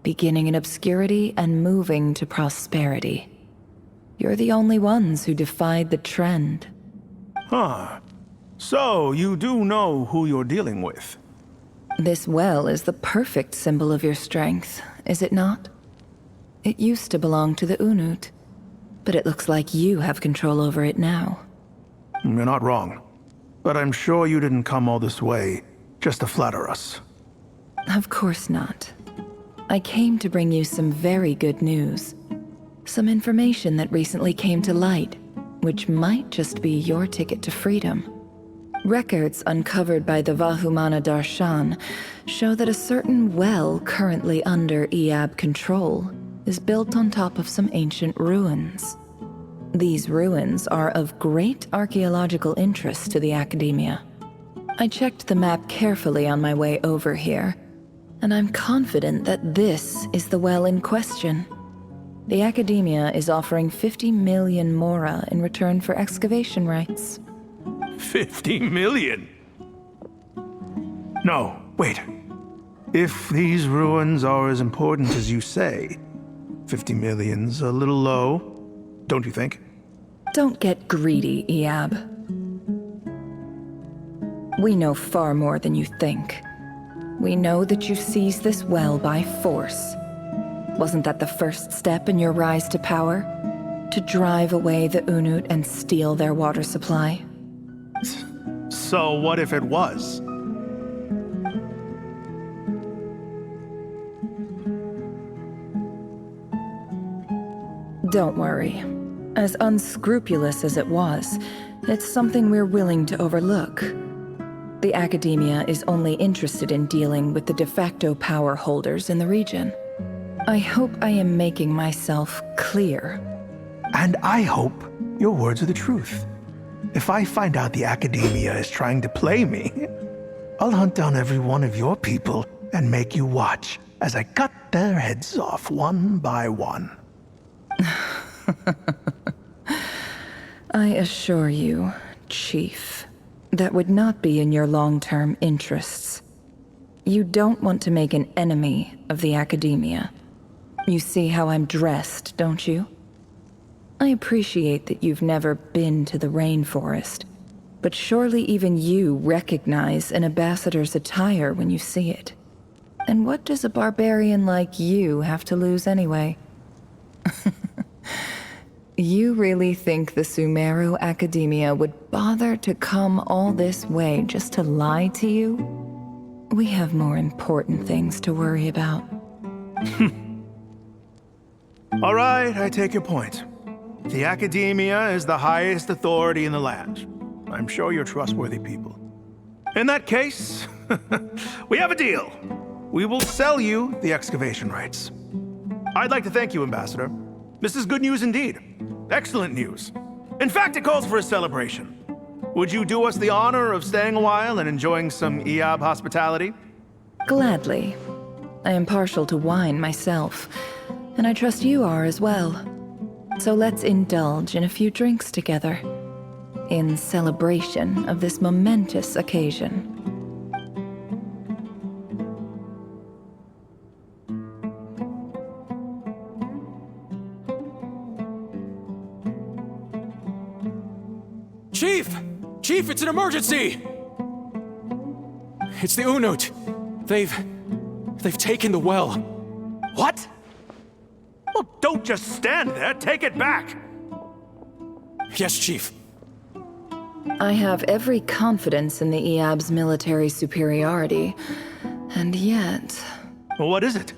beginning in obscurity and moving to prosperity. You're the only ones who defied the trend. Huh. So, you do know who you're dealing with? This well is the perfect symbol of your strength, is it not? It used to belong to the Unut, but it looks like you have control over it now. You're not wrong. But I'm sure you didn't come all this way just to flatter us. Of course not. I came to bring you some very good news. Some information that recently came to light, which might just be your ticket to freedom. Records uncovered by the Vahumana Darshan show that a certain well currently under Eab control is built on top of some ancient ruins. These ruins are of great archaeological interest to the Academia. I checked the map carefully on my way over here, and I'm confident that this is the well in question. The Academia is offering 50 million mora in return for excavation rights. 50 million? No, wait. If these ruins are as important as you say, 50 million's a little low, don't you think? Don't get greedy, Eab. We know far more than you think. We know that you seized this well by force. Wasn't that the first step in your rise to power? To drive away the Unut and steal their water supply? So what if it was? Don't worry. As unscrupulous as it was, it's something we're willing to overlook. The Academia is only interested in dealing with the de facto power holders in the region. I hope I am making myself clear. And I hope your words are the truth. If I find out the Academia is trying to play me, I'll hunt down every one of your people and make you watch as I cut their heads off one by one. I assure you, Chief, that would not be in your long-term interests. You don't want to make an enemy of the Academia. You see how I'm dressed, don't you? I appreciate that you've never been to the rainforest, but surely even you recognize an ambassador's attire when you see it. And what does a barbarian like you have to lose anyway? You really think the Sumeru Academia would bother to come all this way just to lie to you? We have more important things to worry about. All right, I take your point. The Academia is the highest authority in the land. I'm sure you're trustworthy people. In that case, we have a deal. We will sell you the excavation rights. I'd like to thank you, Ambassador. This is good news indeed. Excellent news. In fact, it calls for a celebration. Would you do us the honor of staying a while and enjoying some Eab hospitality? Gladly. I am partial to wine myself, and I trust you are as well. So let's indulge in a few drinks together, in celebration of this momentous occasion. Chief! Chief, it's an emergency! It's the Unut. They've taken the well. What? Well, don't just stand there. Take it back. Yes, Chief. I have every confidence in the Eab's military superiority, and yet... Well, what is it?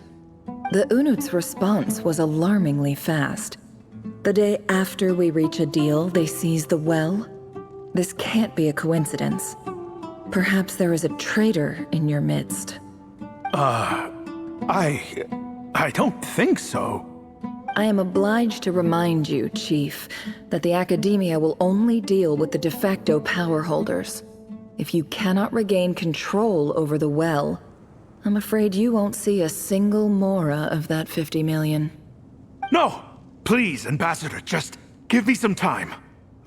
The Unut's response was alarmingly fast. The day after we reach a deal, they seize the well. This can't be a coincidence. Perhaps there is a traitor in your midst. I don't think so. I am obliged to remind you, Chief, that the Academia will only deal with the de facto power holders. If you cannot regain control over the well, I'm afraid you won't see a single mora of that 50 million. No! Please, Ambassador, just give me some time.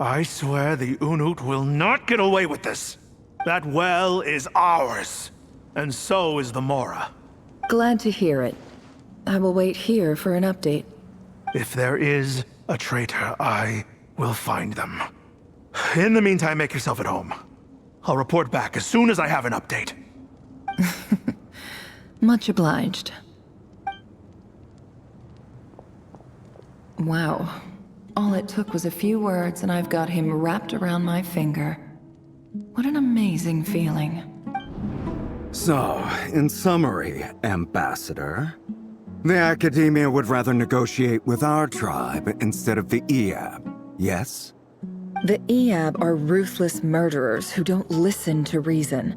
I swear the Unut will not get away with this. That well is ours, and so is the mora. Glad to hear it. I will wait here for an update. If there is a traitor, I will find them. In the meantime, make yourself at home. I'll report back as soon as I have an update. Much obliged. Wow. All it took was a few words and I've got him wrapped around my finger. What an amazing feeling. So, in summary, Ambassador, the Academia would rather negotiate with our tribe instead of the Eab, yes? The Eab are ruthless murderers who don't listen to reason.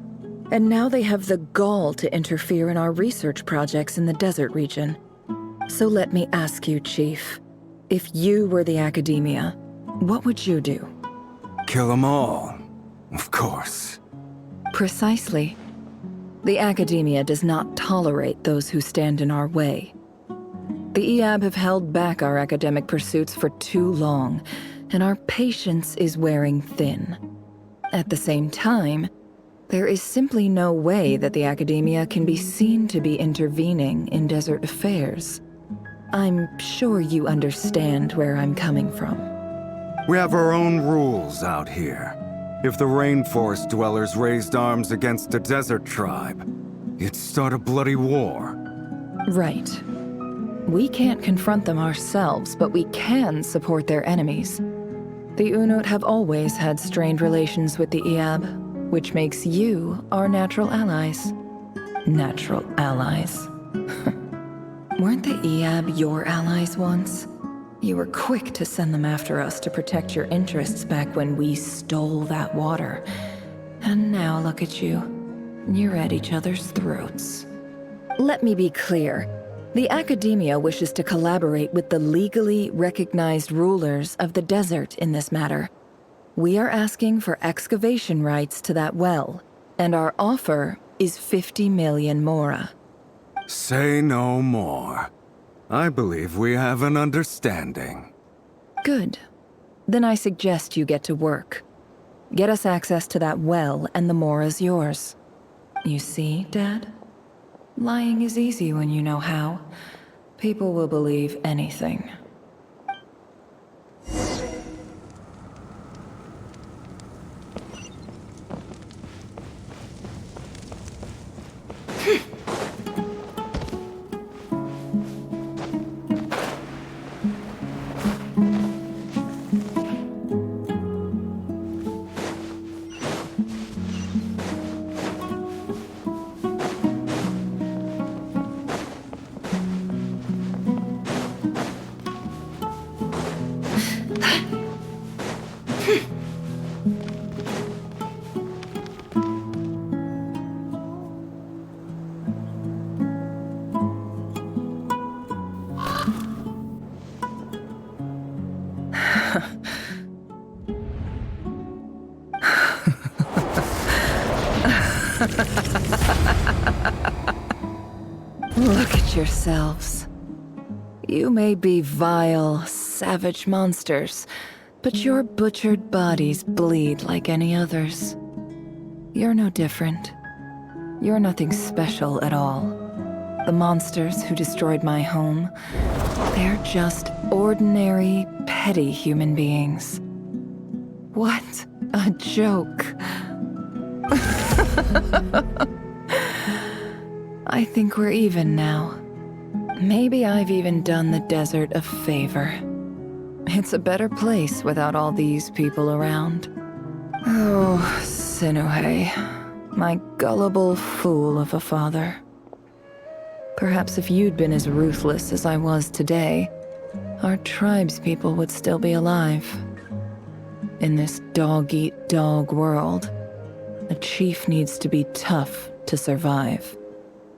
And now they have the gall to interfere in our research projects in the desert region. So let me ask you, Chief. If you were the Academia, what would you do? Kill them all, of course. Precisely. The Academia does not tolerate those who stand in our way. The Eab have held back our academic pursuits for too long, and our patience is wearing thin. At the same time, there is simply no way that the Academia can be seen to be intervening in desert affairs. I'm sure you understand where I'm coming from. We have our own rules out here. If the rainforest dwellers raised arms against a desert tribe, it'd start a bloody war. Right. We can't confront them ourselves, but we can support their enemies. The Unut have always had strained relations with the Eab, which makes you our natural allies. Natural allies. Weren't the Eab your allies once? You were quick to send them after us to protect your interests back when we stole that water. And now look at you. You're at each other's throats. Let me be clear. The Academia wishes to collaborate with the legally recognized rulers of the desert in this matter. We are asking for excavation rights to that well, and our offer is 50 million mora. Say no more. I believe we have an understanding. Good. Then I suggest you get to work. Get us access to that well, and the mora's yours. You see, Dad? Lying is easy when you know how. People will believe anything. Look at yourselves. You may be vile, savage monsters, but your butchered bodies bleed like any others. You're no different. You're nothing special at all. The monsters who destroyed my home, they're just ordinary, petty human beings. What a joke. I think we're even now. Maybe I've even done the desert a favor. It's a better place without all these people around. Oh, Sinuhe, my gullible fool of a father. Perhaps if you'd been as ruthless as I was today, our tribespeople would still be alive. In this dog-eat-dog world, a chief needs to be tough to survive.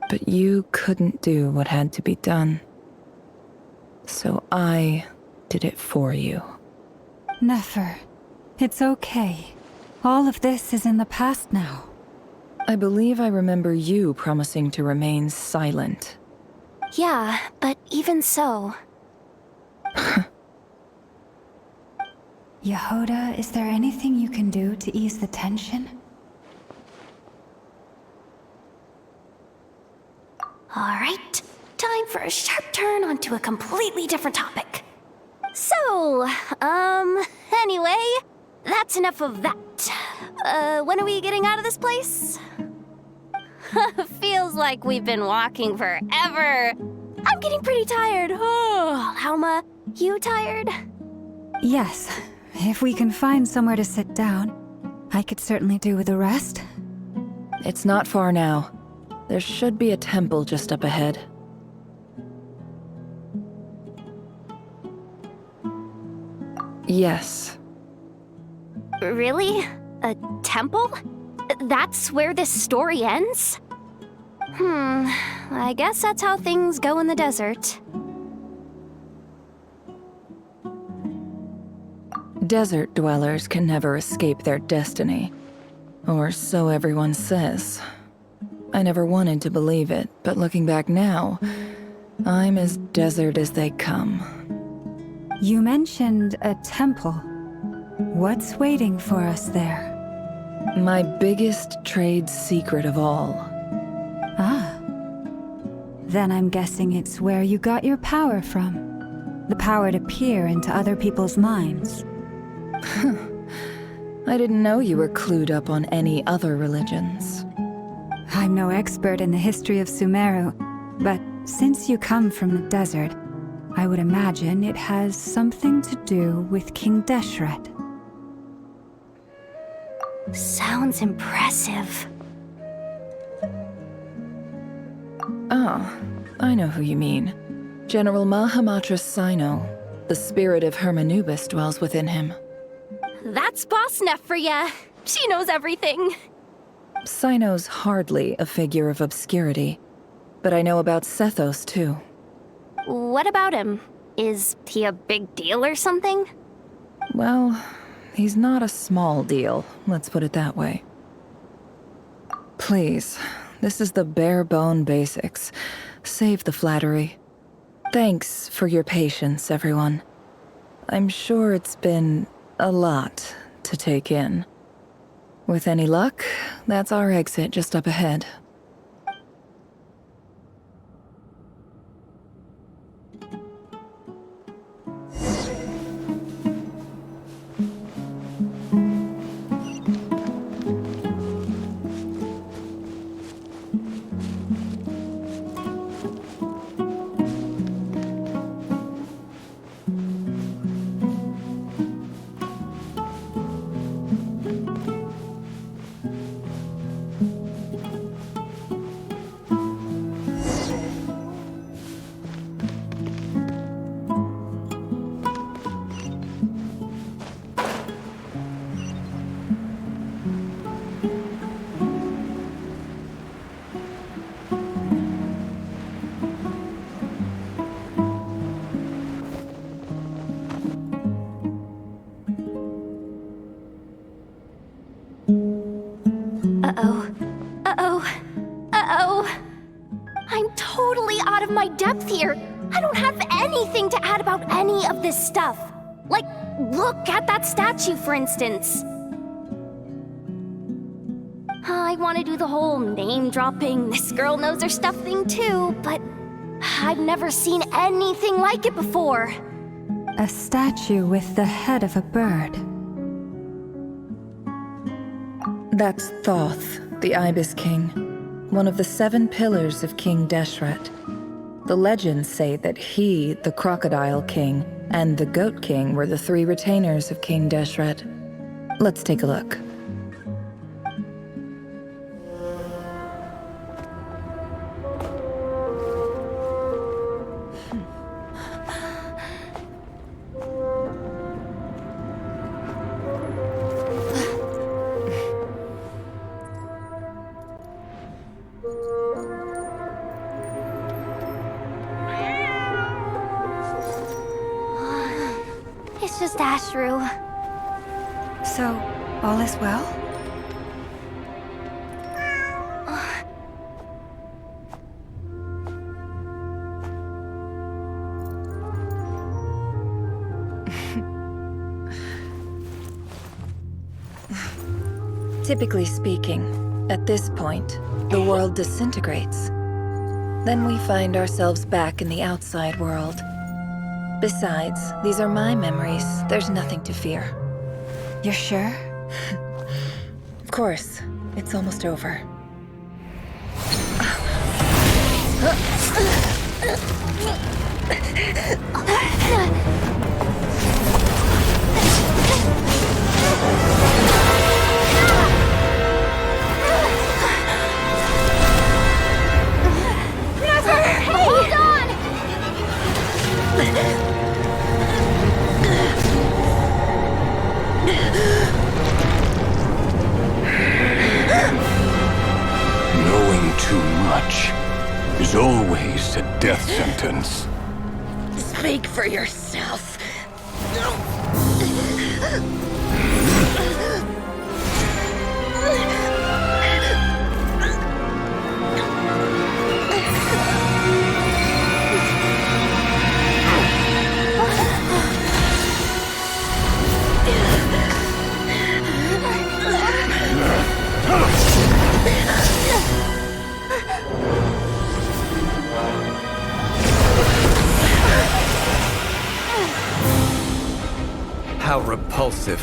But you couldn't do what had to be done. So I did it for you. Nefer, it's okay. All of this is in the past now. I believe I remember you promising to remain silent. Yeah, but even so... Yehoda, is there anything you can do to ease the tension? Alright, time for a sharp turn onto a completely different topic. So, anyway, that's enough of that. When are we getting out of this place? Feels like we've been walking forever. I'm getting pretty tired. Oh, Alma, you tired? Yes. If we can find somewhere to sit down, I could certainly do with a rest. It's not far now. There should be a temple just up ahead. Yes. Really? A temple? That's where this story ends? I guess that's how things go in the desert. Desert dwellers can never escape their destiny. Or so everyone says. I never wanted to believe it, but looking back now, I'm as desert as they come. You mentioned a temple. What's waiting for us there? My biggest trade secret of all. Ah. Then I'm guessing it's where you got your power from. The power to peer into other people's minds. I didn't know you were clued up on any other religions. I'm no expert in the history of Sumeru, but since you come from the desert, I would imagine it has something to do with King Deshret. Sounds impressive. Oh, I know who you mean. General Mahamatra Sino. The spirit of Hermanubis dwells within him. That's Boss Neff for ya. She knows everything. Sino's hardly a figure of obscurity, but I know about Sethos too. What about him? Is he a big deal or something? Well, he's not a small deal, let's put it that way. Please, this is the bare-bone basics. Save the flattery. Thanks for your patience, everyone. I'm sure it's been a lot to take in. With any luck, that's our exit just up ahead. I'm totally out of my depth here. I don't have anything to add about any of this stuff. Like, look at that statue, for instance. I want to do the whole name-dropping, this girl knows her stuff thing too, but I've never seen anything like it before. A statue with the head of a bird. That's Thoth, the Ibis King, one of the 7 pillars of King Deshret. The legends say that he, the Crocodile King, and the Goat King were the 3 retainers of King Deshret. Let's take a look. It's just Ashru. So, all is well? Typically speaking, at this point, the world disintegrates. Then we find ourselves back in the outside world. Besides, these are my memories. There's nothing to fear. You're sure? Of course. It's almost over. Hold on! Knowing too much is always a death sentence. Speak for yourself. How repulsive.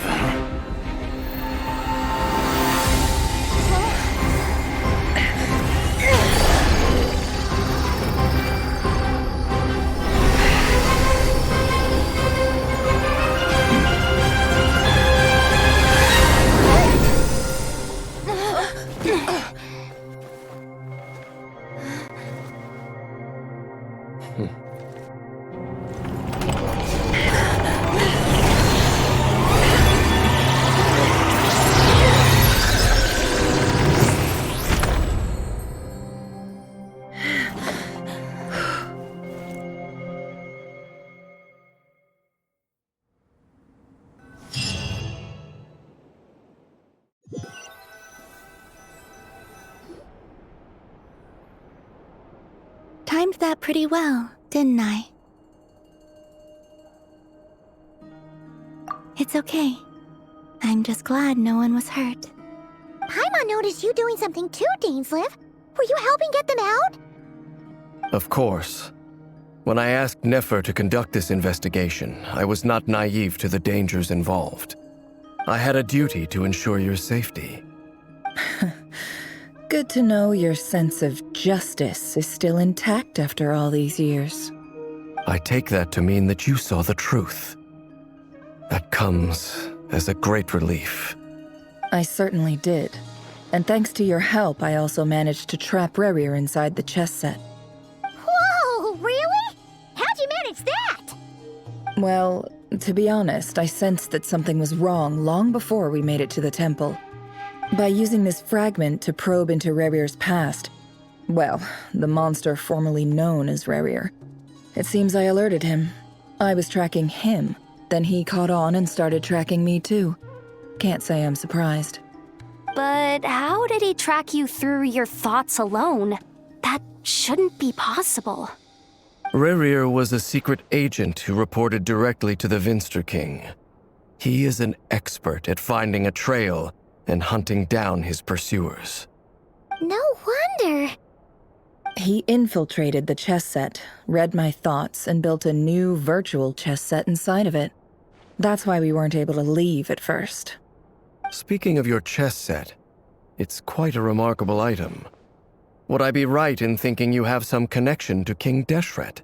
Timed that pretty well, didn't I? It's okay. I'm just glad no one was hurt. Paimon noticed you doing something too, Dainsleif. Were you helping get them out? Of course. When I asked Nefer to conduct this investigation, I was not naive to the dangers involved. I had a duty to ensure your safety. Good to know your sense of justice is still intact after all these years. I take that to mean that you saw the truth. That comes as a great relief. I certainly did. And thanks to your help, I also managed to trap Rerir inside the chess set. Whoa, really? How'd you manage that? Well, to be honest, I sensed that something was wrong long before we made it to the temple. By using this fragment to probe into Rerir's past, well, the monster formerly known as Rerir, it seems I alerted him. I was tracking him, then he caught on and started tracking me too. Can't say I'm surprised. But how did he track you through your thoughts alone? That shouldn't be possible. Rerir was a secret agent who reported directly to the Vinster King. He is an expert at finding a trail and hunting down his pursuers. No wonder. He infiltrated the chess set, read my thoughts, and built a new virtual chess set inside of it. That's why we weren't able to leave at first. Speaking of your chess set, it's quite a remarkable item. Would I be right in thinking you have some connection to King Deshret?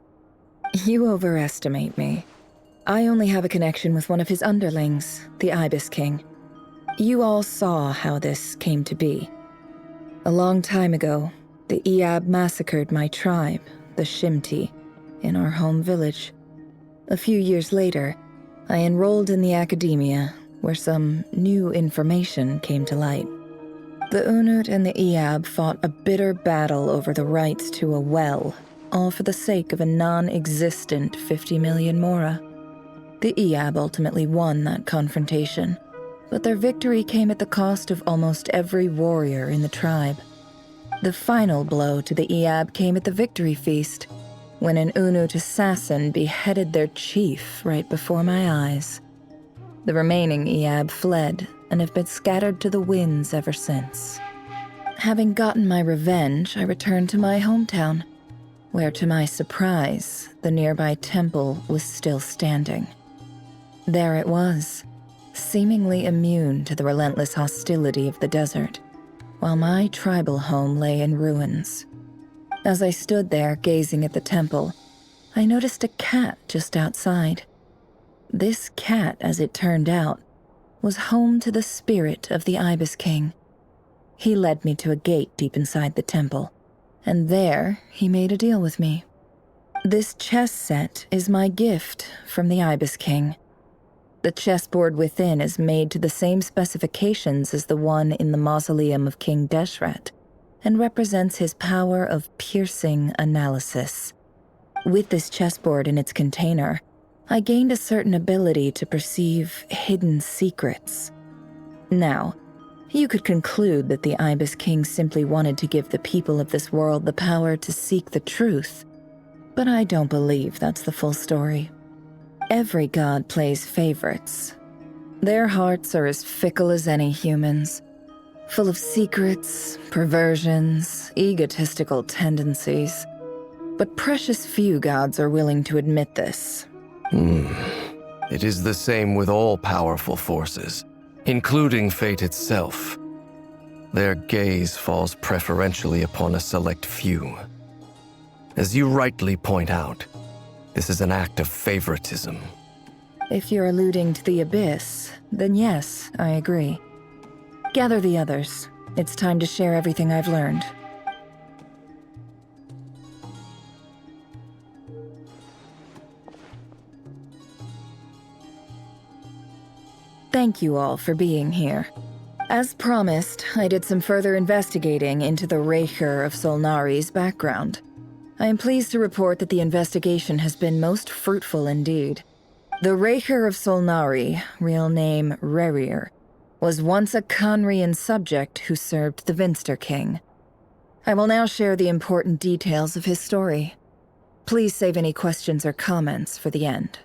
You overestimate me. I only have a connection with one of his underlings, the Ibis King. You all saw how this came to be. A long time ago, the Iab massacred my tribe, the Shimti, in our home village. A few years later, I enrolled in the academia, where some new information came to light. The Unut and the Iab fought a bitter battle over the rights to a well, all for the sake of a non-existent 50 million mora. The Eab ultimately won that confrontation, but their victory came at the cost of almost every warrior in the tribe. The final blow to the Eab came at the victory feast, when an Unut assassin beheaded their chief right before my eyes. The remaining Eab fled and have been scattered to the winds ever since. Having gotten my revenge, I returned to my hometown, where to my surprise, the nearby temple was still standing. There it was, seemingly immune to the relentless hostility of the desert, while my tribal home lay in ruins. As I stood there gazing at the temple, I noticed a cat just outside. This cat, as it turned out, was home to the spirit of the Ibis King. He led me to a gate deep inside the temple, and there he made a deal with me. This chess set is my gift from the Ibis King. The chessboard within is made to the same specifications as the one in the mausoleum of King Deshret, and represents his power of piercing analysis. With this chessboard in its container, I gained a certain ability to perceive hidden secrets. Now, you could conclude that the Ibis King simply wanted to give the people of this world the power to seek the truth, but I don't believe that's the full story. Every god plays favorites. Their hearts are as fickle as any human's, full of secrets, perversions, egotistical tendencies. But precious few gods are willing to admit this. It is the same with all powerful forces, including fate itself. Their gaze falls preferentially upon a select few. As you rightly point out, this is an act of favoritism. If you're alluding to the Abyss, then yes, I agree. Gather the others. It's time to share everything I've learned. Thank you all for being here. As promised, I did some further investigating into the Reicher of Solnari's background. I am pleased to report that the investigation has been most fruitful indeed. The Reicher of Solnari, real name Rerir, was once a Khanrian subject who served the Vinster King. I will now share the important details of his story. Please save any questions or comments for the end.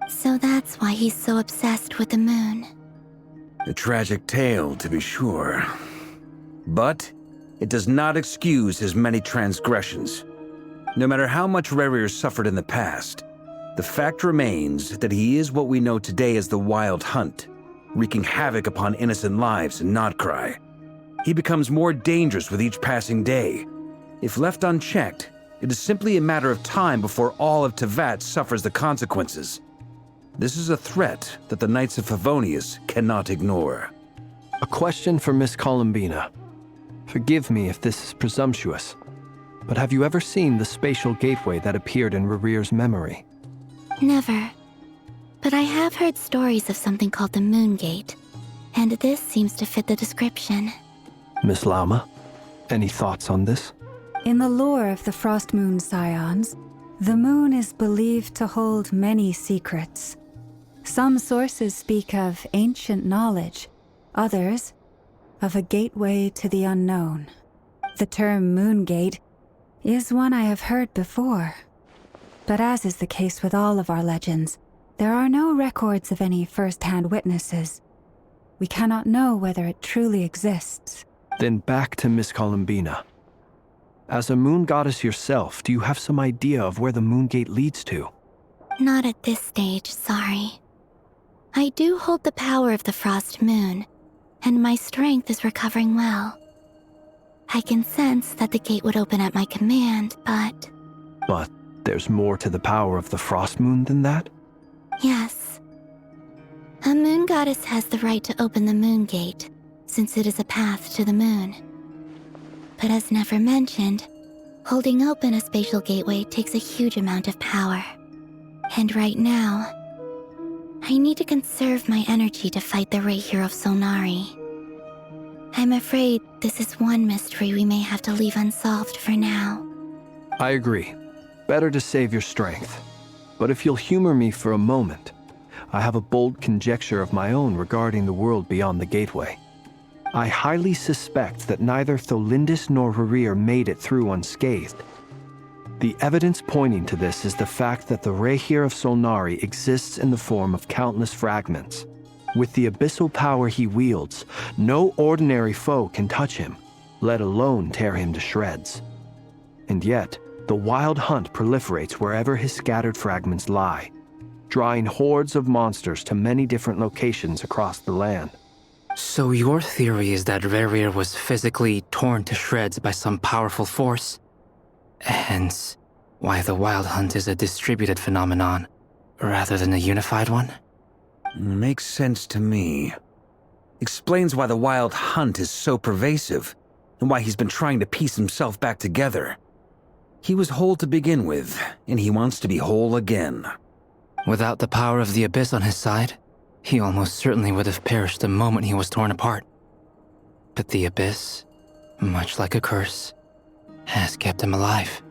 So that's why he's so obsessed with the moon. A tragic tale, to be sure. But it does not excuse his many transgressions. No matter how much Rerir suffered in the past, the fact remains that he is what we know today as the Wild Hunt, wreaking havoc upon innocent lives in Nod-Krai. He becomes more dangerous with each passing day. If left unchecked, it is simply a matter of time before all of Tevat suffers the consequences. This is a threat that the Knights of Favonius cannot ignore. A question for Miss Columbina. Forgive me if this is presumptuous, but have you ever seen the spatial gateway that appeared in Rerir's memory? Never. But I have heard stories of something called the Moon Gate, and this seems to fit the description. Miss Lauma, any thoughts on this? In the lore of the Frost Moon Scions, the moon is believed to hold many secrets. Some sources speak of ancient knowledge, others of a gateway to the unknown. The term Moon Gate is one I have heard before. But as is the case with all of our legends, there are no records of any first-hand witnesses. We cannot know whether it truly exists. Then back to Miss Columbina. As a moon goddess yourself, do you have some idea of where the Moon Gate leads to? Not at this stage, sorry. I do hold the power of the Frost Moon, and my strength is recovering well. I can sense that the gate would open at my command, but... But there's more to the power of the Frost Moon than that? Yes. A moon goddess has the right to open the moon gate, since it is a path to the moon. But as Nefer mentioned, holding open a spatial gateway takes a huge amount of power. And right now, I need to conserve my energy to fight the Rahier of Solnari. I'm afraid this is one mystery we may have to leave unsolved for now. I agree. Better to save your strength. But if you'll humor me for a moment, I have a bold conjecture of my own regarding the world beyond the gateway. I highly suspect that neither Tholindis nor Rarir made it through unscathed. The evidence pointing to this is the fact that the Rahier of Solnari exists in the form of countless fragments. With the abyssal power he wields, no ordinary foe can touch him, let alone tear him to shreds. And yet, the Wild Hunt proliferates wherever his scattered fragments lie, drawing hordes of monsters to many different locations across the land. So your theory is that Rarir was physically torn to shreds by some powerful force? Hence, why the Wild Hunt is a distributed phenomenon, rather than a unified one? Makes sense to me. Explains why the Wild Hunt is so pervasive, and why he's been trying to piece himself back together. He was whole to begin with, and he wants to be whole again. Without the power of the Abyss on his side, he almost certainly would have perished the moment he was torn apart. But the Abyss, much like a curse, has kept him alive.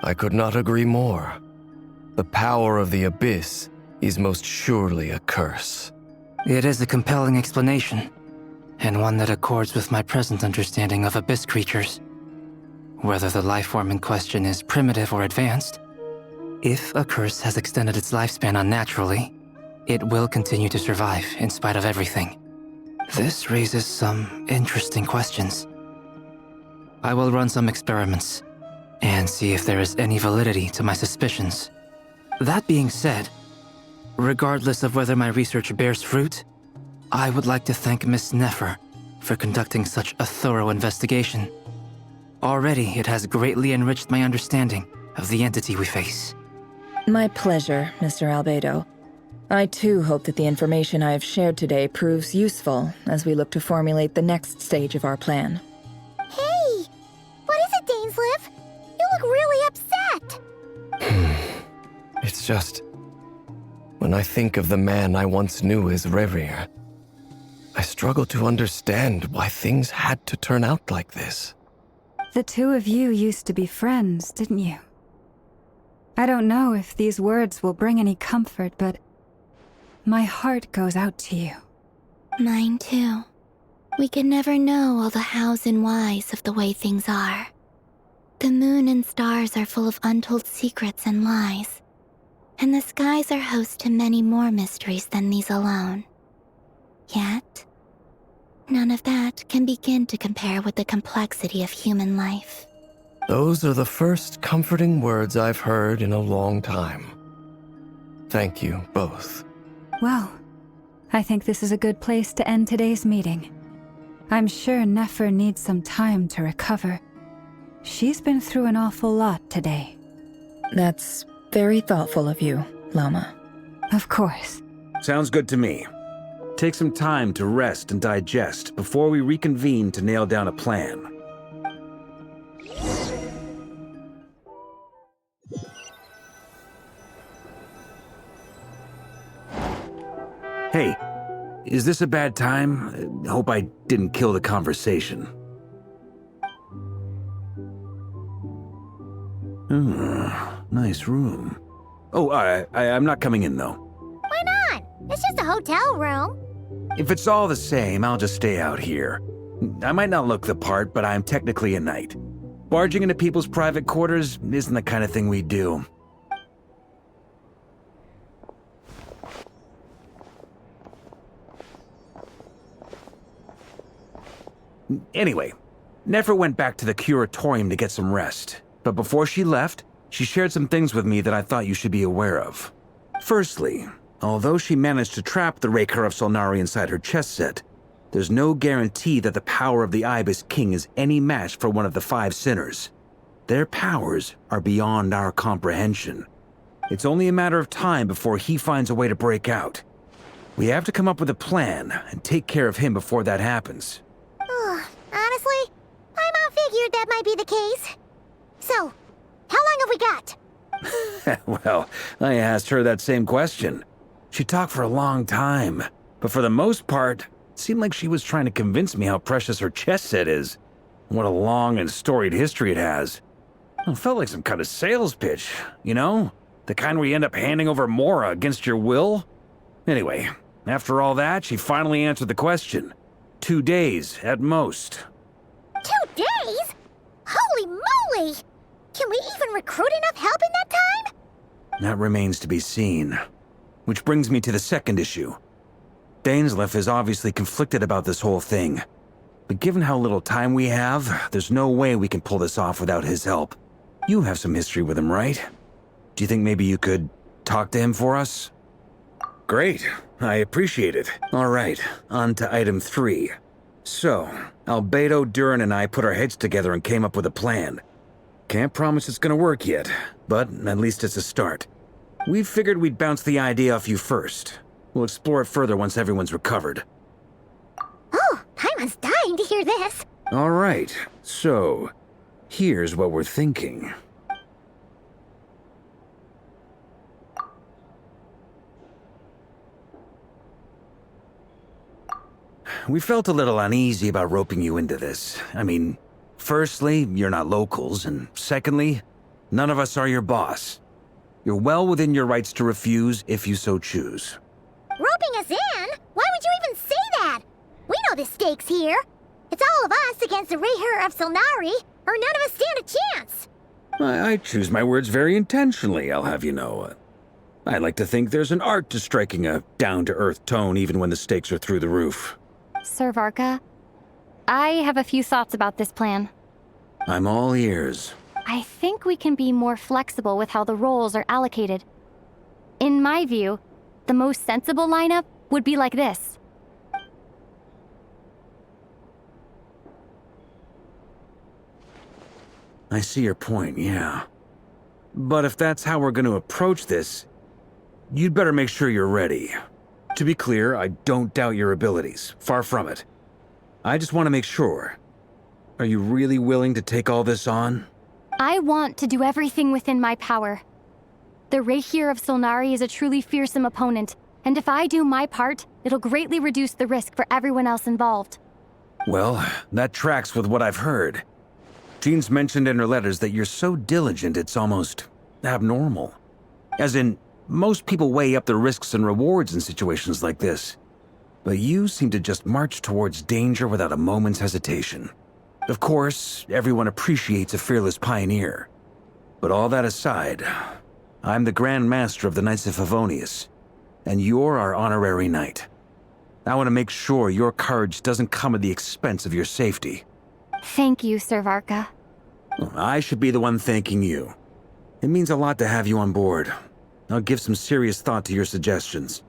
I could not agree more. The power of the Abyss is most surely a curse. It is a compelling explanation, and one that accords with my present understanding of Abyss creatures. Whether the life form in question is primitive or advanced, if a curse has extended its lifespan unnaturally, it will continue to survive in spite of everything. This raises some interesting questions. I will run some experiments and see if there is any validity to my suspicions. That being said, regardless of whether my research bears fruit, I would like to thank Miss Nefer for conducting such a thorough investigation. Already, it has greatly enriched my understanding of the entity we face. My pleasure, Mr. Albedo. I too hope that the information I have shared today proves useful as we look to formulate the next stage of our plan. Hey! What is it, Dainsleif? You look really upset! It's just... when I think of the man I once knew as Rarir, I struggle to understand why things had to turn out like this. The two of you used to be friends, didn't you? I don't know if these words will bring any comfort, but my heart goes out to you. Mine too. We can never know all the hows and whys of the way things are. The moon and stars are full of untold secrets and lies, and the skies are host to many more mysteries than these alone. Yet, none of that can begin to compare with the complexity of human life. Those are the first comforting words I've heard in a long time. Thank you both. Well, I think this is a good place to end today's meeting. I'm sure Nefer needs some time to recover. She's been through an awful lot today. That's very thoughtful of you, Lama. Of course. Sounds good to me. Take some time to rest and digest before we reconvene to nail down a plan. Hey, is this a bad time? Hope I didn't kill the conversation. Nice room. Oh, I'm not coming in, though. Why not? It's just a hotel room. If it's all the same, I'll just stay out here. I might not look the part, but I'm technically a knight. Barging into people's private quarters isn't the kind of thing we do. Anyway, Nefer went back to the curatorium to get some rest. But before she left, she shared some things with me that I thought you should be aware of. Firstly, although she managed to trap the Raker of Solnari inside her chess set, there's no guarantee that the power of the Ibis King is any match for one of the 5 sinners. Their powers are beyond our comprehension. It's only a matter of time before he finds a way to break out. We have to come up with a plan and take care of him before that happens. Honestly, Paimon figured that might be the case. So, how long have we got? Well, I asked her that same question. She talked for a long time, but for the most part, it seemed like she was trying to convince me how precious her chess set is, and what a long and storied history it has. It felt like some kind of sales pitch, you know? The kind where you end up handing over Mora against your will? Anyway, after all that, she finally answered the question. 2 days, at most. 2 days? Holy moly! Can we even recruit enough help in that time? That remains to be seen. Which brings me to the second issue. Dainsleif is obviously conflicted about this whole thing. But given how little time we have, there's no way we can pull this off without his help. You have some history with him, right? Do you think maybe you could talk to him for us? Great. I appreciate it. All right, on to item 3. So, Albedo, Durin, and I put our heads together and came up with a plan. Can't promise it's gonna work yet, but at least it's a start. We figured we'd bounce the idea off you first. We'll explore it further once everyone's recovered. Oh, Paimon's dying to hear this. All right, so here's what we're thinking. We felt a little uneasy about roping you into this. I mean, firstly, you're not locals, and secondly, none of us are your boss. You're well within your rights to refuse if you so choose. Roping us in? Why would you even say that? We know the stakes here. It's all of us against the Rayher of Solnari, or none of us stand a chance. I choose my words very intentionally, I'll have you know. I like to think there's an art to striking a down-to-earth tone even when the stakes are through the roof. Sir Varka, I have a few thoughts about this plan. I'm all ears. I think we can be more flexible with how the roles are allocated. In my view, the most sensible lineup would be like this. I see your point, yeah. But if that's how we're going to approach this, you'd better make sure you're ready. To be clear, I don't doubt your abilities. Far from it. I just want to make sure. Are you really willing to take all this on? I want to do everything within my power. The Rayher of Solnari is a truly fearsome opponent, and if I do my part, it'll greatly reduce the risk for everyone else involved. Well, that tracks with what I've heard. Jean's mentioned in her letters that you're so diligent it's almost abnormal. As in, most people weigh up the risks and rewards in situations like this. But you seem to just march towards danger without a moment's hesitation. Of course, everyone appreciates a fearless pioneer. But all that aside, I'm the Grand Master of the Knights of Favonius, and you're our honorary knight. I want to make sure your courage doesn't come at the expense of your safety. Thank you, Sir Varka. I should be the one thanking you. It means a lot to have you on board. I'll give some serious thought to your suggestions.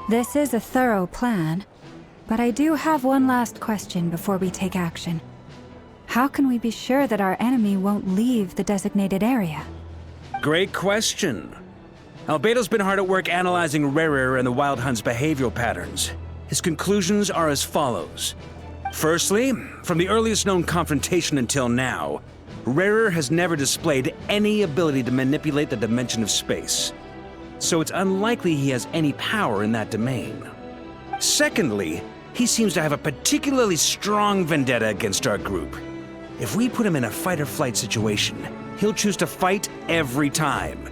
This is a thorough plan, but I do have one last question before we take action. How can we be sure that our enemy won't leave the designated area? Great question. Albedo's been hard at work analyzing Rayher and the Wild Hunt's behavioral patterns. His conclusions are as follows. Firstly, from the earliest known confrontation until now, Rayher has never displayed any ability to manipulate the dimension of space. So it's unlikely he has any power in that domain. Secondly, he seems to have a particularly strong vendetta against our group. If we put him in a fight-or-flight situation, he'll choose to fight every time.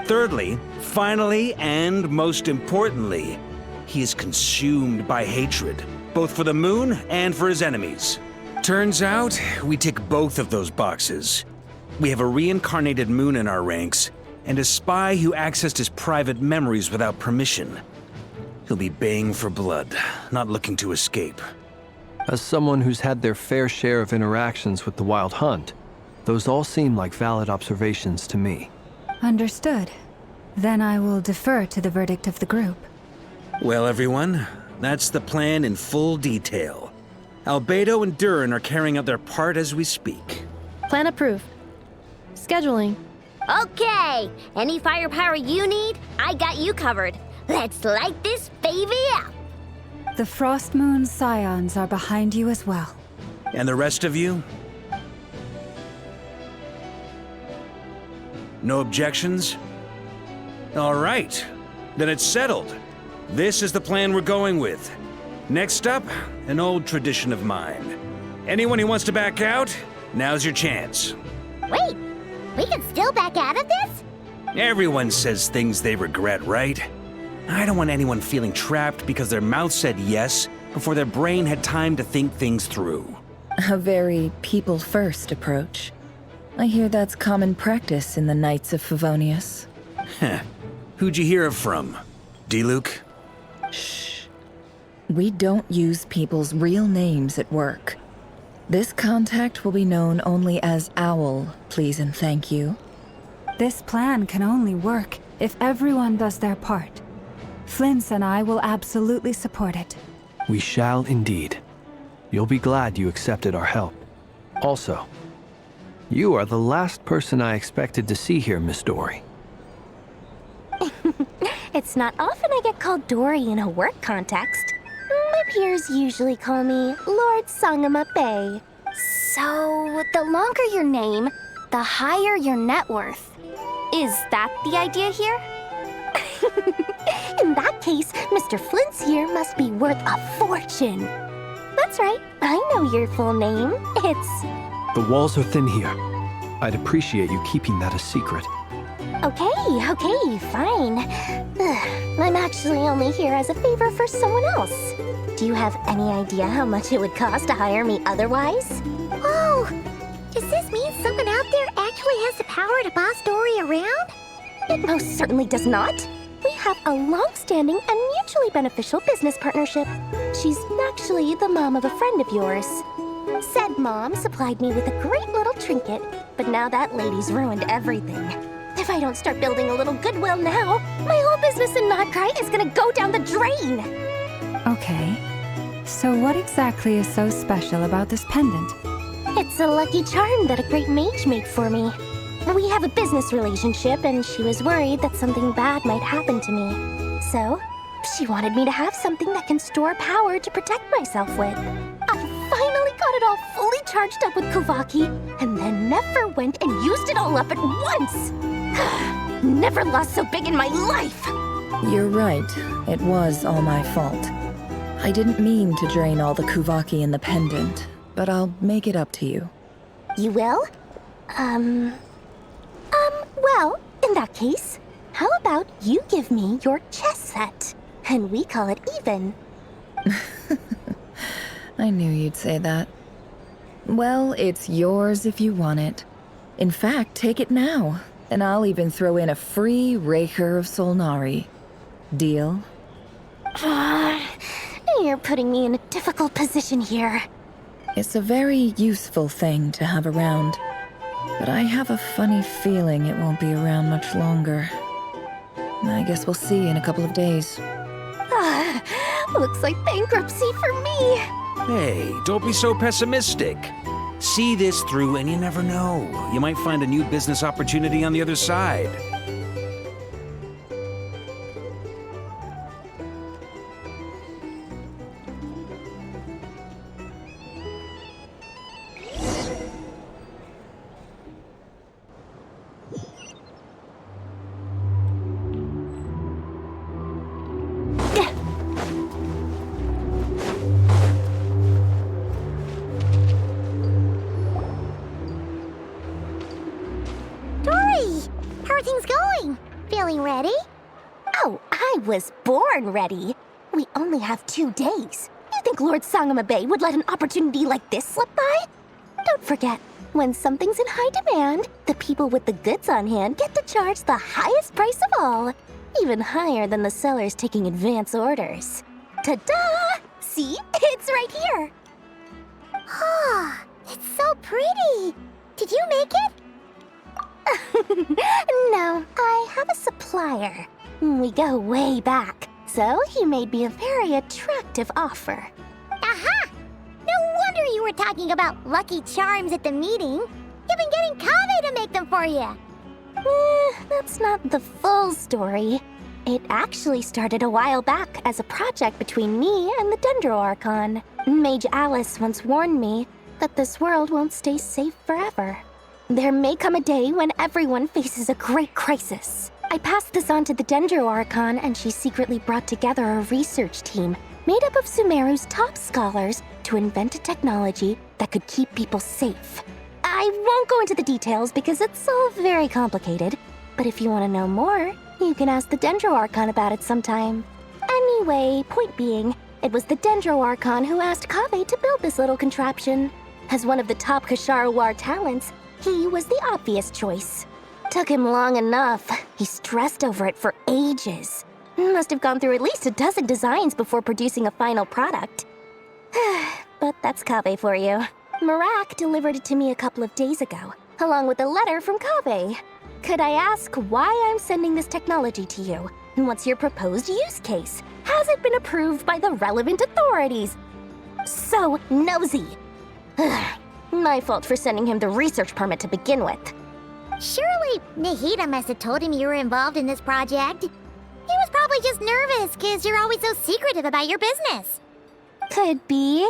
Thirdly, finally, and most importantly, he is consumed by hatred, both for the moon and for his enemies. Turns out, we tick both of those boxes. We have a reincarnated moon in our ranks, and a spy who accessed his private memories without permission. He'll be baying for blood, not looking to escape. As someone who's had their fair share of interactions with the Wild Hunt, those all seem like valid observations to me. Understood. Then I will defer to the verdict of the group. Well, everyone, That's the plan in full detail. Albedo and Durin are carrying out their part as we speak. Plan approved. Scheduling. Okay, any firepower you need, I got you covered. Let's light this baby up. The Frost Moon Scions are behind you as well. And the rest of you? No objections? All right, then it's settled. This is the plan we're going with. Next up, an old tradition of mine. Anyone who wants to back out, now's your chance. Wait, we can still back out of this? Everyone says things they regret, right? I don't want anyone feeling trapped because their mouth said yes before their brain had time to think things through. A very people-first approach. I hear that's common practice in the Knights of Favonius. Heh. Who'd you hear it from? D-Luke? Shh. We don't use people's real names at work. This contact will be known only as Owl, please and thank you. This plan can only work if everyone does their part. Flint's and I will absolutely support it. We shall indeed. You'll be glad you accepted our help. Also, you are the last person I expected to see here, Miss Dory. It's not often I get called Dory in a work context. My peers usually call me Lord Sangama Bay. So, the longer your name, the higher your net worth. Is that the idea here? In that case, Mr. Flint's here must be worth a fortune. That's right, I know your full name. It's... The walls are thin here. I'd appreciate you keeping that a secret. Okay, fine. I'm actually only here as a favor for someone else. Do you have any idea how much it would cost to hire me otherwise? Oh, does this mean someone out there actually has the power to boss Dory around? It most certainly does not. We have a long-standing and mutually beneficial business partnership. She's actually the mom of a friend of yours. Said mom supplied me with a great little trinket, but now that lady's ruined everything. If I don't start building a little goodwill now, my whole business in Nod-Krai is gonna go down the drain! Okay. So what exactly is so special about this pendant? It's a lucky charm that a great mage made for me. We have a business relationship, and she was worried that something bad might happen to me. So, she wanted me to have something that can store power to protect myself with. I finally got it all fully charged up with Kuvaki, and then never went and used it all up at once! Never lost so big in my life! You're right. It was all my fault. I didn't mean to drain all the Kuvaki in the pendant, but I'll make it up to you. You will? Well, in that case, how about you give me your chess set, and we call it even? I knew you'd say that. Well, it's yours if you want it. In fact, take it now, and I'll even throw in a free Raker of Solnari. Deal? You're putting me in a difficult position here. It's a very useful thing to have around, but I have a funny feeling it won't be around much longer. I guess we'll see in a couple of days. Looks like bankruptcy for me. Hey, don't be so pessimistic. See this through and you never know. You might find a new business opportunity on the other side. Feeling ready? Oh, I was born ready. We only have 2 days. You think Lord Sangama Bay would let an opportunity like this slip by? Don't forget, when something's in high demand, the people with the goods on hand get to charge the highest price of all. Even higher than the sellers taking advance orders. Ta-da! See? It's right here. Ah, it's so pretty. Did you make it? No, I have a supplier. We go way back. Also, he made me a very attractive offer. Aha! No wonder you were talking about Lucky Charms at the meeting. You've been getting Kaveh to make them for you. That's not the full story. It actually started a while back as a project between me and the Dendro Archon. Mage Alice once warned me that this world won't stay safe forever. There may come a day when everyone faces a great crisis. I passed this on to the Dendro Archon, and she secretly brought together a research team made up of Sumeru's top scholars to invent a technology that could keep people safe. I won't go into the details because it's all very complicated, but if you want to know more, you can ask the Dendro Archon about it sometime. Anyway, point being, it was the Dendro Archon who asked Kaveh to build this little contraption. As one of the top Kasharawar talents, he was the obvious choice. Took him long enough. He stressed over it for ages. Must have gone through at least a dozen designs before producing a final product. But that's Kaveh for you. Marak delivered it to me a couple of days ago, along with a letter from Kaveh. Could I ask why I'm sending this technology to you? And what's your proposed use case? Has it been approved by the relevant authorities? So nosy. My fault for sending him the research permit to begin with. Surely Nahida must have told him you were involved in this project. He was probably just nervous because you're always so secretive about your business. Could be.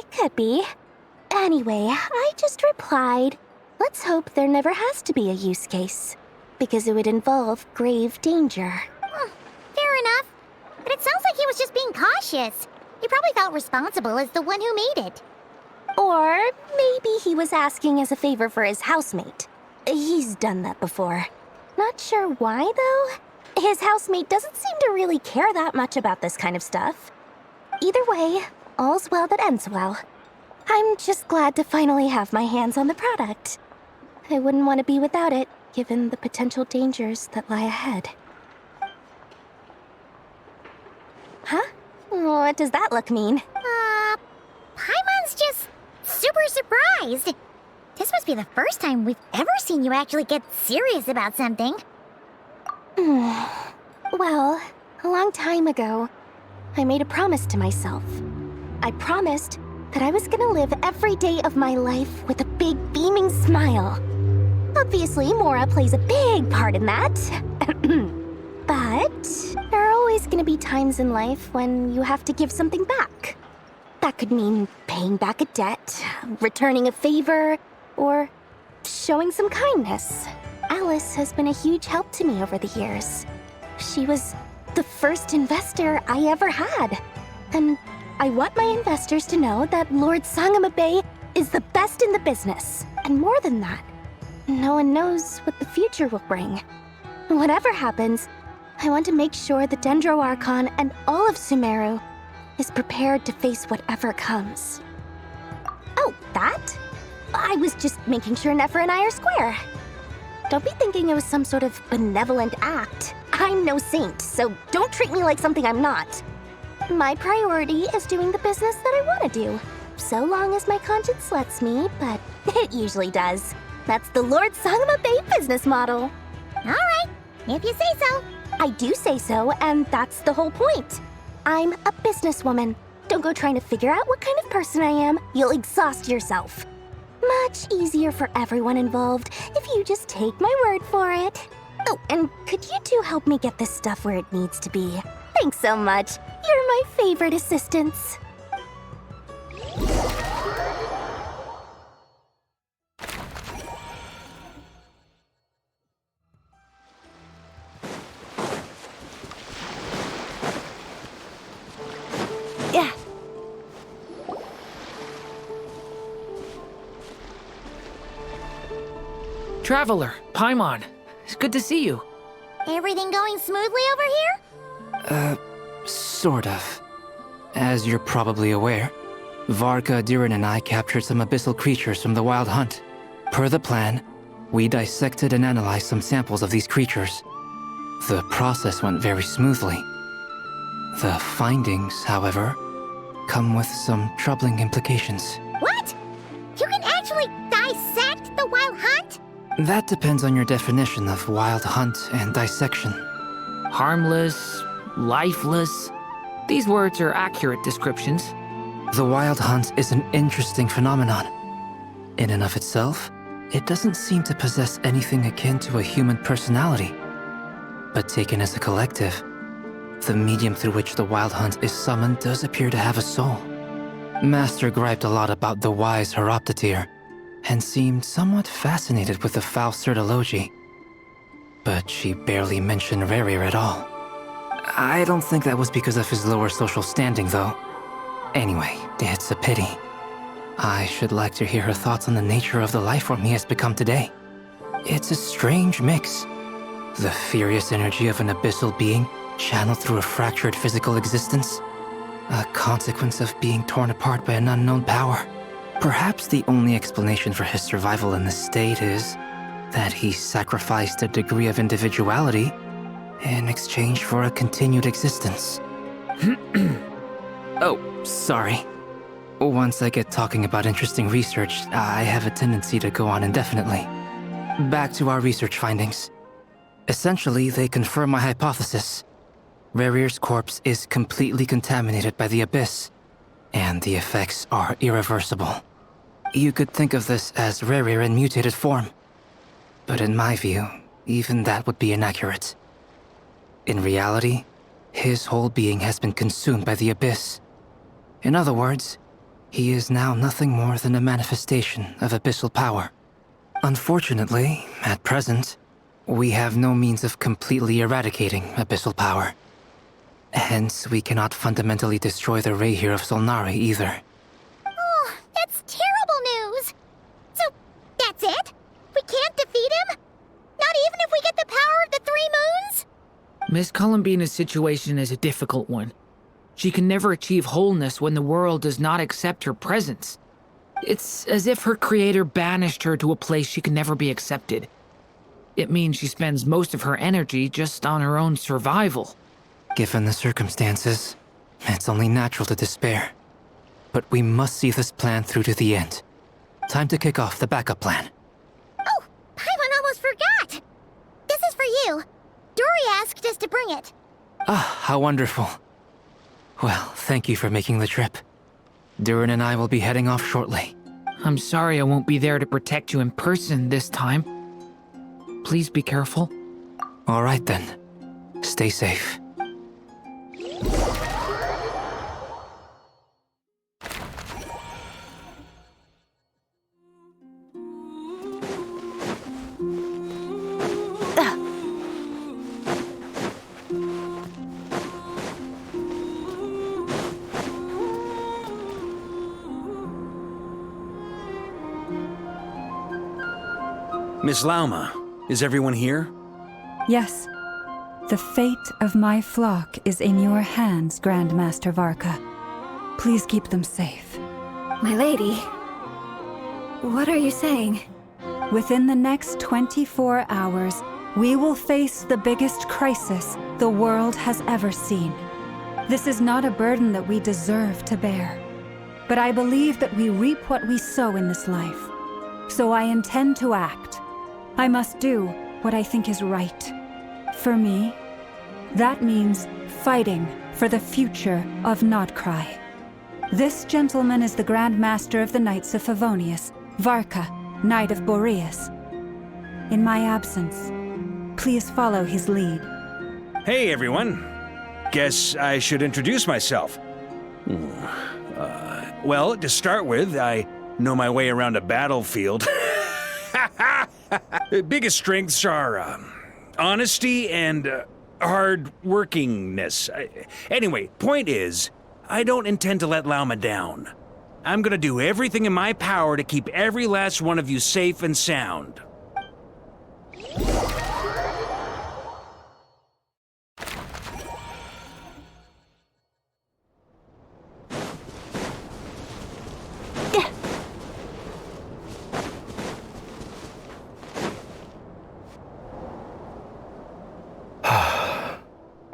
Anyway, I just replied, let's hope there never has to be a use case, because it would involve grave danger. Fair enough. But it sounds like he was just being cautious. He probably felt responsible as the one who made it. Or maybe he was asking as a favor for his housemate. He's done that before. Not sure why, though. His housemate doesn't seem to really care that much about this kind of stuff. Either way, all's well that ends well. I'm just glad to finally have my hands on the product. I wouldn't want to be without it, given the potential dangers that lie ahead. Huh? What does that look mean? Paimon's just super surprised. This must be the first time we've ever seen you actually get serious about something. Well, a long time ago, I made a promise to myself. I promised that I was gonna live every day of my life with a big beaming smile. Obviously, Mora plays a big part in that. But there are always gonna be times in life when you have to give something back. That could mean paying back a debt, returning a favor, or showing some kindness. Alice has been a huge help to me over the years. She was the first investor I ever had. And I want my investors to know that Lord Sangama Bay is the best in the business. And more than that, no one knows what the future will bring. Whatever happens, I want to make sure the Dendro Archon and all of Sumeru is prepared to face whatever comes. Oh, that? I was just making sure Nefer and I are square. Don't be thinking it was some sort of benevolent act. I'm no saint, so don't treat me like something I'm not. My priority is doing the business that I want to do, so long as my conscience lets me, but it usually does. That's the Lord Sangama Bay business model. All right, if you say so. I do say so, and that's the whole point. I'm a businesswoman. Don't go trying to figure out what kind of person I am. You'll exhaust yourself. Much easier for everyone involved if you just take my word for it. Oh, and could you two help me get this stuff where it needs to be? Thanks so much. You're my favorite assistants. Yeah. Traveler, Paimon, it's good to see you. Everything going smoothly over here? Sort of. As you're probably aware, Varka, Diren, and I captured some abyssal creatures from the Wild Hunt. Per the plan, we dissected and analyzed some samples of these creatures. The process went very smoothly. The findings, however, come with some troubling implications. What? You can actually dissect the Wild Hunt? That depends on your definition of Wild Hunt and dissection. Harmless, lifeless. These words are accurate descriptions. The Wild Hunt is an interesting phenomenon. In and of itself, it doesn't seem to possess anything akin to a human personality. But taken as a collective, the medium through which the Wild Hunt is summoned does appear to have a soul. Master griped a lot about the wise Horoptetyr, and seemed somewhat fascinated with the Faded Elegy. But she barely mentioned Rerir at all. I don't think that was because of his lower social standing, though. Anyway, it's a pity. I should like to hear her thoughts on the nature of the lifeform he has become today. It's a strange mix. The furious energy of an abyssal being channeled through a fractured physical existence. A consequence of being torn apart by an unknown power. Perhaps the only explanation for his survival in this state is that he sacrificed a degree of individuality in exchange for a continued existence. Oh, sorry. Once I get talking about interesting research, I have a tendency to go on indefinitely. Back to our research findings. Essentially, they confirm my hypothesis. Rerir's corpse is completely contaminated by the Abyss, and the effects are irreversible. You could think of this as Rerir in mutated form. But in my view, even that would be inaccurate. In reality, his whole being has been consumed by the Abyss. In other words, he is now nothing more than a manifestation of abyssal power. Unfortunately, at present, we have no means of completely eradicating abyssal power. Hence, we cannot fundamentally destroy the Reir of Solnari either. Oh, that's terrible news! So, that's it? We can't defeat him? Not even if we get the power of the Three Moons? Miss Columbina's situation is a difficult one. She can never achieve wholeness when the world does not accept her presence. It's as if her creator banished her to a place she can never be accepted. It means she spends most of her energy just on her own survival. Given the circumstances, it's only natural to despair. But we must see this plan through to the end. Time to kick off the backup plan. Oh, Paimon almost forgot! This is for you. Dory asked us to bring it. Ah, how wonderful. Well, thank you for making the trip. Durin and I will be heading off shortly. I'm sorry I won't be there to protect you in person this time. Please be careful. All right then. Stay safe. Miss Lauma, is everyone here? Yes. The fate of my flock is in your hands, Grand Master Varka. Please keep them safe. My lady, what are you saying? Within the next 24 hours, we will face the biggest crisis the world has ever seen. This is not a burden that we deserve to bear. But I believe that we reap what we sow in this life. So I intend to act. I must do what I think is right. For me, that means fighting for the future of Nod-Krai. This gentleman is the Grand Master of the Knights of Favonius, Varka, Knight of Boreas. In my absence, please follow his lead. Hey, everyone. Guess I should introduce myself. Well, to start with, I know my way around a battlefield. Biggest strengths are honesty and hard-workingness. Anyway, point is, I don't intend to let Lauma down. I'm gonna do everything in my power to keep every last one of you safe and sound.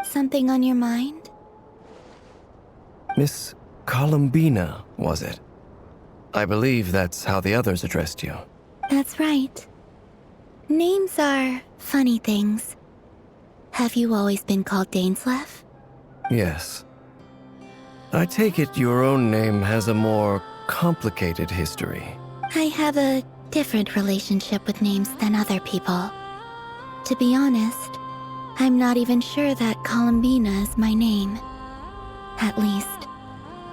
Something on your mind? Miss Columbina, was it? I believe that's how the others addressed you. That's right. Names are funny things. Have you always been called Dainsleif? Yes. I take it your own name has a more complicated history. I have a different relationship with names than other people. To be honest, I'm not even sure that Columbina is my name. At least,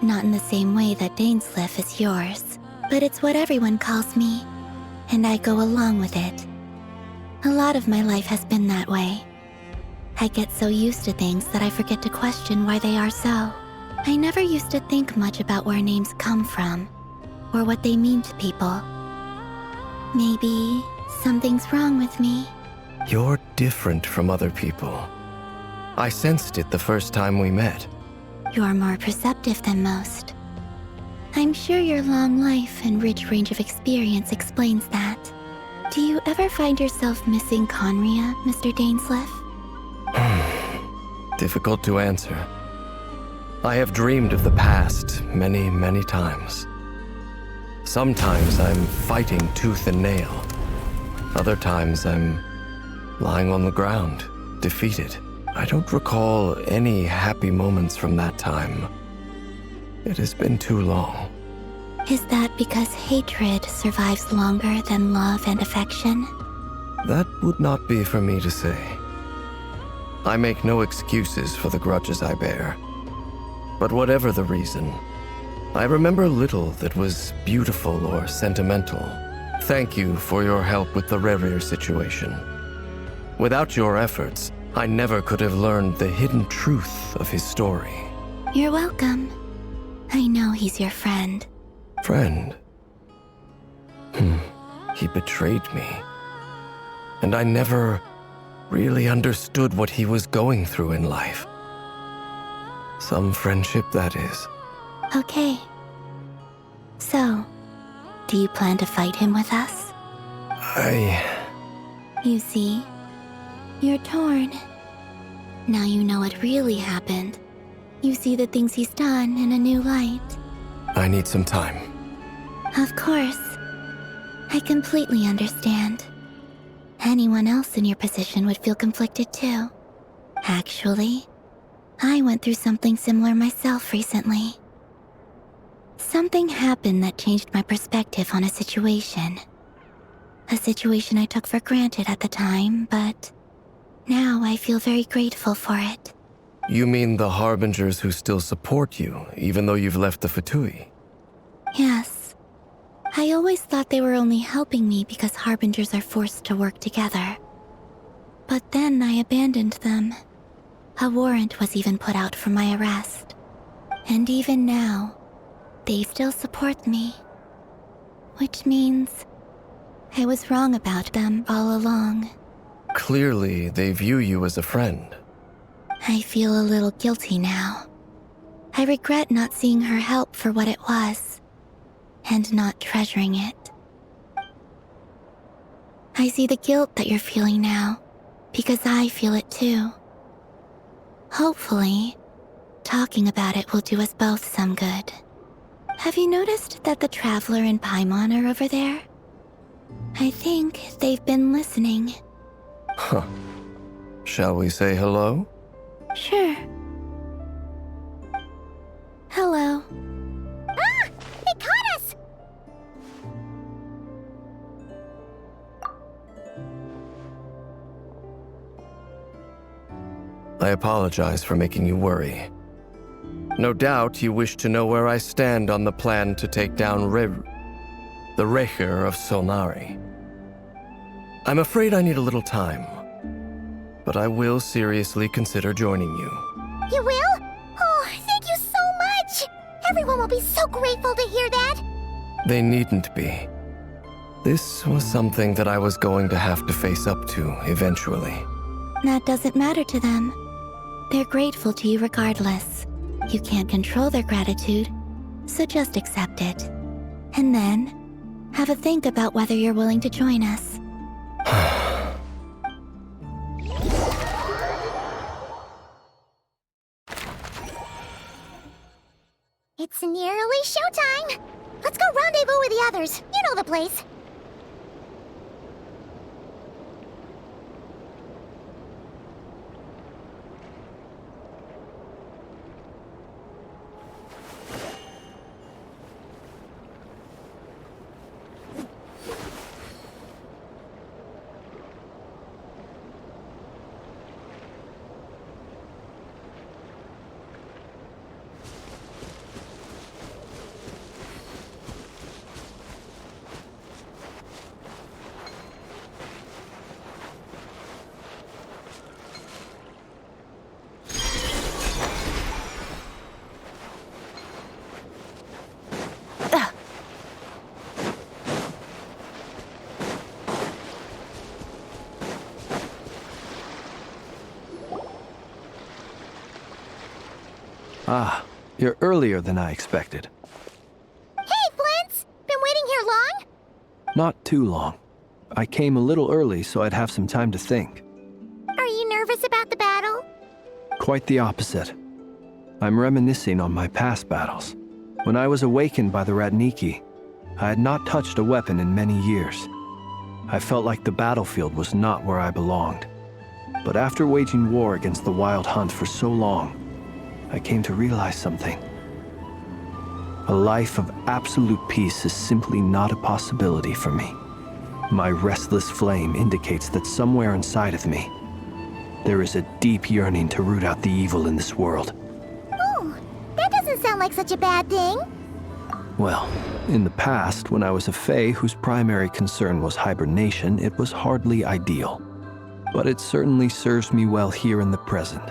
not in the same way that Dainsleif is yours. But it's what everyone calls me, and I go along with it. A lot of my life has been that way. I get so used to things that I forget to question why they are so. I never used to think much about where names come from, or what they mean to people. Maybe something's wrong with me. You're different from other people. I sensed it the first time we met. You're more perceptive than most. I'm sure your long life and rich range of experience explains that. Do you ever find yourself missing Conria, Mr. Dainsleif? Difficult to answer. I have dreamed of the past many, many times. Sometimes I'm fighting tooth and nail. Other times I'm lying on the ground, defeated. I don't recall any happy moments from that time. It has been too long. Is that because hatred survives longer than love and affection? That would not be for me to say. I make no excuses for the grudges I bear. But whatever the reason, I remember little that was beautiful or sentimental. Thank you for your help with the Rerir situation. Without your efforts, I never could have learned the hidden truth of his story. You're welcome. I know he's your friend. Friend? He betrayed me. And I never really understood what he was going through in life. Some friendship, that is. Okay. So, do you plan to fight him with us? You see, you're torn. Now you know what really happened. You see the things he's done in a new light. I need some time. Of course. I completely understand. Anyone else in your position would feel conflicted too. Actually, I went through something similar myself recently. Something happened that changed my perspective on a situation. A situation I took for granted at the time, but now I feel very grateful for it. You mean the Harbingers who still support you, even though you've left the Fatui? Yes. I always thought they were only helping me because Harbingers are forced to work together. But then I abandoned them. A warrant was even put out for my arrest. And even now, they still support me. Which means I was wrong about them all along. Clearly, they view you as a friend. I feel a little guilty now. I regret not seeing her help for what it was, and not treasuring it. I see the guilt that you're feeling now, because I feel it too. Hopefully, talking about it will do us both some good. Have you noticed that the Traveler and Paimon are over there? I think they've been listening. Huh. Shall we say hello? Sure. Hello. Ah! They caught us! I apologize for making you worry. No doubt you wish to know where I stand on the plan to take down the Recher of Solnari. I'm afraid I need a little time, but I will seriously consider joining you. You will? Oh, thank you so much! Everyone will be so grateful to hear that! They needn't be. This was something that I was going to have to face up to eventually. That doesn't matter to them. They're grateful to you regardless. You can't control their gratitude, so just accept it. And then, have a think about whether you're willing to join us. It's nearly showtime! Let's go rendezvous with the others. You know the place. Ah, you're earlier than I expected. Hey, Flint's! Been waiting here long? Not too long. I came a little early so I'd have some time to think. Are you nervous about the battle? Quite the opposite. I'm reminiscing on my past battles. When I was awakened by the Ratniki, I had not touched a weapon in many years. I felt like the battlefield was not where I belonged. But after waging war against the Wild Hunt for so long, I came to realize something. A life of absolute peace is simply not a possibility for me. My restless flame indicates that somewhere inside of me, there is a deep yearning to root out the evil in this world. Oh, that doesn't sound like such a bad thing. Well, in the past, when I was a Fae whose primary concern was hibernation, it was hardly ideal. But it certainly serves me well here in the present.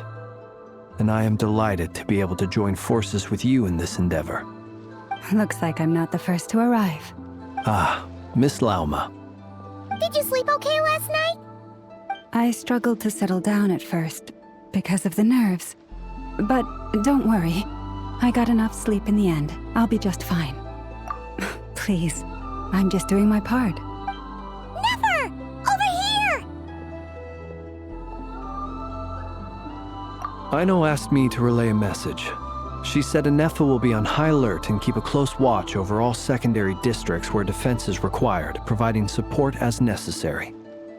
And I am delighted to be able to join forces with you in this endeavor. Looks like I'm not the first to arrive. Ah, Miss Lauma. Did you sleep okay last night? I struggled to settle down at first, because of the nerves. But don't worry. I got enough sleep in the end. I'll be just fine. Please, I'm just doing my part. Never! Over here! Aino asked me to relay a message. She said Anefa will be on high alert and keep a close watch over all secondary districts where defense is required, providing support as necessary.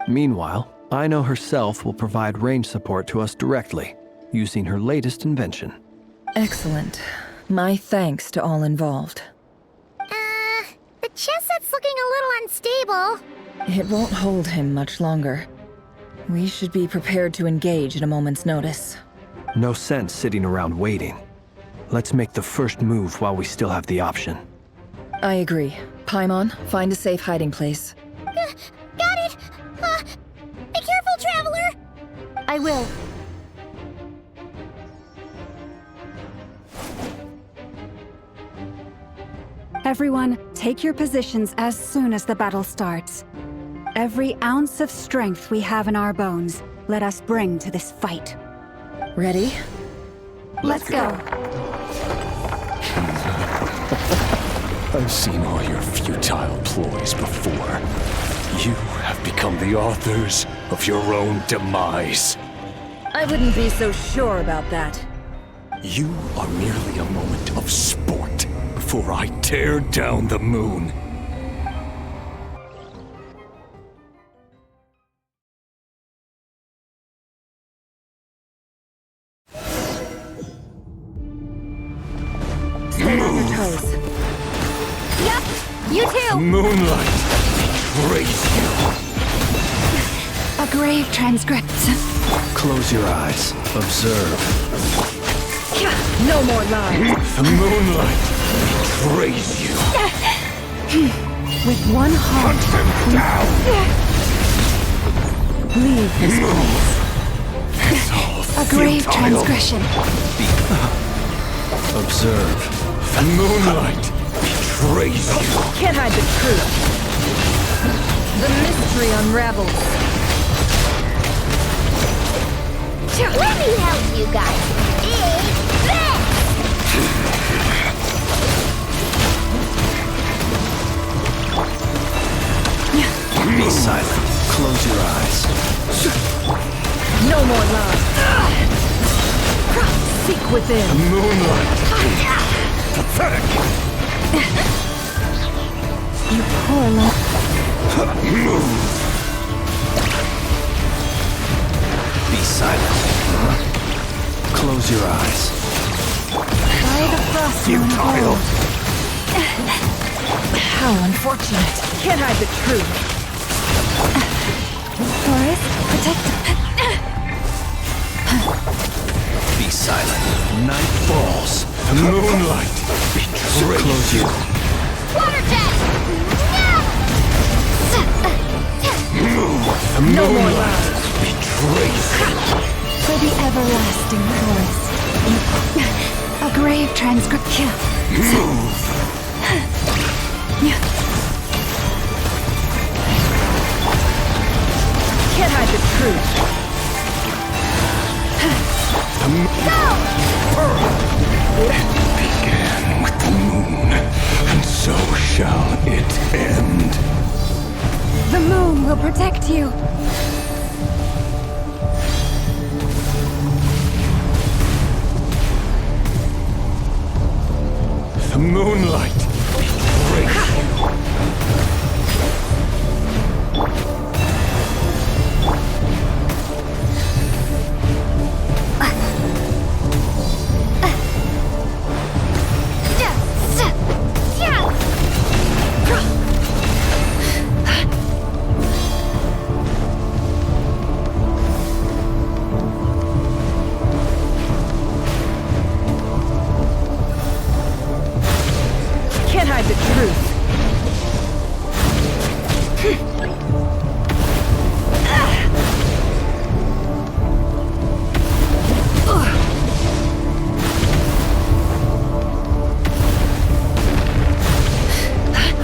Meanwhile, Aino herself will provide range support to us directly, using her latest invention. Excellent. My thanks to all involved. The chess set's looking a little unstable. It won't hold him much longer. We should be prepared to engage at a moment's notice. No sense sitting around waiting. Let's make the first move while we still have the option. I agree. Paimon, find a safe hiding place. Got it! Be careful, Traveler! I will. Everyone, take your positions as soon as the battle starts. Every ounce of strength we have in our bones, let us bring to this fight. Ready? Let's go. I've seen all your futile ploys before. You have become the authors of your own demise. I wouldn't be so sure about that. You are merely a moment of sport before I tear down the moon. Stay on your toes. Yep, you too! Moonlight betrays you. A grave transgression. Close your eyes. Observe. No more lies. The moonlight betrays you. With one heart, Hunt him down. leave this place. It's all A grave futile. transgression. Observe. The moonlight betrays you. Can't hide the truth. The mystery unravels. Let me help you guys. Be silent. Close your eyes. No more lies. Seek within. Moonlight. Pathetic. You poor love. Move. Be silent. Close your eyes. By the frost moon Futile. gold. How unfortunate. Can't hide the truth. Forest, protect. Be silent. Night falls. The moonlight betrays Close you. your Water jet! Move. The No more moonlight lies. betrays you. For the everlasting forest. A grave transgression. Move. Can't hide the truth. Go! protect you. The moonlight betrays you. Can't hide the truth.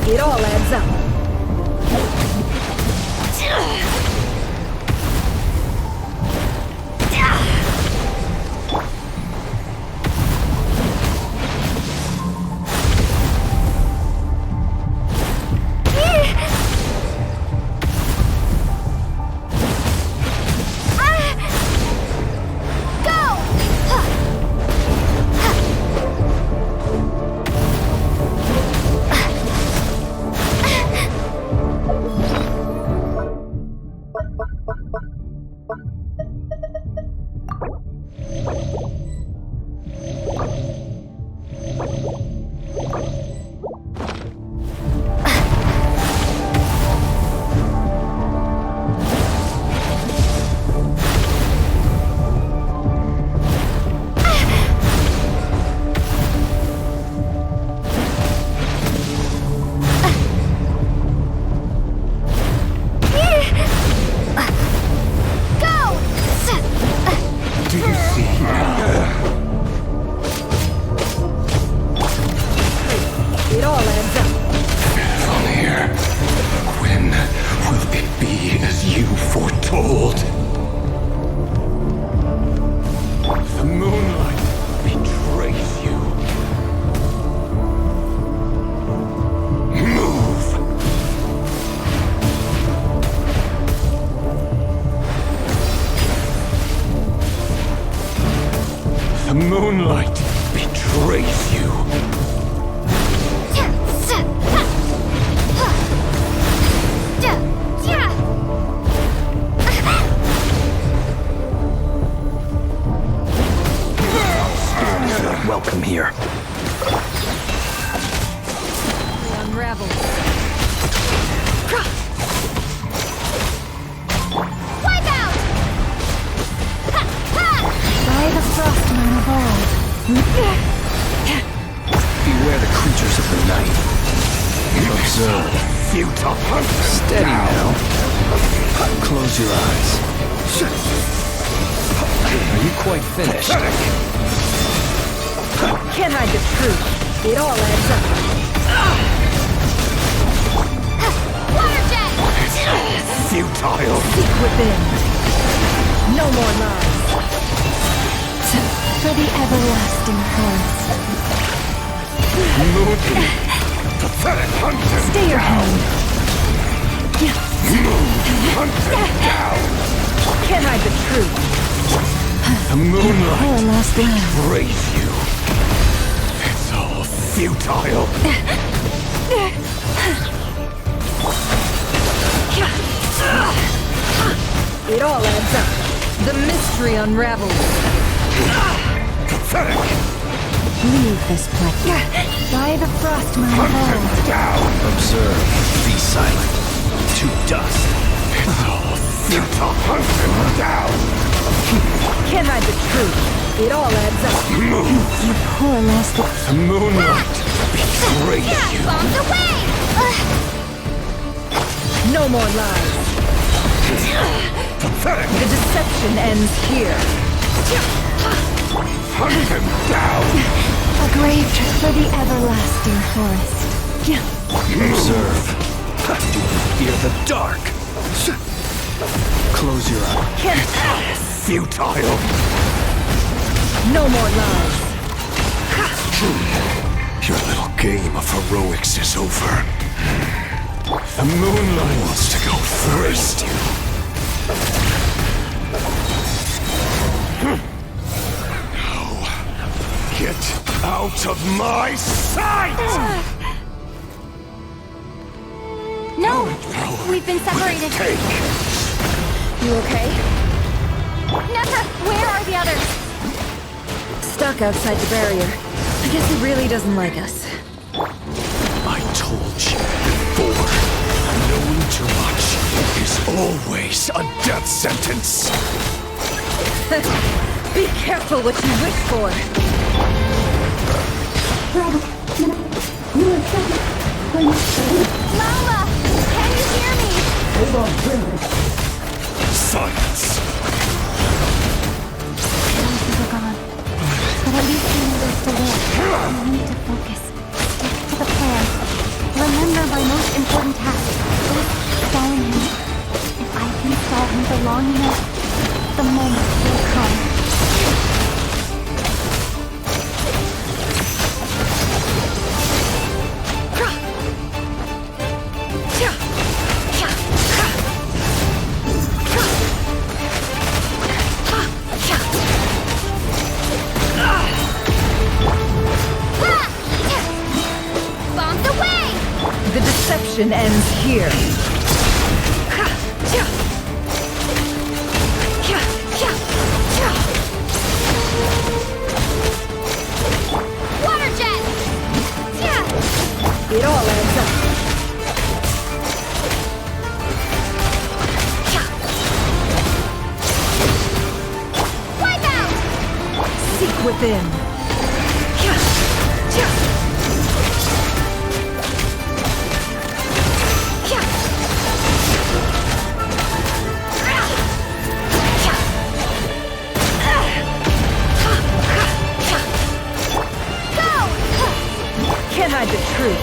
It all adds up. The moonlight betrays you. Storms not welcome here. Unravel. By the frost moon of old. Beware the creatures of the night. Observe. Futile. Steady now. Close your eyes. Are you quite finished? Can't hide the truth. It all adds up. Water jet! Futile. Seek within. No more lies. For the everlasting forest. Pathetic hunter. Stay your hand. Hunter down. Can't hide the truth. The moonlight Poor last land. betrays you. It's all futile. It all adds up. The mystery unravels. Pathetic. Leave this place. By the frost moon of old. Down. Observe. Be silent. To dust. It's all futile. Hunter down. Can't hide the truth. It all adds up. Move. You poor lost. The moonlight betrays you. Bombs away! No more lies. Pathetic. The deception ends here. Hunt him down. A grave for the everlasting forest. Observe. Do you fear the dark? Close your eyes. Can't. Futile. No more lies. Your little game of heroics is over. The moonlight wants to go first. Now, get out of my sight! No! We've been separated. You okay? Never! Where are the others? Stuck outside the barrier. I guess he really doesn't like us. I told you before, knowing too much is always a death sentence. Be careful what you wish for. Lala! Can you hear me? Hold on, silence. We're gone. But at least we know they're still there. We need to focus. Stick to the plan. Remember my most important task. Stalling him. If I can stall him for long enough, the moment will come. Bombs away! The deception ends here. Water jet! It all adds up. Wipe out! Seek within. Can't hide the truth.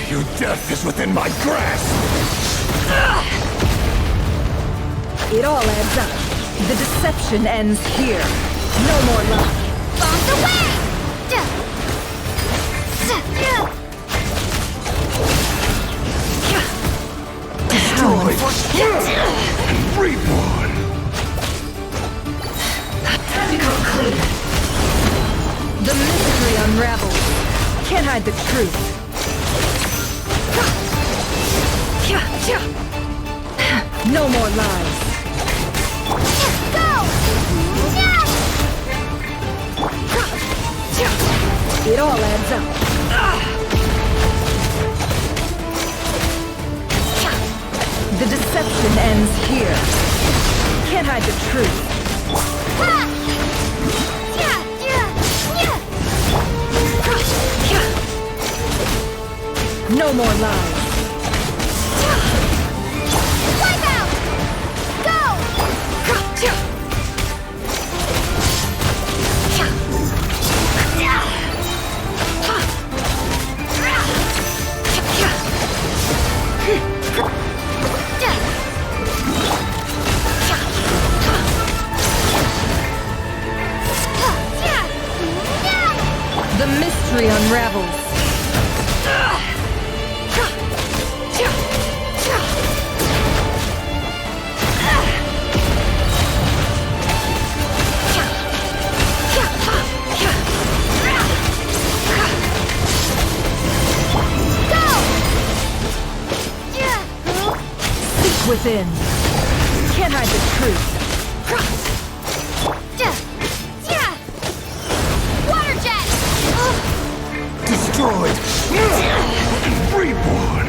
Your death is within my grasp! It all adds up. The deception ends here. No more luck. Bombs away! Destroyed and reborn! Tentacle clear. The mystery unravels. Can't hide the truth. No more lies. Go! It all adds up. The deception ends here. Can't hide the truth. No more lies. Wipe out! Go! The mystery unravels. Seek within. Can't hide the truth. Water jet! Destroyed! Reborn!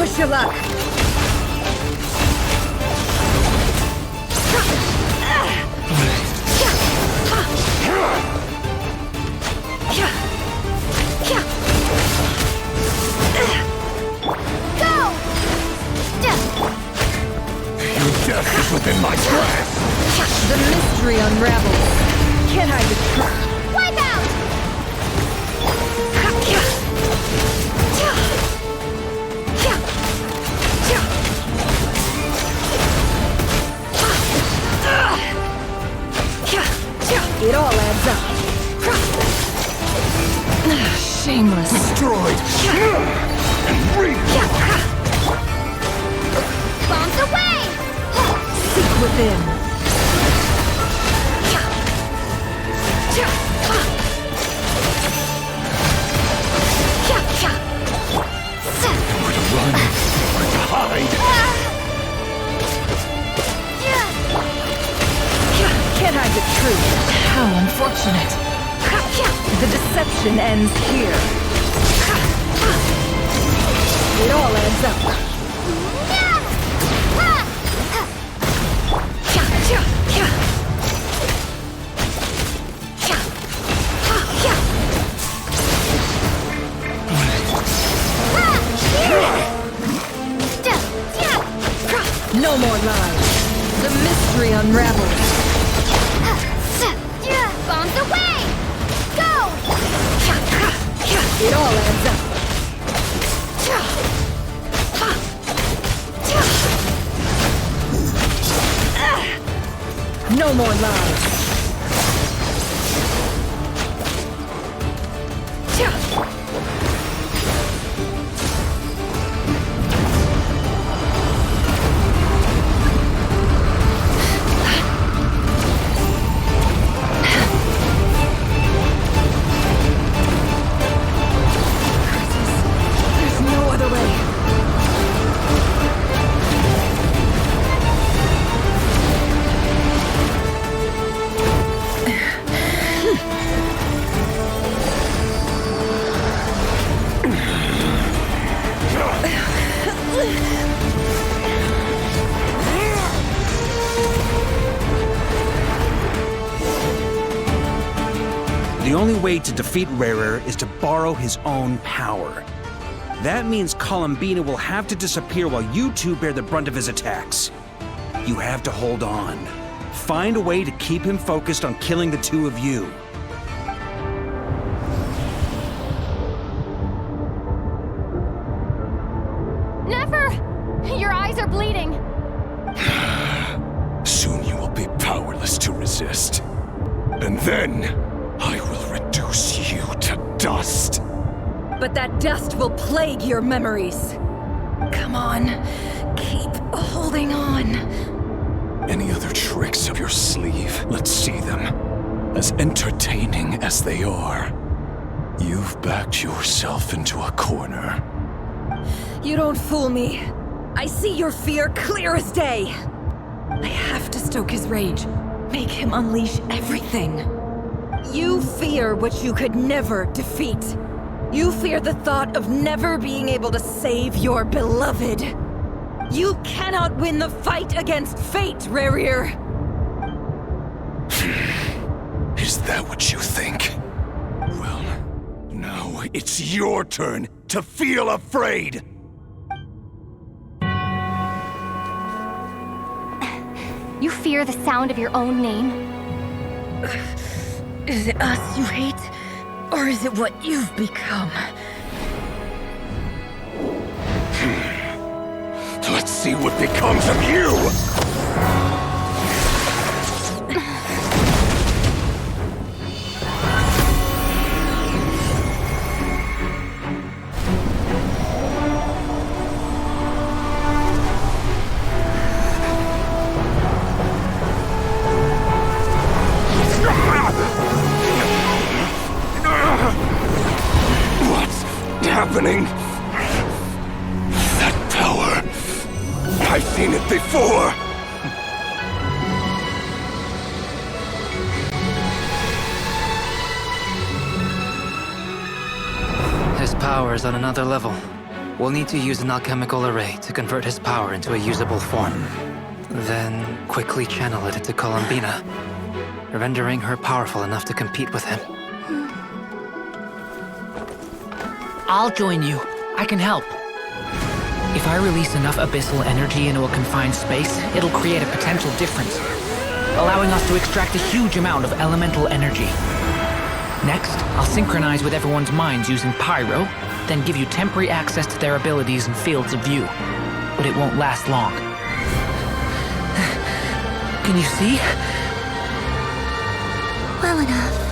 Push your luck. Your death is within my grasp! The mystery unravels. Can't hide the truth. Wipe out! It all adds up. Shameless. Destroyed! And Bombs away! Seek within. Where to run? Where to hide? Can't hide the truth. How unfortunate. The deception ends here. It all adds up. No more lies. The mystery unravels. Bombs away! Go! It all adds up. No more lies. There's no other way. The only way to defeat Rarer is to borrow his own power. That means Columbina will have to disappear while you two bear the brunt of his attacks. You have to hold on. Find a way to keep him focused on killing the two of you. Never! Your eyes are bleeding. Soon you will be powerless to resist. And then, I will reduce you to dust. But that dust will plague your memories. Come on, keep holding on. Any other tricks up your sleeve? Let's see them. As entertaining as they are. You've backed yourself into a corner. You don't fool me. I see your fear clear as day. I have to stoke his rage. Make him unleash everything. You fear what you could never defeat. You fear the thought of never being able to save your beloved. You cannot win the fight against fate, Rarir. Is that what you think? Well, now it's your turn to feel afraid! You fear the sound of your own name? Is it us you hate? Or is it what you've become? Let's see what becomes of you! What's happening? That power. I've seen it before. His power is on another level. We'll need to use an alchemical array to convert his power into a usable form. Then quickly channel it into Columbina, rendering her powerful enough to compete with him. I'll join you. I can help. If I release enough abyssal energy into a confined space, it'll create a potential difference, allowing us to extract a huge amount of elemental energy. Next, I'll synchronize with everyone's minds using pyro, then give you temporary access to their abilities and fields of view. But it won't last long. Can you see? Well enough.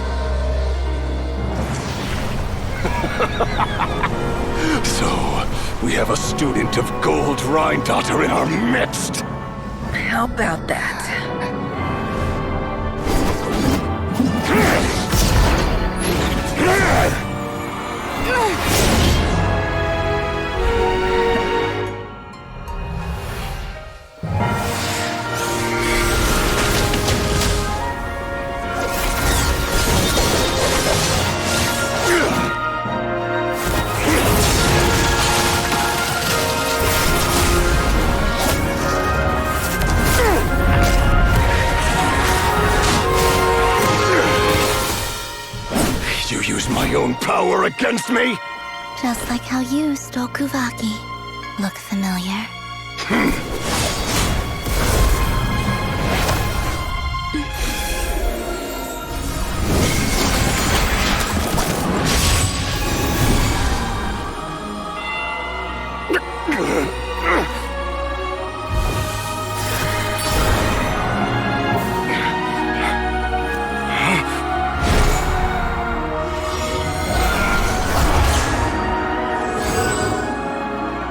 So, we have a student of Gold Rhine-Daughter in our midst. How about that? You use my own power against me? Just like how you stole Kuvaki. Look familiar?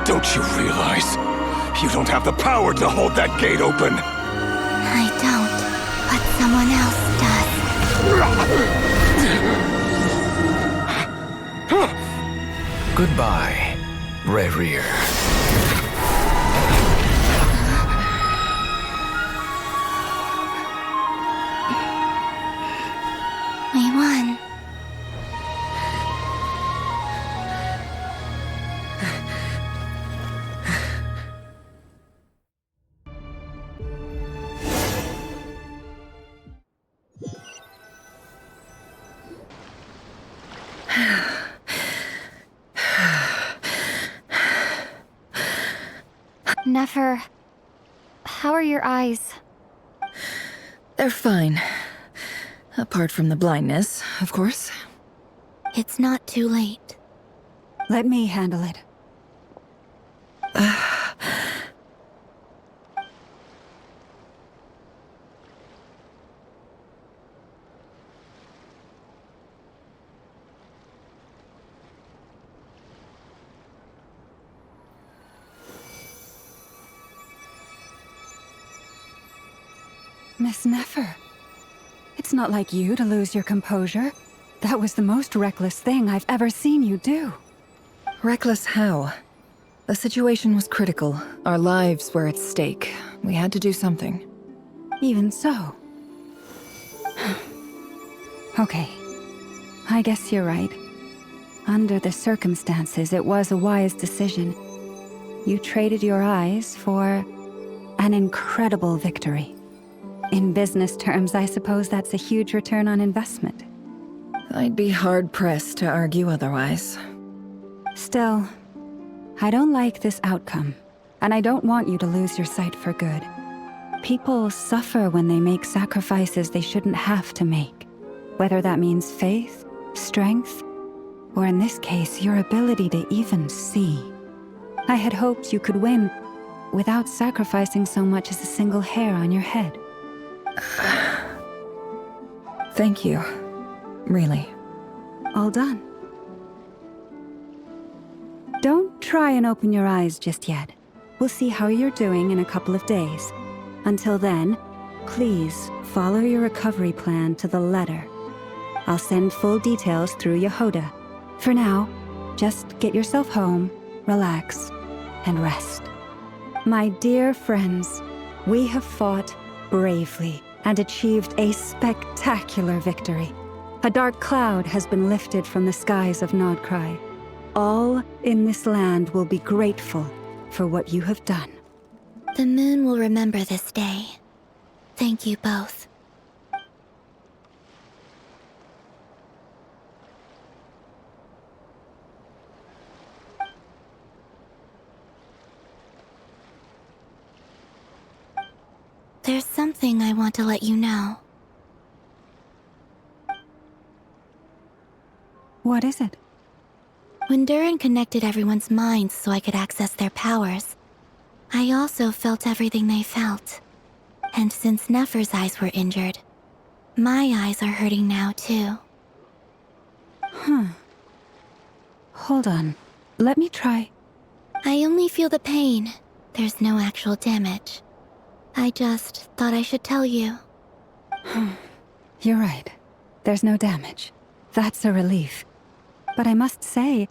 Don't you realize? You don't have the power to hold that gate open. I don't, but someone else does. Goodbye, Reverie. We won. Nefer, how are your eyes? They're fine. Apart from the blindness, of course. It's not too late. Let me handle it. Miss Nefer, it's not like you to lose your composure. That was the most reckless thing I've ever seen you do. Reckless how? The situation was critical. Our lives were at stake. We had to do something. Even so. Okay. I guess you're right. Under the circumstances, it was a wise decision. You traded your eyes for an incredible victory. In business terms, I suppose that's a huge return on investment. I'd be hard-pressed to argue otherwise. Still, I don't like this outcome, and I don't want you to lose your sight for good. People suffer when they make sacrifices they shouldn't have to make, whether that means faith, strength, or in this case, your ability to even see. I had hoped you could win without sacrificing so much as a single hair on your head. Thank you. Really. All done. Don't try and open your eyes just yet. We'll see how you're doing in a couple of days. Until then, please follow your recovery plan to the letter. I'll send full details through Yehoda. For now, just get yourself home, relax, and rest. My dear friends, we have fought bravely and achieved a spectacular victory. A dark cloud has been lifted from the skies of Nod-Krai. all in this land will be grateful for what you have done. The moon will remember this day. Thank you both. There's something I want to let you know. What is it? When Durin connected everyone's minds so I could access their powers, I also felt everything they felt. And since Nefer's eyes were injured, my eyes are hurting now too. Hold on. Let me try. I only feel the pain. There's no actual damage. I just thought I should tell you. You're right. There's no damage. That's a relief. But I must say,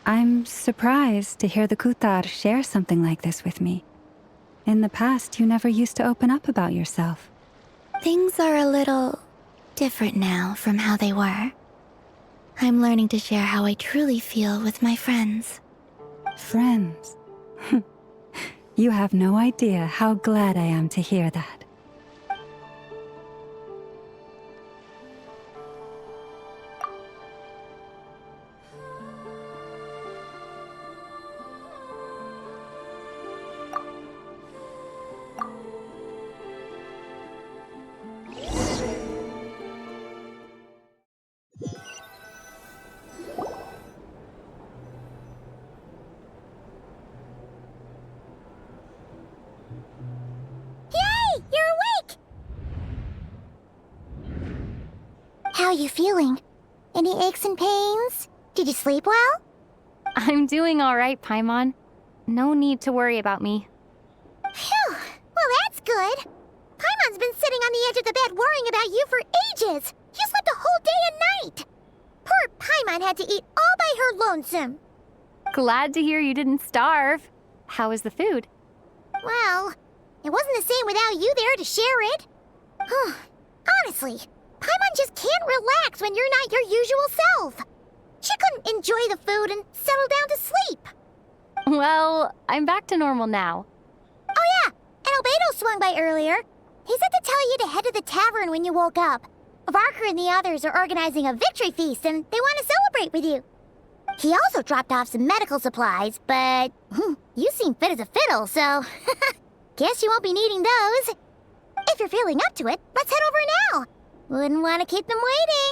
I'm surprised to hear the Kutar share something like this with me. In the past, you never used to open up about yourself. Things are a little different now from how they were. I'm learning to share how I truly feel with my friends. Friends? You have no idea how glad I am to hear that. How are you feeling? Any aches and pains? Did you sleep well? I'm doing all right, Paimon. No need to worry about me. Phew! Well, that's good. Paimon's been sitting on the edge of the bed worrying about you for ages. You slept a whole day and night. Poor Paimon had to eat all by her lonesome. Glad to hear you didn't starve. How was the food? Well, it wasn't the same without you there to share it. Honestly, Paimon just can't relax when you're not your usual self. She couldn't enjoy the food and settle down to sleep. Well, I'm back to normal now. Oh yeah, and Albedo swung by earlier. He said to tell you to head to the tavern when you woke up. Varker and the others are organizing a victory feast and they want to celebrate with you. He also dropped off some medical supplies, but you seem fit as a fiddle, so guess you won't be needing those. If you're feeling up to it, let's head over now. Wouldn't want to keep them waiting.